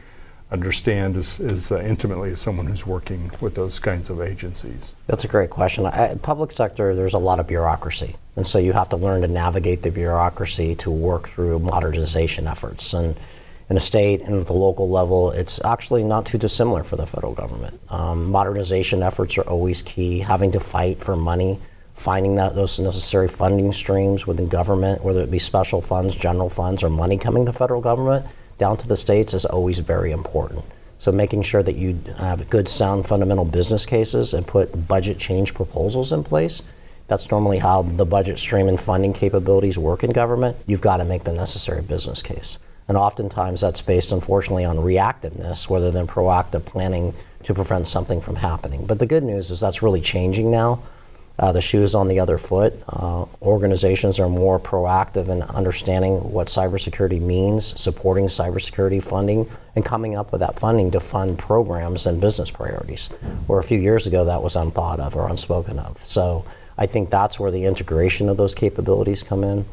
L: understand as intimately as someone who's working with those kinds of agencies?
N: That's a great question. Public sector, there's a lot of bureaucracy, and so you have to learn to navigate the bureaucracy to work through modernization efforts. And in a state and at the local level, it's actually not too dissimilar for the federal government. Modernization efforts are always key. Having to fight for money, finding those necessary funding streams within government, whether it be special funds, general funds, or money coming to the federal government down to the states, is always very important. So making sure that you have good, sound, fundamental business cases and put budget change proposals in place. That's normally how the budget stream and funding capabilities work in government. You've got to make the necessary business case. And oftentimes that's based, unfortunately, on reactiveness rather than proactive planning to prevent something from happening. But the good news is that's really changing now. The shoe's on the other foot. Organizations are more proactive in understanding what cybersecurity means, supporting cybersecurity funding, and coming up with that funding to fund programs and business priorities, where a few years ago that was unthought of or unspoken of. So I think that's where the integration of those capabilities come in.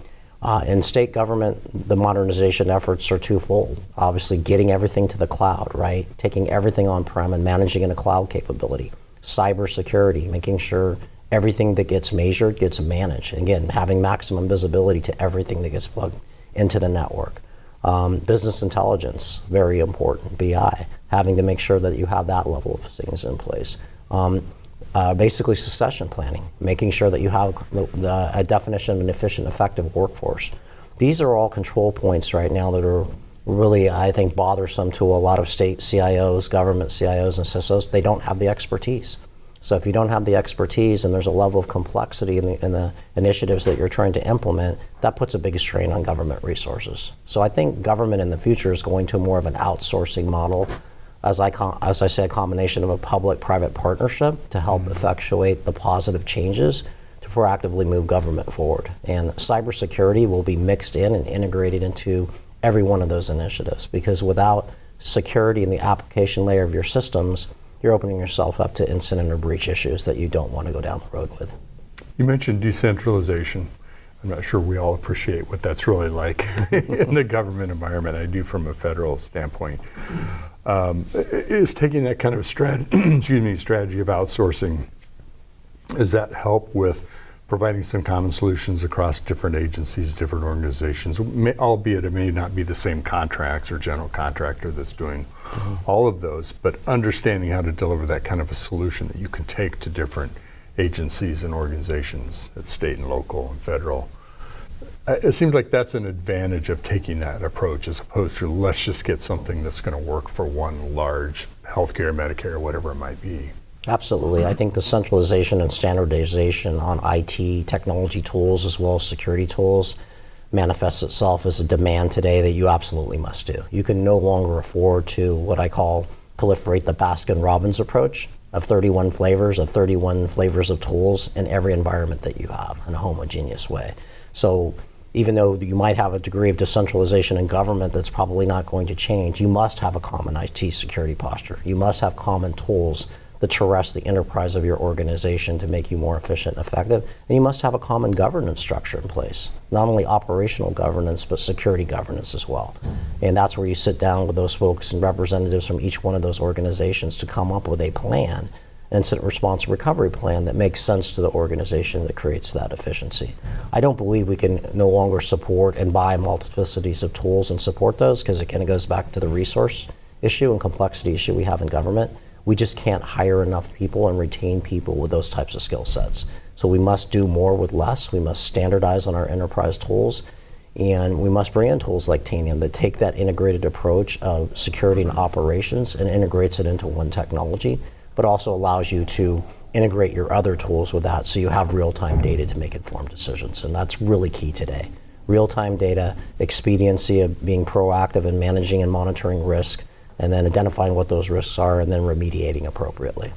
N: In state government, the modernization efforts are twofold. Obviously, getting everything to the cloud, right? Taking everything on-prem and managing in a cloud capability. Cybersecurity, making sure everything that gets measured gets managed. Again, having maximum visibility to everything that gets plugged into the network. Business intelligence, very important. BI, having to make sure that you have that level of things in place. Basically succession planning, making sure that you have a definition of an efficient, effective workforce. These are all control points right now that are really, I think, bothersome to a lot of state CIOs, government CIOs and CISOs. They don't have the expertise. So if you don't have the expertise and there's a level of complexity in the initiatives that you're trying to implement, that puts a big strain on government resources. So I think government in the future is going to more of an outsourcing model, as I say, a combination of a public-private partnership to help effectuate the positive changes to proactively move government forward. And cybersecurity will be mixed in and integrated into every one of those initiatives, because without security in the application layer of your systems, you're opening yourself up to incident or breach issues that you don't want to go down the road with.
L: You mentioned decentralization. I'm not sure we all appreciate what that's really like in the government environment. I do from a federal standpoint. Is taking that kind of strategy of outsourcing, does that help with providing some common solutions across different agencies, different organizations, albeit it may not be the same contracts or general contractor that's doing all of those, but understanding how to deliver that kind of a solution that you can take to different agencies and organizations at state and local and federal. It seems like that's an advantage of taking that approach, as opposed to let's just get something that's going to work for one large healthcare, Medicare, or whatever it might be.
N: Absolutely. I think the centralization and standardization on IT technology tools as well as security tools manifests itself as a demand today that you absolutely must do. You can no longer afford to, what I call, proliferate the Baskin-Robbins approach of 31 flavors of tools in every environment that you have in a homogeneous way. So even though you might have a degree of decentralization in government that's probably not going to change, you must have a common IT security posture. You must have common tools that arrest the enterprise of your organization to make you more efficient and effective. And you must have a common governance structure in place, not only operational governance, but security governance as well. And that's where you sit down with those folks and representatives from each one of those organizations to come up with a plan, an incident response recovery plan that makes sense to the organization that creates that efficiency. I don't believe we can no longer support and buy multiplicities of tools and support those, because it kind of goes back to the resource issue and complexity issue we have in government. We just can't hire enough people and retain people with those types of skill sets. So we must do more with less. We must standardize on our enterprise tools, and we must bring in tools like Tanium that take that integrated approach of security and operations and integrates it into one technology, but also allows you to integrate your other tools with that so you have real-time data to make informed decisions. And that's really key today. Real-time data, expediency of being proactive in managing and monitoring risk, and then identifying what those risks are and then remediating appropriately.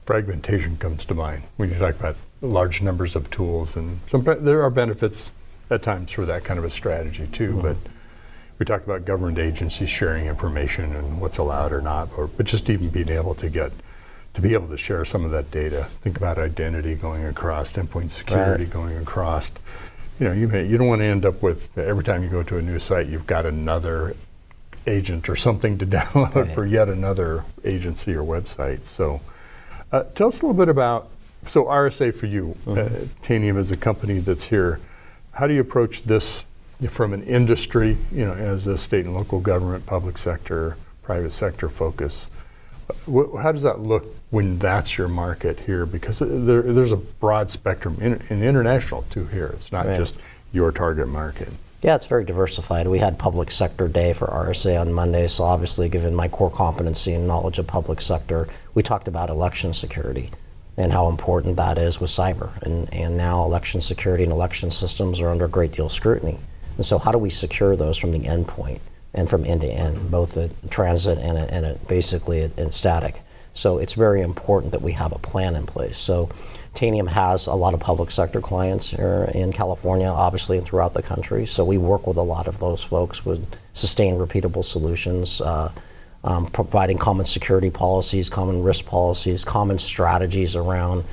L: Fragmentation comes to mind when you talk about large numbers of tools, and there are benefits at times for that kind of a strategy too, but we talked about government agencies sharing information and what's allowed or not, but just even being able to be able to share some of that data. Think about identity going across, endpoint security going across. You know, you don't want to end up with, every time you go to a new site, you've got another agent or something to download for yet another agency or website. So tell us a little bit about, so RSA for you, Tanium as a company that's here, how do you approach this from an industry, you know, as a state and local government, public sector, private sector focus? How does that look when that's your market here? Because there's a broad spectrum in international too here. It's not just your target market.
N: Yeah, it's very diversified. We had Public Sector Day for RSA on Monday, so obviously given my core competency and knowledge of public sector, we talked about election security and how important that is with cyber. And now election security and election systems are under a great deal of scrutiny. And so how do we secure those from the endpoint and from end to end, both at transit and basically in static? So it's very important that we have a plan in place. So Tanium has a lot of public sector clients here in California, obviously, and throughout the country. So we work with a lot of those folks with sustained, repeatable solutions, providing common security policies, common risk policies, common strategies around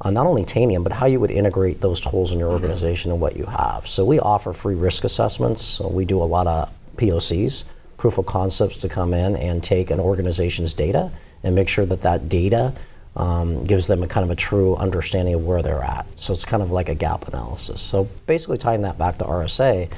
N: not only Tanium, but how you would integrate those tools in your organization and what you have. So we offer free risk assessments. So we do a lot of POCs, proof of concepts, to come in and take an organization's data and make sure that that data gives them a kind of a true understanding of where they're at. So it's kind of like a gap analysis. So basically tying that back to RSA,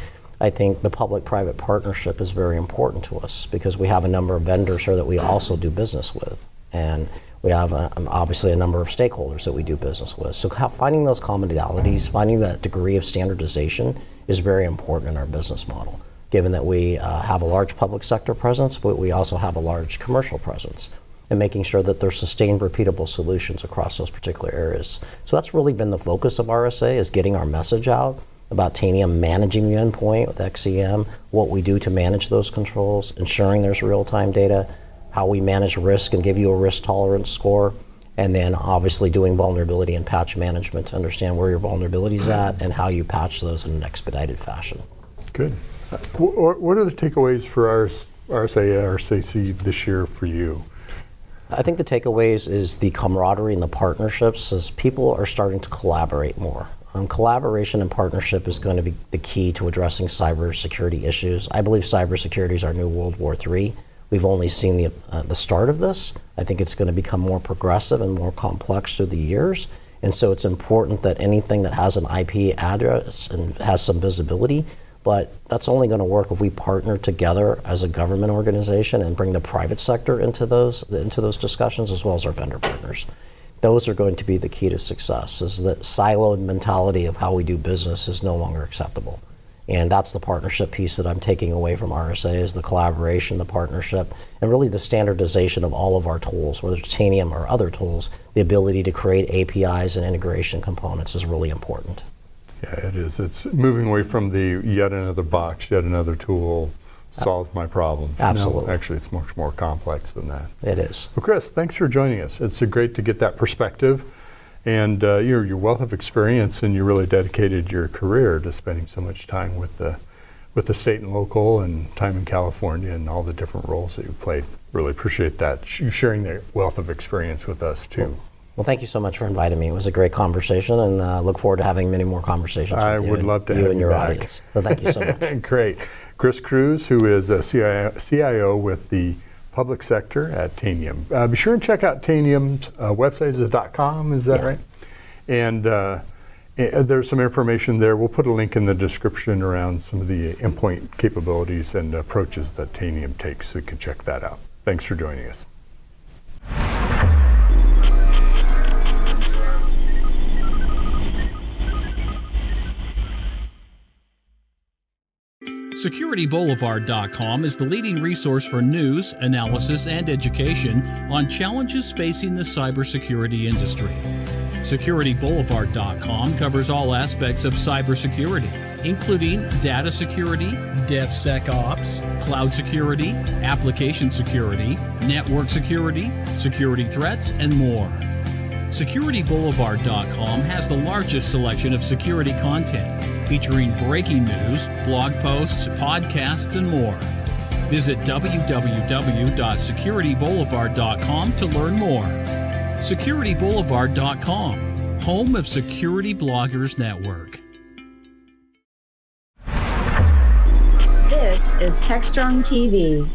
N: I think the public-private partnership is very important to us because we have a number of vendors here that we also do business with. And we have obviously a number of stakeholders that we do business with. So finding those commonalities, finding that degree of standardization is very important in our business model. given that we have a large public sector presence, but we also have a large commercial presence, and making sure that there's sustained, repeatable solutions across those particular areas. So that's really been the focus of RSA, is getting our message out about Tanium managing the endpoint with XEM, what we do to manage those controls, ensuring there's real-time data, how we manage risk and give you a risk tolerance score, and then obviously doing vulnerability and patch management to understand where your vulnerability is at and how you patch those in an expedited fashion.
L: Good. What are the takeaways for RSAC this year for you?
N: I think the takeaways is the camaraderie and the partnerships, as people are starting to collaborate more. Collaboration and partnership is going to be the key to addressing cybersecurity issues. I believe cybersecurity is our new World War III. We've only seen the start of this. I think it's going to become more progressive and more complex through the years. And so it's important that anything that has an IP address and has some visibility, but that's only going to work if we partner together as a government organization and bring the private sector into those discussions, as well as our vendor partners. Those are going to be the key to success, is that siloed mentality of how we do business is no longer acceptable. And that's the partnership piece that I'm taking away from RSA, is the collaboration, the partnership, and really the standardization of all of our tools, whether it's Tanium or other tools. The ability to create APIs and integration components is really important.
L: Yeah, it is. It's moving away from the yet another box, yet another tool, solves my problem.
N: Absolutely.
L: No, actually, it's much more complex than that.
N: It is.
L: Well, Chris, thanks for joining us. It's great to get that perspective, and your wealth of experience, and you really dedicated your career to spending so much time with the state and local, and time in California, and all the different roles that you played. Really appreciate that. You sharing that wealth of experience with us too.
N: Well, thank you so much for inviting me. It was a great conversation, and look forward to having many more conversations
L: I
N: with you
L: would love to
N: you
L: have
N: and
L: you
N: your
L: back.
N: audience. So thank you so much.
L: Great. Chris Cruz, who is a CIO with the public sector at Tanium. Be sure and check out Tanium's website. Is it .com? Is that right? And there's some information there. We'll put a link in the description around some of the endpoint capabilities and approaches that Tanium takes, so you can check that out. Thanks for joining us.
F: SecurityBoulevard.com is the leading resource for news, analysis, and education on challenges facing the cybersecurity industry. SecurityBoulevard.com covers all aspects of cybersecurity, including data security, DevSecOps, cloud security, application security, network security, security threats, and more. SecurityBoulevard.com has the largest selection of security content, featuring breaking news, blog posts, podcasts, and more. Visit www.securityboulevard.com to learn more. SecurityBoulevard.com, home of Security Bloggers Network.
K: This is TechstrongTV.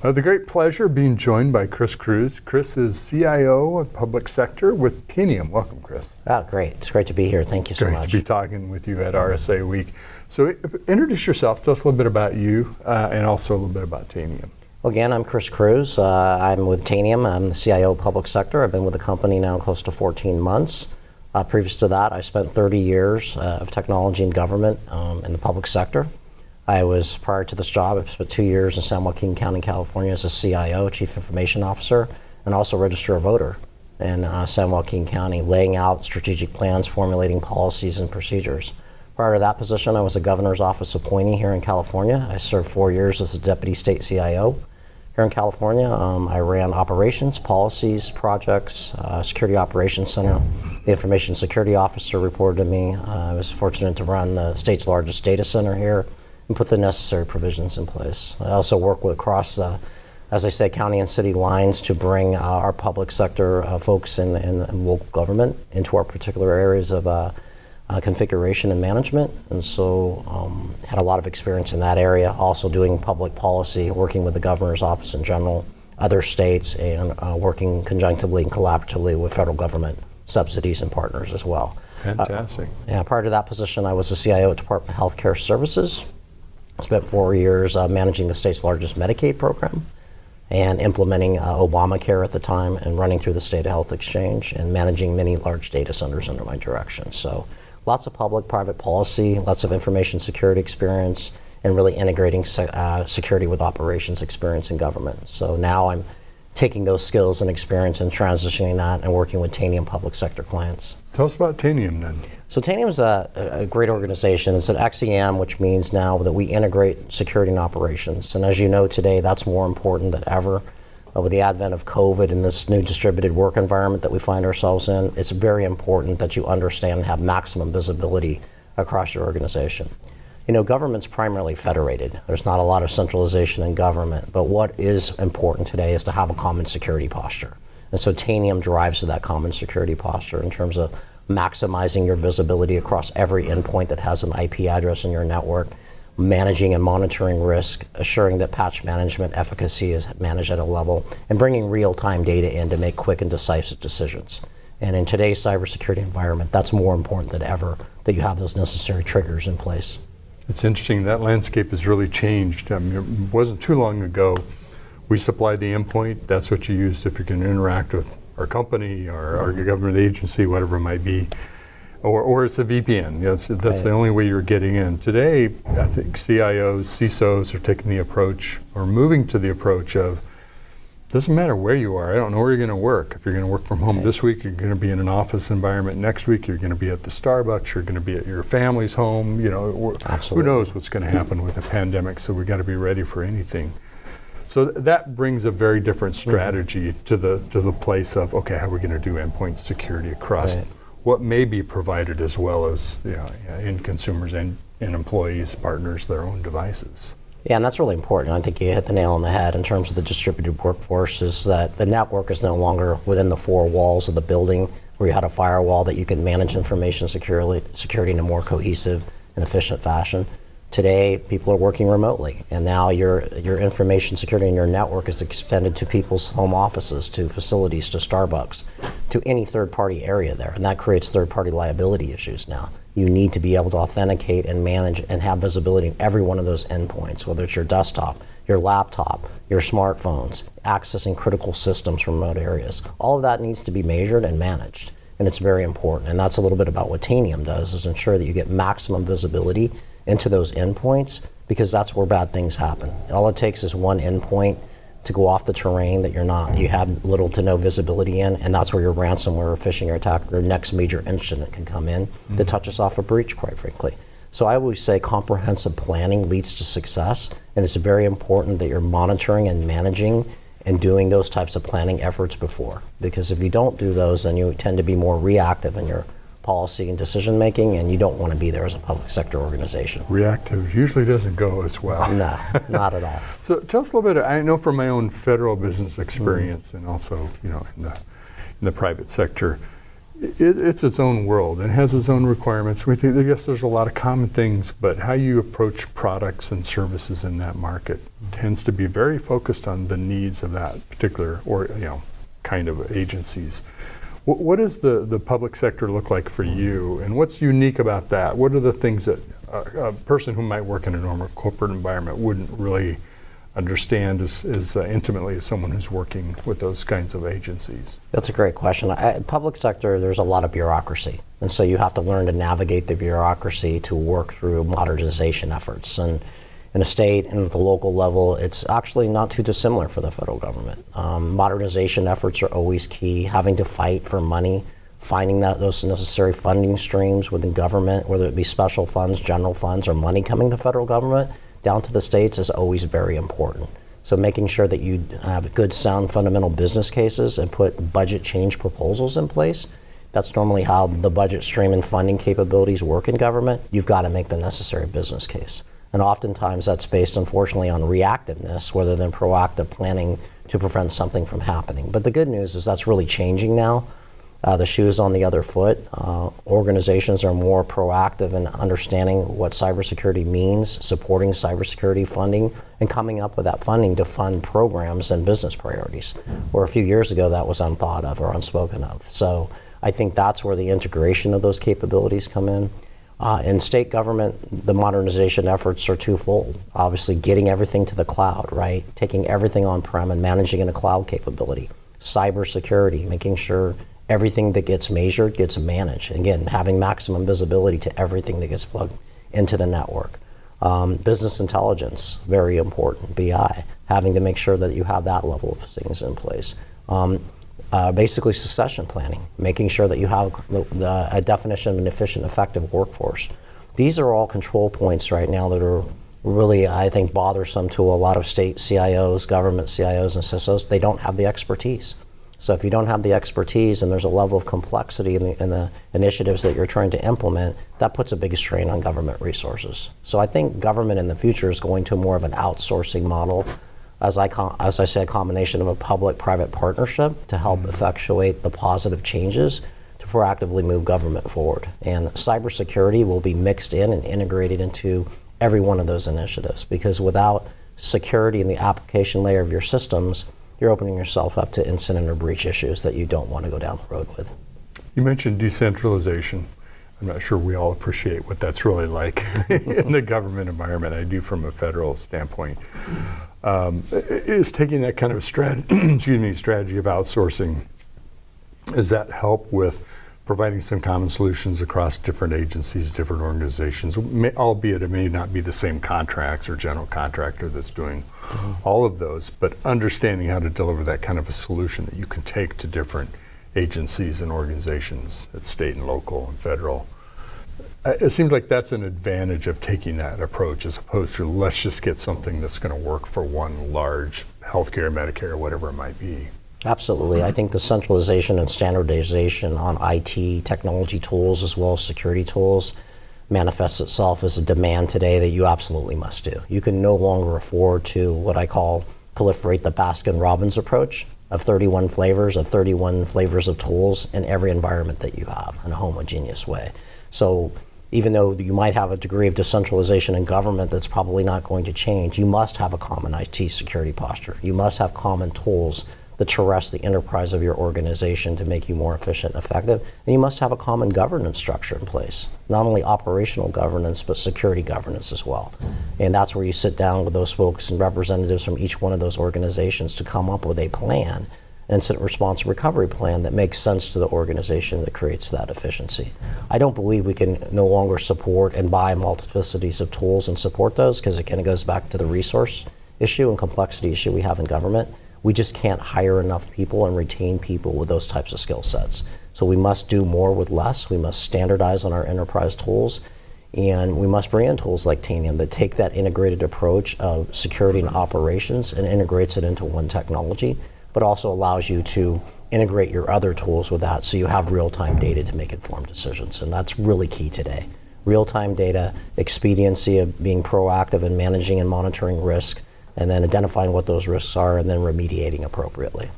L: The great pleasure of being joined by Chris Cruz. Chris is CIO of Public Sector with Tanium. Welcome, Chris.
N: Oh, great. It's great to be here. Thank you so much.
L: Great to be talking with you at RSA Week. So introduce yourself. Tell us a little bit about you and also a little bit about Tanium.
N: Well, again, I'm Chris Cruz. I'm with Tanium. I'm the CIO of Public Sector. I've been with the company now close to 14 months. Previous to that, I spent 30 years of technology and government in the public sector. Prior to this job, I spent 2 years in San Joaquin County, California as a CIO, Chief Information Officer, and also Register a Voter in San Joaquin County, laying out strategic plans, formulating policies and procedures. Prior to that position, I was a governor's office appointee here in California. I served 4 years as a deputy state CIO. Here in California, I ran operations, policies, projects, Security Operations Center. The information security officer reported to me. I was fortunate to run the state's largest data center here and put the necessary provisions in place. I also work across, as I say, county and city lines to bring our public sector folks in local government into our particular areas of configuration and management. And so had a lot of experience in that area, also doing public policy, working with the governor's office in general, other states, and working conjunctively and collaboratively with federal government subsidies and partners as well.
L: Fantastic.
N: Prior to that position, I was the CIO at Department of Healthcare Services. I spent 4 years managing the state's largest Medicaid program and implementing Obamacare at the time and running through the State Health Exchange and managing many large data centers under my direction. So lots of public-private policy, lots of information security experience, and really integrating security with operations experience in government. So now I'm taking those skills and experience and transitioning that and working with Tanium public sector clients.
L: Tell us about Tanium then.
N: So Tanium is a great organization. It's an XEM, which means now that we integrate security and operations. And as you know today, that's more important than ever. With the advent of COVID and this new distributed work environment that we find ourselves in, it's very important that you understand and have maximum visibility across your organization. You know, government's primarily federated. There's not a lot of centralization in government, but what is important today is to have a common security posture. And so Tanium drives to that common security posture in terms of maximizing your visibility across every endpoint that has an IP address in your network, managing and monitoring risk, assuring that patch management efficacy is managed at a level, and bringing real-time data in to make quick and decisive decisions. And in today's cybersecurity environment, that's more important than ever, that you have those necessary triggers in place.
L: It's interesting, that landscape has really changed. I mean, it wasn't too long ago, we supplied the endpoint, that's what you used if you're going to interact with our company or our government agency, whatever it might be. Or it's a VPN. That's right. The only way you're getting in. Today, I think CIOs, CISOs are taking the approach, or moving to the approach of, doesn't matter where you are, I don't know where you're going to work. If you're going to work from home this week, you're going to be in an office environment. Next week, you're going to be at the Starbucks, you're going to be at your family's home. You know, who knows what's going to happen with the pandemic, so we've got to be ready for anything. So that brings a very different strategy to the place of, okay, how are we going to do endpoint security across what may be provided, as well as end consumers and employees, partners, their own devices.
N: Yeah, and that's really important. I think you hit the nail on the head in terms of the distributed workforce, is that the network is no longer within the four walls of the building where you had a firewall that you could manage information security in a more cohesive and efficient fashion. Today, people are working remotely, and now your information security in your network is extended to people's home offices, to facilities, to Starbucks, to any third-party area there, and that creates third-party liability issues now. You need to be able to authenticate and manage and have visibility in every one of those endpoints, whether it's your desktop, your laptop, your smartphones, accessing critical systems from remote areas. All of that needs to be measured and managed, and it's very important, and that's a little bit about what Tanium does, is ensure that you get maximum visibility into those endpoints, because that's where bad things happen. All it takes is one endpoint to go off the terrain that you have little to no visibility in, and that's where your ransomware or phishing or attack or next major incident can come in that touches off a breach, quite frankly. So I always say comprehensive planning leads to success, and it's very important that you're monitoring and managing and doing those types of planning efforts before, because if you don't do those, then you tend to be more reactive in your policy and decision making, and you don't want to be there as a public sector organization.
L: Reactive usually doesn't go as well.
N: No, not at all.
L: So tell us a little bit. I know from my own federal business experience, and also in the private sector, it's its own world and has its own requirements. We think, yes, there's a lot of common things, but how you approach products and services in that market tends to be very focused on the needs of that particular kind of agencies. What does the public sector look like for you, and what's unique about that? What are the things that a person who might work in a normal corporate environment wouldn't really understand as intimately as someone who's working with those kinds of agencies?
N: That's a great question. Public sector, there's a lot of bureaucracy, and so you have to learn to navigate the bureaucracy to work through modernization efforts. And in a state and at the local level, it's actually not too dissimilar for the federal government. Modernization efforts are always key. Having to fight for money, finding those necessary funding streams within government, whether it be special funds, general funds, or money coming to the federal government down to the states, is always very important. So making sure that you have good, sound, fundamental business cases and put budget change proposals in place. That's normally how the budget stream and funding capabilities work in government. You've got to make the necessary business case. And oftentimes that's based, unfortunately, on reactiveness rather than proactive planning to prevent something from happening. But the good news is that's really changing now. The shoe's on the other foot. Organizations are more proactive in understanding what cybersecurity means, supporting cybersecurity funding, and coming up with that funding to fund programs and business priorities, where a few years ago that was unthought of or unspoken of. So I think that's where the integration of those capabilities come in. In state government, the modernization efforts are twofold. Obviously, getting everything to the cloud, right? Taking everything on-prem and managing in a cloud capability. Cybersecurity, making sure everything that gets measured gets managed. Again, having maximum visibility to everything that gets plugged into the network. Business intelligence, very important. BI, having to make sure that you have that level of things in place. Basically succession planning, making sure that you have a definition of an efficient, effective workforce. These are all control points right now that are really, I think, bothersome to a lot of state CIOs, government CIOs and CISOs. They don't have the expertise. So if you don't have the expertise and there's a level of complexity in the initiatives that you're trying to implement, that puts a big strain on government resources. So I think government in the future is going to more of an outsourcing model, as I say, a combination of a public-private partnership to help effectuate the positive changes to proactively move government forward. And cybersecurity will be mixed in and integrated into every one of those initiatives, because without security in the application layer of your systems, you're opening yourself up to incident or breach issues that you don't want to go down the road with. You
L: mentioned decentralization. I'm not sure we all appreciate what that's really like in the government environment. I do from a federal standpoint. Is taking that kind of strategy of outsourcing, does that help with providing some common solutions across different agencies, different organizations, albeit it may not be the same contracts or general contractor that's doing all of those, but understanding how to deliver that kind of a solution that you can take to different agencies and organizations at state and local and federal. It seems like that's an advantage of taking that approach, as opposed to let's just get something that's going to work for one large healthcare, Medicare, whatever it might be.
N: Absolutely. I think the centralization and standardization on IT technology tools as well as security tools manifests itself as a demand today that you absolutely must do. You can no longer afford to, what I call, proliferate the Baskin-Robbins approach of 31 flavors of tools in every environment that you have in a homogeneous way. So even though you might have a degree of decentralization in government that's probably not going to change, you must have a common IT security posture. You must have common tools that arrest the enterprise of your organization to make you more efficient and effective. And you must have a common governance structure in place, not only operational governance, but security governance as well. And that's where you sit down with those folks and representatives from each one of those organizations to come up with a plan, incident response recovery plan that makes sense to the organization that creates that efficiency. I don't believe we can no longer support and buy multiplicities of tools and support those, because again, it goes back to the resource issue and complexity issue we have in government. We just can't hire enough people and retain people with those types of skill sets. So we must do more with less. We must standardize on our enterprise tools, and we must bring in tools like Tanium that take that integrated approach of security and operations and integrates it into one technology, but also allows you to integrate your other tools with that so you have real-time data to make informed decisions. And that's really key today. Real-time data, expediency of being proactive in managing and monitoring risk, and then identifying what those risks are and then remediating appropriately.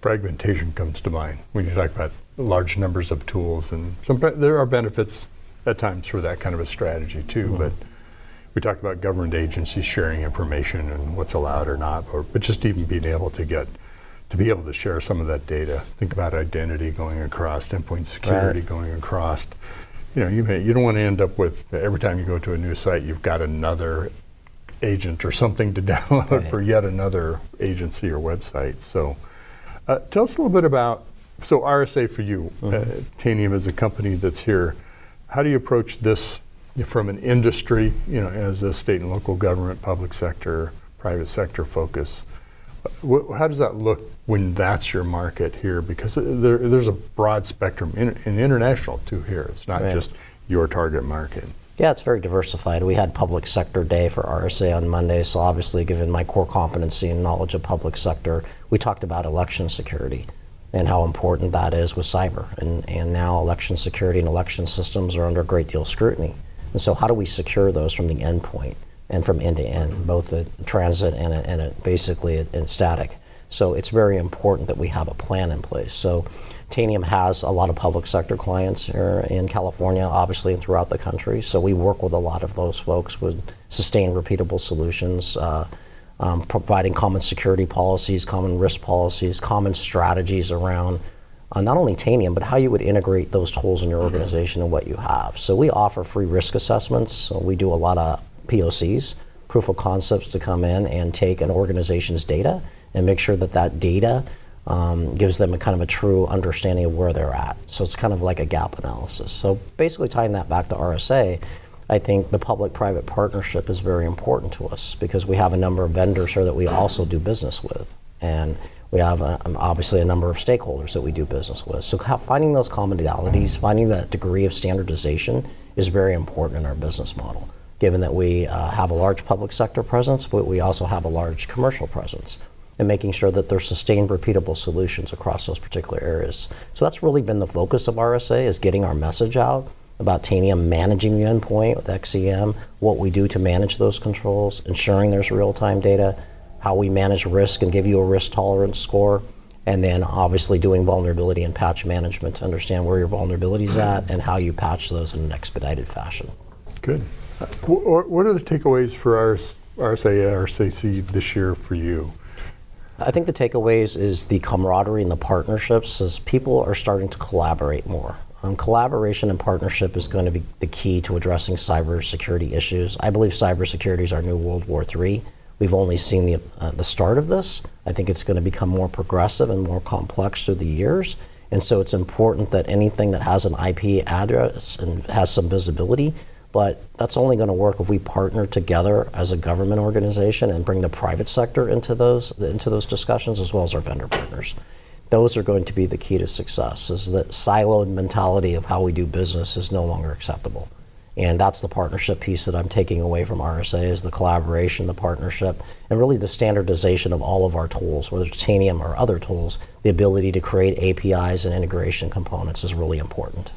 L: Fragmentation comes to mind when you talk about large numbers of tools, and there are benefits at times for that kind of a strategy too, but we talked about government agencies sharing information and what's allowed or not, but just even being able to share some of that data. Think about identity going across, endpoint security going across. You don't want to end up with, every time you go to a new site, you've got another agent or something to download for yet another agency or website. So tell us a little bit about, so RSA for you, Tanium as a company that's here, how do you approach this from an industry, as a state and local government, public sector, private sector focus? How does that look when that's your market here? Because there's a broad spectrum in international too here. It's not just your target market.
N: Yeah, it's very diversified. We had Public Sector Day for RSA on Monday, so obviously given my core competency and knowledge of public sector, we talked about election security and how important that is with cyber. And now election security and election systems are under a great deal of scrutiny. And so how do we secure those from the endpoint and from end to end, both the transit and basically in static? So it's very important that we have a plan in place. So Tanium has a lot of public sector clients here in California, obviously, and throughout the country. So we work with a lot of those folks with sustained, repeatable solutions, providing common security policies, common risk policies, common strategies around not only Tanium, but how you would integrate those tools in your organization and what you have. So we offer free risk assessments. So we do a lot of POCs, proof of concepts, to come in and take an organization's data and make sure that that data gives them a kind of a true understanding of where they're at. So it's kind of like a gap analysis. So basically tying that back to RSA, I think the public-private partnership is very important to us because we have a number of vendors here that we also do business with. And we have obviously a number of stakeholders that we do business with. So finding those commonalities, finding that degree of standardization is very important in our business model, given that we have a large public sector presence, but we also have a large commercial presence, and making sure that there's sustained, repeatable solutions across those particular areas. So that's really been the focus of RSA, is getting our message out about Tanium managing the endpoint with XEM, what we do to manage those controls, ensuring there's real-time data, how we manage risk and give you a risk tolerance score, and then obviously doing vulnerability and patch management to understand where your vulnerability's at and how you patch those in an expedited fashion.
L: Good. What are the takeaways for RSAC this year for you?
N: I think the takeaways is the camaraderie and the partnerships as people are starting to collaborate more. Collaboration and partnership is going to be the key to addressing cybersecurity issues. I believe cybersecurity is our new World War III. We've only seen the start of this. I think it's going to become more progressive and more complex through the years. And so it's important that anything that has an IP address and has some visibility, but that's only going to work if we partner together as a government organization and bring the private sector into those discussions, as well as our vendor partners. Those are going to be the key to success, is that siloed mentality of how we do business is no longer acceptable. And that's the partnership piece that I'm taking away from RSA, is the collaboration, the partnership, and really the standardization of all of our tools, whether it's Tanium or other tools. The ability to create APIs and integration components is really important.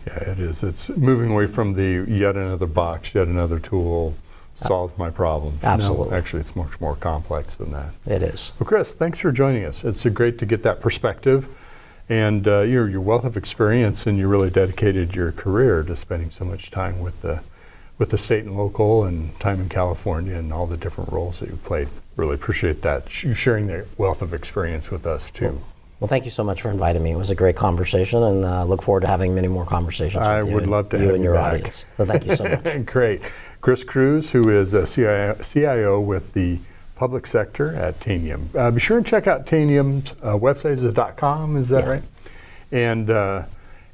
L: Yeah, it is. It's moving away from the yet another box, yet another tool, solves my problem.
N: Absolutely.
L: No, actually, it's much more complex than that.
N: It is.
L: Well, Chris, thanks for joining us. It's great to get that perspective. And your wealth of experience, and you really dedicated your career to spending so much time with the state and local, and time in California, and all the different roles that you played. Really appreciate that. You sharing the wealth of experience with us too.
N: Well, thank you so much for inviting me. It was a great conversation, and look forward to having many more conversations with you.
L: I would love to
N: have you and your
L: back.
N: audience. So thank you so much.
L: Great. Chris Cruz, who is a CIO with the public sector at Tanium. Be sure and check out Tanium's website. Is it .com? Is that right? And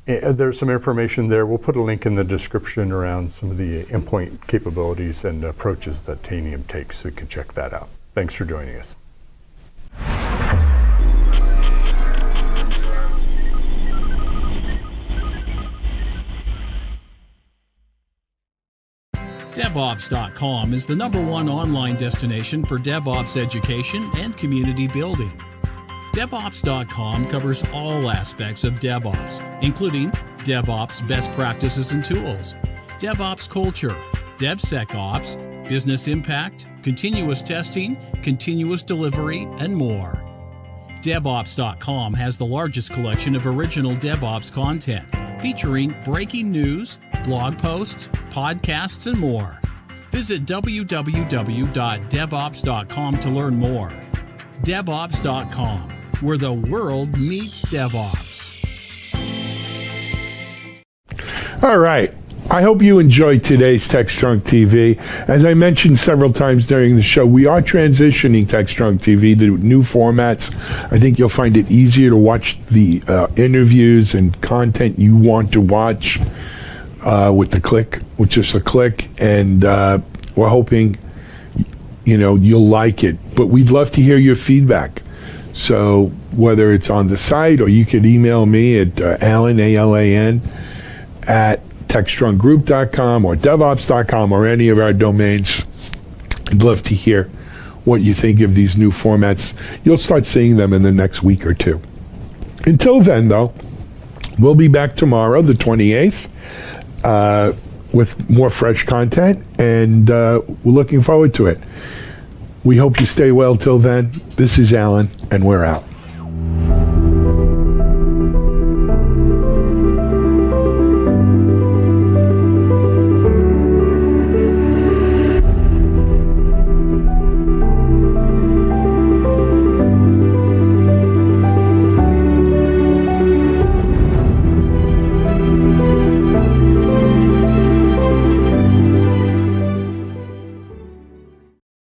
L: there's some information there. We'll put a link in the description around some of the endpoint capabilities and approaches that Tanium takes, so you can check that out. Thanks for joining us.
F: DevOps.com is the #1 online destination for DevOps education and community building. DevOps.com covers all aspects of DevOps, including DevOps best practices and tools, DevOps culture, DevSecOps, business impact, continuous testing, continuous delivery, and more. DevOps.com has the largest collection of original DevOps content, featuring breaking news, blog posts, podcasts, and more. Visit www.devops.com to learn more. DevOps.com, where the world meets DevOps.
A: All right. I hope you enjoyed today's TechstrongTV. As I mentioned several times during the show, we are transitioning TechstrongTV to new formats. I think you'll find it easier to watch the interviews and content you want to watch with just a click. And we're hoping, you'll like it. But we'd love to hear your feedback. So whether it's on the site, or you could email me at Alan, ALAN, at TechstrongGroup.com or DevOps.com or any of our domains. I'd love to hear what you think of these new formats. You'll start seeing them in the next week or two. Until then, though, we'll be back tomorrow, the 28th, with more fresh content, and we're looking forward to it. We hope you stay well till then. This is Alan, and we're out.